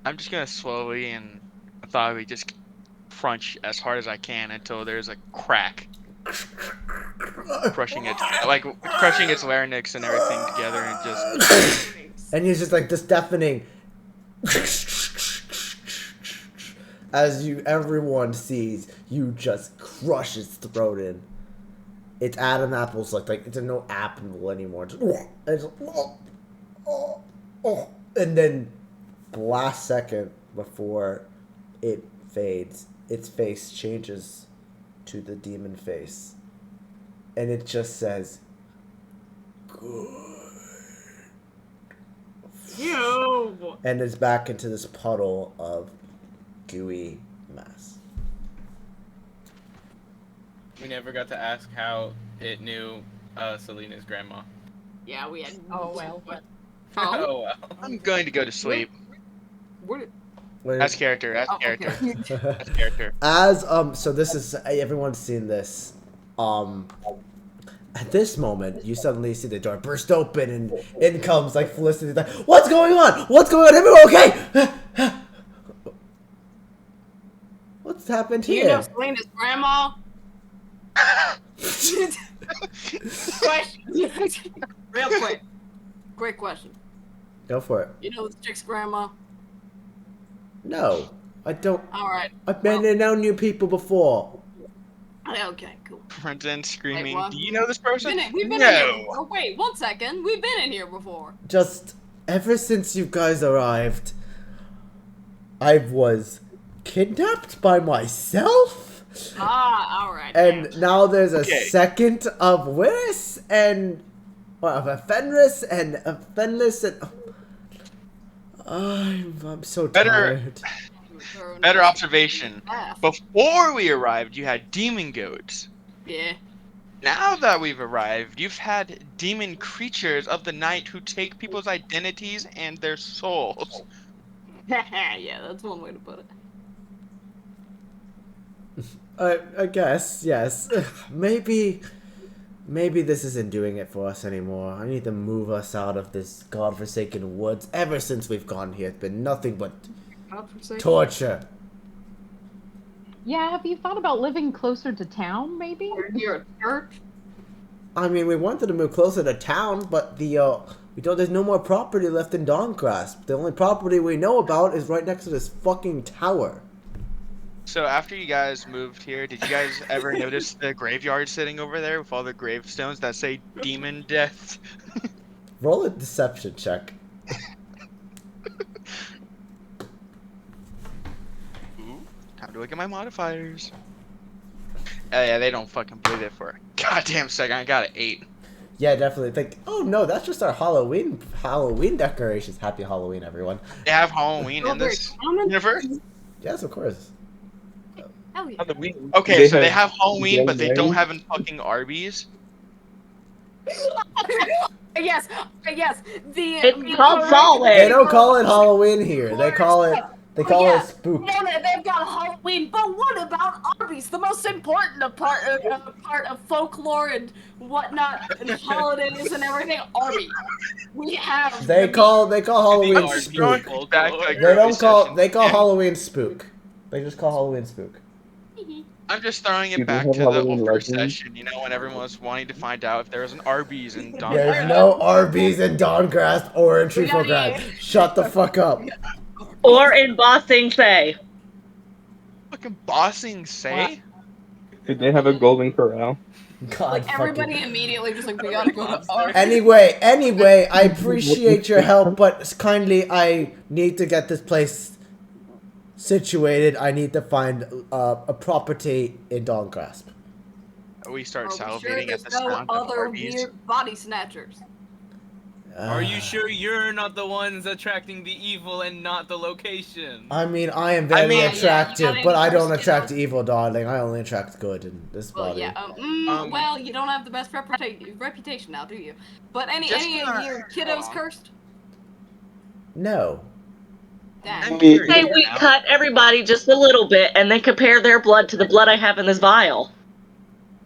I'm just gonna slowly and methodically just crunch as hard as I can until there's a crack, crushing its larynx and everything together, and just. And he's just like this deafening. As everyone sees, you just crush its throat in. It's Adam Apple's like it's no apple anymore. It's and then the last second before it fades, its face changes to the demon face, and it just says, "Good." Ew. And it's back into this puddle of gooey mess. We never got to ask how it knew Selena's grandma. Yeah, we had. Oh well. Oh well. I'm going to go to sleep. What? As character. As so this is everyone's seen this. At this moment, you suddenly see the door burst open, and in comes like Felicity. Like, what's going on? What's going on? Everyone okay? What's happened Do you here? know Selena's grandma? Question. Real quick. Quick question. Go for it. You know this chick's grandma? No, I don't. Alright. I've been and known new people before. Okay, cool. Then screaming, what? do you know this person? We've been in here. Oh, wait, 1 second. We've been in here before. Just ever since you guys arrived, I was kidnapped by myself. Alright. And now there's a second of Willis and of a Fenris and a Fenris and I'm so tired. Better observation. Before we arrived, you had demon goats. Yeah. Now that we've arrived, you've had demon creatures of the night who take people's identities and their souls. Yeah, that's one way to put it. I guess, yes. Maybe this isn't doing it for us anymore. I need to move us out of this godforsaken woods. Ever since we've gone here, it's been nothing but torture. Yeah, have you thought about living closer to town, maybe? You're a church? I mean, we wanted to move closer to town, but the There's no more property left in Dawngrasp. The only property we know about is right next to this fucking tower. So after you guys moved here, did you guys ever notice the graveyard sitting over there with all the gravestones that say demon death? Roll a deception check. Ooh, time to look at my modifiers. Oh yeah, they don't fucking believe it for a goddamn second. I got an 8. Yeah, definitely. Think, oh no, that's just our Halloween decorations. Happy Halloween, everyone. They have Halloween in this universe? Yes, of course. Hell yeah. Halloween. Okay, so they have Halloween, but they don't have in fucking Arby's? Yes, yes. It's called Fall They Day. don't call it Halloween here. They call it Spook. No, they've got Halloween, but what about Arby's? The most important part of folklore and whatnot, and holidays and everything. Arby's. We have. They call Halloween Arby's Spook. folklore. They call Halloween Spook. They just call Halloween Spook. I'm just throwing Do they it back have to the Halloween whole first legends? session, you know, when everyone was wanting to find out if there was an Arby's in Dawn. There's no Arby's in Dawngrasp or in We gotta Treefoggrad. eat. Shut the fuck up. Or in Bossing Say. Fucking bossing say? Did they have a golden corral? God, Like fucking- everybody immediately just like we gotta go to Arby's. Anyway, I appreciate your help, but kindly, I need to get this place situated. I need to find a property in Dawngrasp. We start Are we sure salivating there's at the no sound of other Arby's. weird body snatchers? Are you sure you're not the ones attracting the evil and not the location? I mean, I am very mean- attractive, Yeah, but I don't first, attract evil, darling. I only attract good in this Well, body. yeah. Well, you don't have the best reputation now, do you? But any Just of not- your kiddos cursed? No. Dang. Say we cut everybody just a little bit and then compare their blood to the blood I have in this vial.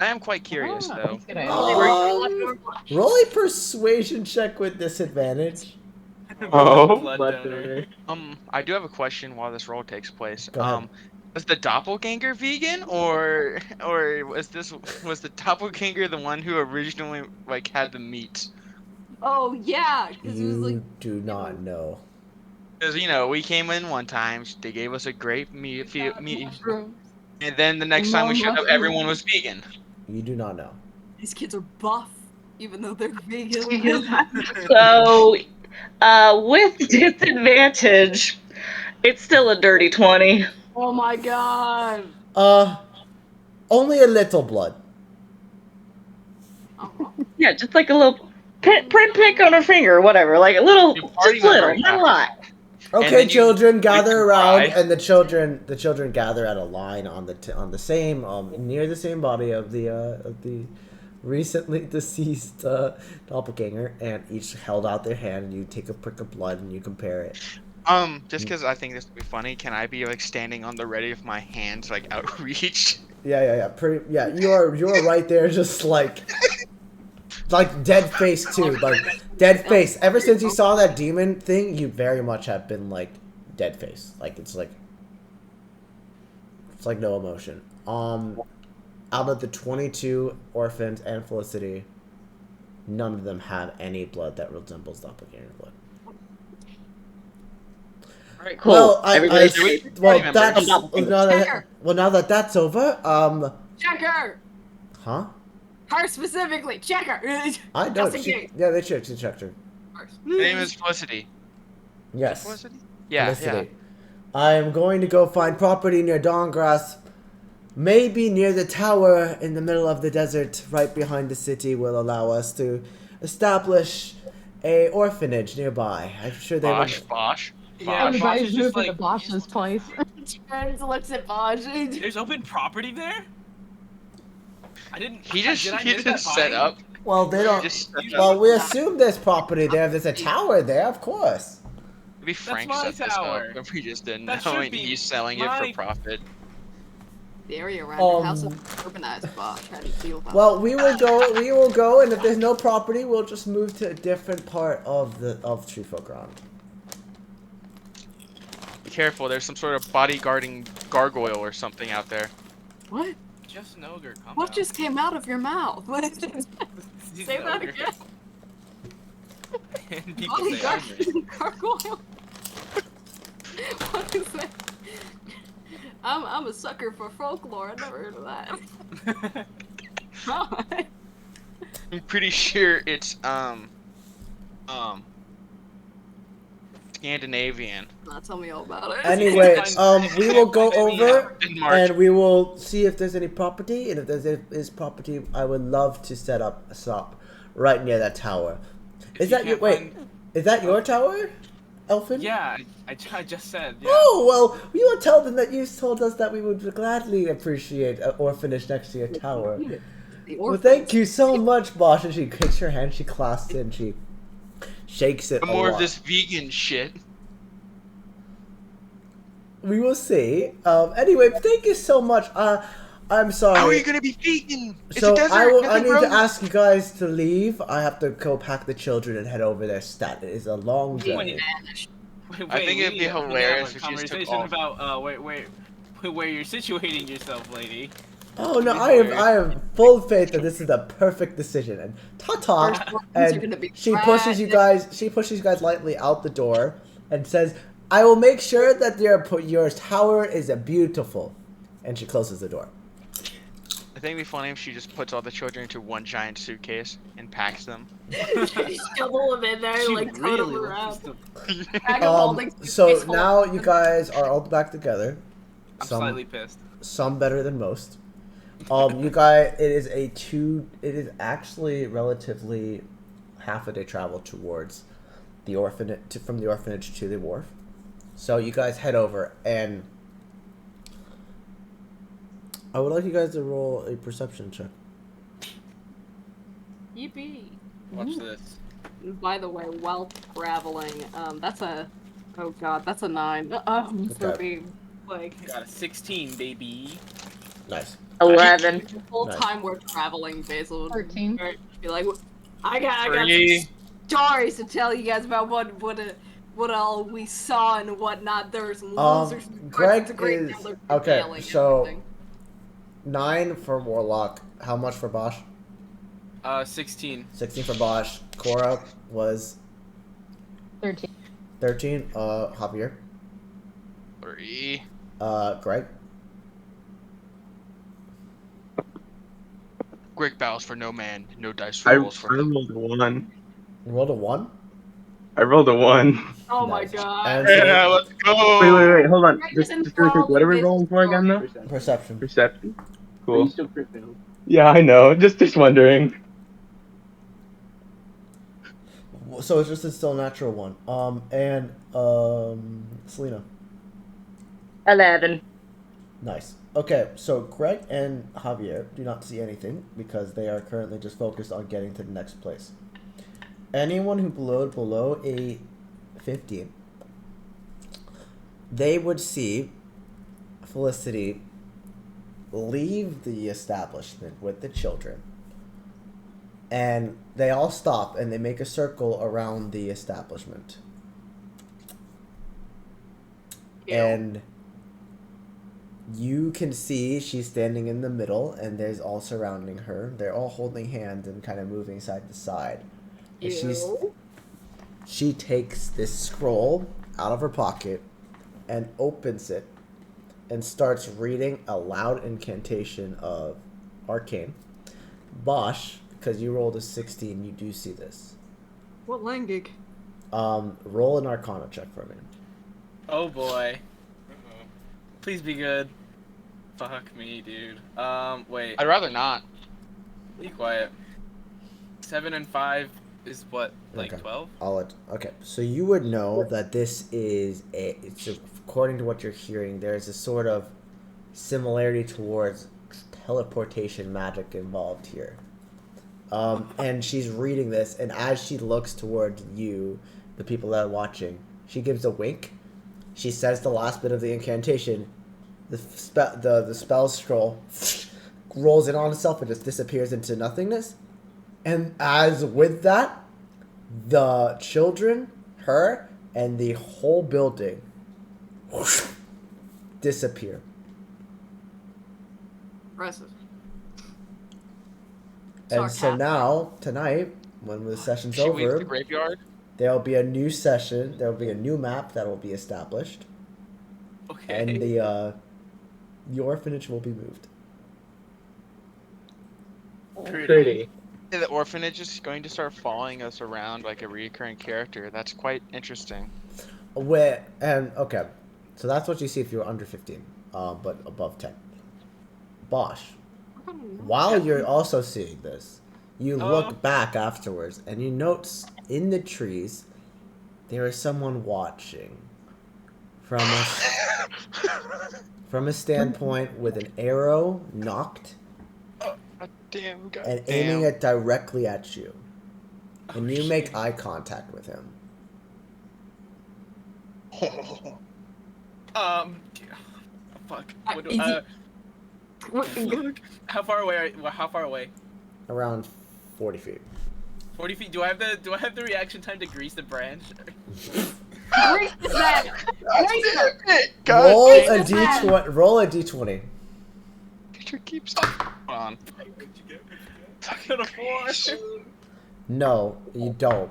I am quite curious, though. That's a good idea. Roll a persuasion check with disadvantage. Oh, Blood donor. I do have a question while this roll takes place. Go ahead. Was the doppelganger vegan, or was the doppelganger the one who originally like had the meat? Oh yeah, because it was like You do not know. Because you know we came in one time, they gave us a great meat, mushrooms. and then the next time we showed up, everyone was vegan. You do not know. These kids are buff, even though they're vegan. So, with disadvantage, it's still a dirty 20. Oh my god. Only a little blood. Oh. Yeah, just like a little prick on her finger or whatever. Like a little, Your party just little, member not a lot. Okay, then you children, gather can around, cry. and the children gather at a line on the same near the same body of the recently deceased doppelganger, and each held out their hand, and you take a prick of blood and you compare it. Just because I think this would be funny, can I be like standing on the ready with my hands like outreached? Yeah. You're right there, just like dead face too, like dead face. Ever since you saw that demon thing, you very much have been like dead face. Like it's like no emotion. Out of the 22 orphans and Felicity, none of them have any blood that resembles doppelganger blood. All right, cool. Well, Everybody's now that that's over, Checker! huh? Her specifically, checker! I don't. They checked her. My name is Felicity. Yes. Felicity? Yeah, Felicity. I am going to go find property near Dawngrasp. Maybe near the tower in the middle of the desert, right behind the city, will allow us to establish a orphanage nearby. I'm sure they Bosh, would. Bosh. Yeah, Bosh. Bosh Everybody's is just moving like, to Bosch's place. Turns, looks at Bosch. there's open property there? I didn't. He just did I he miss just that set buying? up. Well, they don't. Just Well, we assume there's property there. There's a tower there, of course. maybe Frank my set this tower. up, and we just didn't That know, should and be he's selling it my- for profit. The area around your house is Um, urbanized, Bosch. How do you feel about Well, we will go, and if there's no property, we'll just move to a different part of Treefoggrad. Be careful, there's some sort of bodyguarding gargoyle or something out there. What? Just an ogre. Calm What down. just came out of your mouth? What is this? He's Say an that ogre. again. People Oh, say I'm gargoyle. What is that? I'm a sucker for folklore. I never heard of that. I'm pretty sure it's Scandinavian. Tell me all about it. Anyway, we will go Find me over In March. and we will see if there's any property, and if is property, I would love to set up a shop right near that tower. If Is you that your can't wait? find- Is that your tower, Elfin? Yeah, I just said. Yeah. Oh well, we will tell them that you told us that we would gladly appreciate an orphanage next to your tower. Well, thank you so much, Bosch. And she kicks her hand, she clasps it, and she shakes it. More a of lot. this vegan shit. We will see. Anyway, thank you so much. I'm sorry. How are you gonna be vegan? It's So a desert. I nothing need to grows. ask you guys to leave. I have to go pack the children and head over there. Stat. It is a long journey. Wait, I think it'd be we need to have hilarious a if you just took conversation off. about where you're situating yourself, lady. Oh no, Please I am full faith that this is the perfect decision. And ta ta. First ones are And gonna be she pushes you trash. guys. She pushes you guys lightly out the door and says, "I will make sure that your tower is beautiful." And she closes the door. I think it'd be funny if she just puts all the children into one giant suitcase and packs them. Shovel them in there, She like tote really them loves around. to- Bag of holding So suitcase full now of- you guys are all back together. I'm slightly pissed. Some better than most. You guys, it is actually relatively half a day travel towards the orphanage, from the orphanage to the wharf. So you guys head over, and I would like you guys to roll a perception check. Yippee. Watch this. By the way, while traveling, that's a 9. For Okay. being like Got a 16, baby. Nice. 11. the whole Nice. time we're traveling, Basil would 13. be like, I got Three. some stories to tell you guys about what all we saw and whatnot. There's losers. Greg It's a great is- deal of okay, detailing and so- everything. 9 for Warlock. How much for Bosch? 16. 16 for Bosch. Cora was 13. 13. Javier. 3. Greg. Greg bows for no man, no dice I rolls for him. rolled a 1. You rolled a 1? I rolled a 1. Oh Nice. my god. And Yeah, let's go. Wait, hold on. Greg Just is really quick. What are we rolling for again, though? Perception. Perception. Cool. Yeah, I know. Just wondering. So it's just a still natural one. Selena. 11. Nice. Okay, so Greg and Javier do not see anything because they are currently just focused on getting to the next place. Anyone who below a 15, they would see Felicity leave the establishment with the children. And they all stop and they make a circle around the establishment. And you can see she's standing in the middle and there's all surrounding her. They're all holding hands and kind of moving side to side. And she takes this scroll out of her pocket and opens it and starts reading a loud incantation of Arcane. Bosch, because you rolled a 16, you do see this. What language? Roll an Arcana check for me. Oh boy. Please be good. Fuck me, dude. Wait. I'd rather not. Be quiet. 7 and 5 is what, like Okay. 12? Okay, so you would know that this is according to what you're hearing, there's a sort of similarity towards teleportation magic involved here. And she's reading this, and as she looks towards you, the people that are watching, she gives a wink. She says the last bit of the incantation. The spell scroll rolls in on itself and just disappears into nothingness. And as with that, the children, her, and the whole building disappear. Impressive. And so now, tonight, when the session's She leaves the over, graveyard. There will be a new session. There will be a new map that will be established, Okay. and the orphanage will be moved. Pretty. The orphanage is going to start following us around like a recurring character. That's quite interesting. Okay, so that's what you see if you're under 15, but above 10. Bosch. While you're also seeing this, you look back afterwards and you notice in the trees there is someone watching from a standpoint with an arrow knocked Damn, God. and aiming it directly at you. And you make eye contact with him. Fuck. How far away? How far away? Around 40 feet. 40 feet. Do I have the reaction time to grease the branch? Grease the bed. Roll a d20. Roll a d20. Picture keeps on. Got a 4. No, you don't.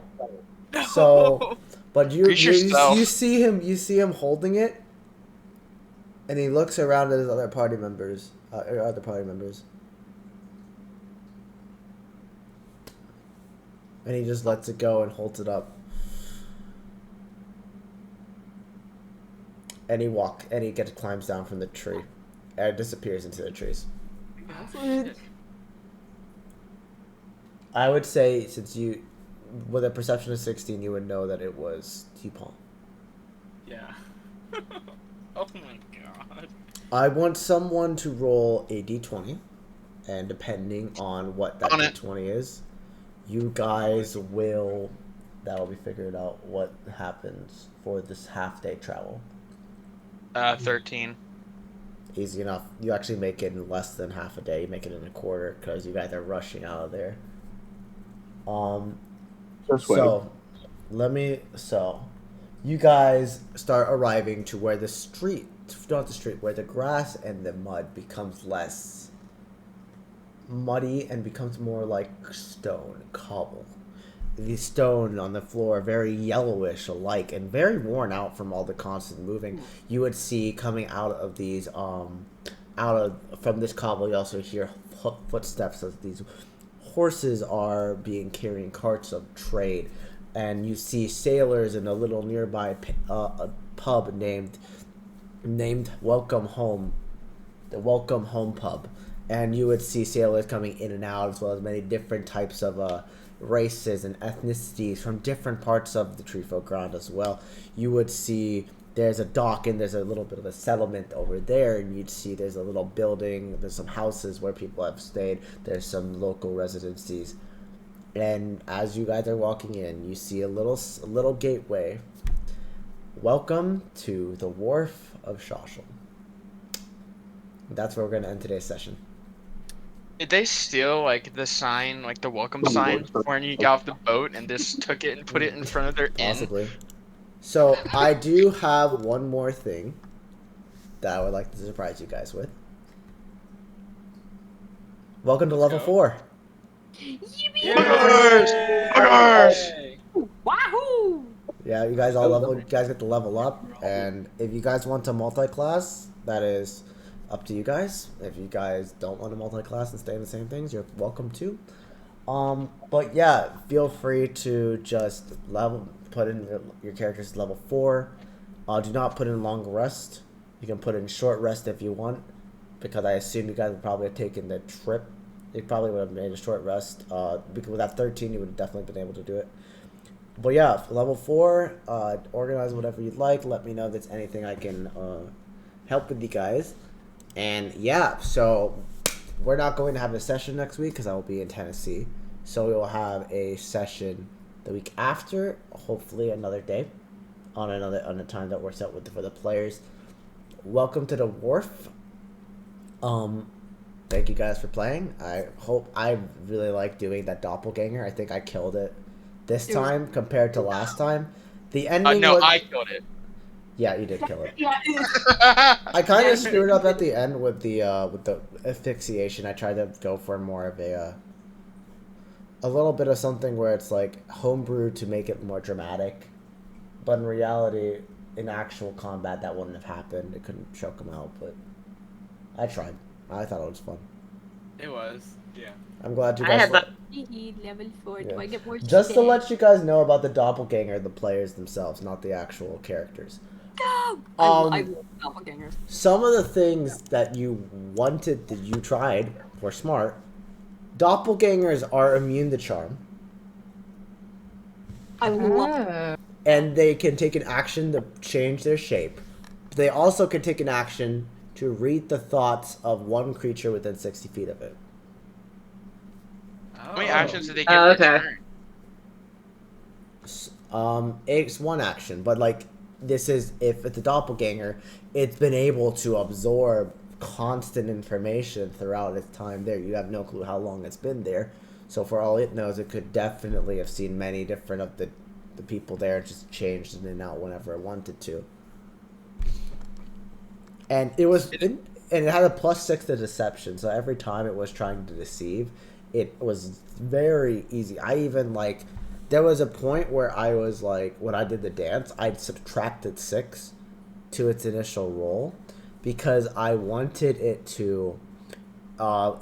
No. So, but you yourself. see him holding it, and he looks around at his other party members. And he just lets it go and holds it up. And he climbs down from the tree, and disappears into the trees. I would say, since you, with a perception of 16, you would know that it was T-Paul. Yeah. Oh my god. I want someone to roll a d20, and depending on what that d20 is, you guys will, that will be figured out what happens for this half-day travel. 13. Easy enough. You actually make it in less than half a day. You make it in a quarter because you guys are rushing out of there. So you guys start arriving to where the street, not the street, where the grass and the mud becomes less muddy and becomes more like stone, cobble. The stone on the floor very yellowish alike and very worn out from all the constant moving. You would see coming out of these from this cobble, you also hear footsteps as these horses are carrying carts of trade, and you see sailors in a little nearby pub named Welcome Home, the Welcome Home pub, and you would see sailors coming in and out, as well as many different types of races and ethnicities from different parts of the Treefolk ground as well. You would see there's a dock and there's a little bit of a settlement over there, and you'd see there's a little building, there's some houses where people have stayed, there's some local residencies. And as you guys are walking in, you see a little gateway. Welcome to the Wharf of Shoshel. That's where we're going to end today's session. Did they steal like the sign, like the welcome sign, when you got off the boat and just took it and put it in front of their inn? Possibly. So I do have one more thing that I would like to surprise you guys with. Welcome to level 4. Wahoo! Yeah, you guys you guys get to level up, and if you guys want to multi-class, that is up to you guys. If you guys don't want to multi-class and stay in the same things, you're welcome to. But yeah, feel free to just put in your character's level 4. Do not put in long rest. You can put in short rest if you want, because I assume you guys would probably have taken the trip. You probably would have made a short rest. Because with that 13, you would have definitely been able to do it. But yeah, level 4, organize whatever you'd like. Let me know if there's anything I can help with you guys. And yeah, so we're not going to have a session next week because I will be in Tennessee. So we will have a session the week after, hopefully another day, on a time that works out for the players. Welcome to the Wharf. Thank you guys for playing. I really like doing that doppelganger. I think I killed it this time compared to last time. The ending I killed it. Yeah, you did kill it. Yeah. I kind of screwed up at the end with the asphyxiation. I tried to go for more of a little bit of something where it's like homebrew to make it more dramatic, but in reality, in actual combat, that wouldn't have happened. It couldn't choke him out, but I tried. I thought it was fun. It was, yeah. I'm glad you I guys. had the Level 4. Yeah. Do I get more Just to shit? let you guys know about the doppelganger, the players themselves, not the actual characters. No! I love doppelgangers. Some of the things that you wanted that you tried were smart. Doppelgangers are immune to charm, I love Oh. and they can take an action to change their shape. They also can take an action to read the thoughts of one creature within 60 feet of it. How many actions did they give per okay. turn? It's one action, but like this is if it's a doppelganger, it's been able to absorb constant information throughout its time there. You have no clue how long it's been there, so for all it knows, it could definitely have seen many different of the people there, just changed in and out whenever it wanted to. And it was, and it had a +6 to deception, so every time it was trying to deceive, it was very easy. I even like, there was a point where I was like, when I did the dance, I'd subtracted 6 to its initial roll because I wanted it to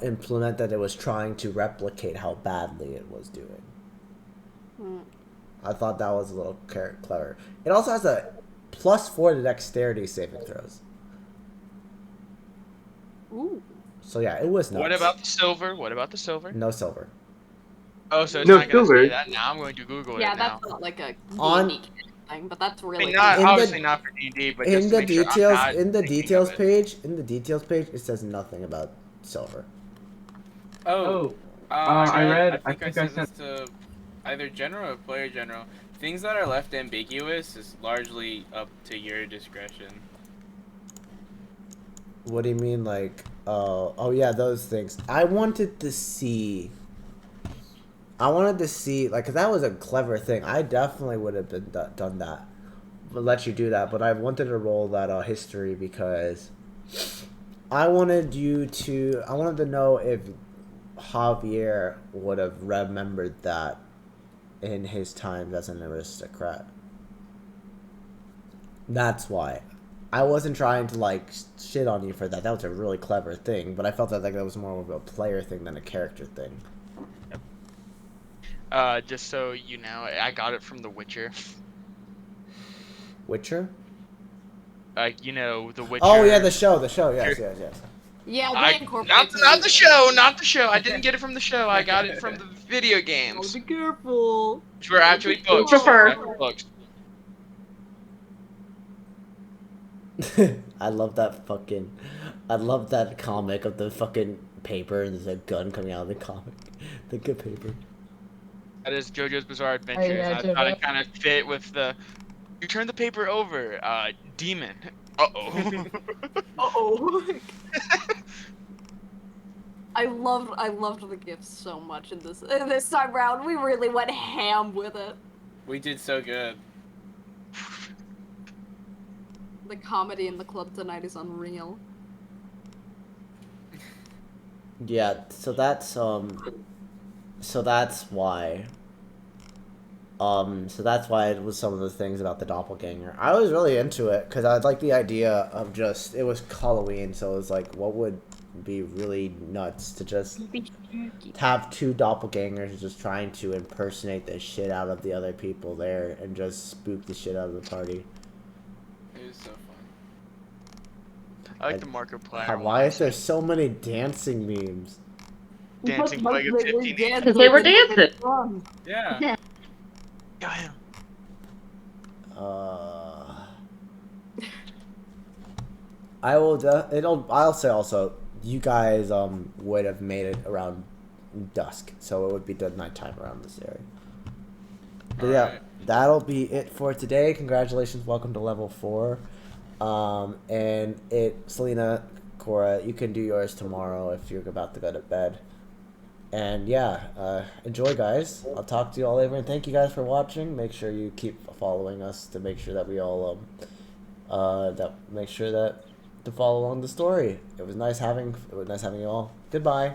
implement that it was trying to replicate how badly it was doing. I thought that was a little clever. It also has a +4 to dexterity saving throws. Ooh. So yeah, it was nuts. What about the silver? What about the silver? No silver. Oh, so it's No not gonna silver. say that now. I'm going to Google Yeah, it now. that's not like a On- D&D thing, but that's I really mean, not In the- obviously not for D&D, but just In to the make sure I'm details, not in the thinking details of it. page, it says nothing about silver. Oh, I I think I sent sent this to either general or player general. Things that are left ambiguous is largely up to your discretion. What do you mean, like? Oh yeah, those things. I wanted to see, like, 'cause that was a clever thing. I definitely would have been done that, but let you do that. But I wanted to roll that history because I wanted to know if Javier would have remembered that in his time as an aristocrat. That's why. I wasn't trying to like shit on you for that. That was a really clever thing, but I felt that like that was more of a player thing than a character thing. Just so you know, I got it from The Witcher. Witcher? Like, you know, The Witcher. Oh yeah, the show. Yes. Yeah, they I, incorporate not the show, not the show. I didn't get it from the show. I got it from the video games, Be careful. which were actually books. Prefer. Books. I love that comic of the fucking paper and there's a gun coming out of the comic. The good paper. That is JoJo's Bizarre Adventures. yeah, I thought it JoJo. kind of fit with the. You turn the paper over. Demon. Uh-oh. Uh-oh. I loved the gifts so much in this time round. We really went ham with it. We did so good. The comedy in the club tonight is unreal. Yeah, so that's why. So that's why it was some of the things about the doppelganger. I was really into it because I like the idea of just, it was Halloween, so it was like, what would be really nuts to just have 2 doppelgangers just trying to impersonate the shit out of the other people there and just spook the shit out of the party. It was so fun. I like the Markiplier. Why is there so many dancing memes? Dancing like a 15. Because they were dancing. Yeah. Got him. I'll say also, you guys would have made it around dusk, so it would be the nighttime around this area. But yeah, that'll be it for today. Congratulations, welcome to level 4. And Selena, Cora, you can do yours tomorrow if you're about to go to bed. And yeah, enjoy, guys. I'll talk to you all later, and thank you guys for watching. Make sure you keep following us to make sure that we all to follow along the story. It was nice having you all. Goodbye.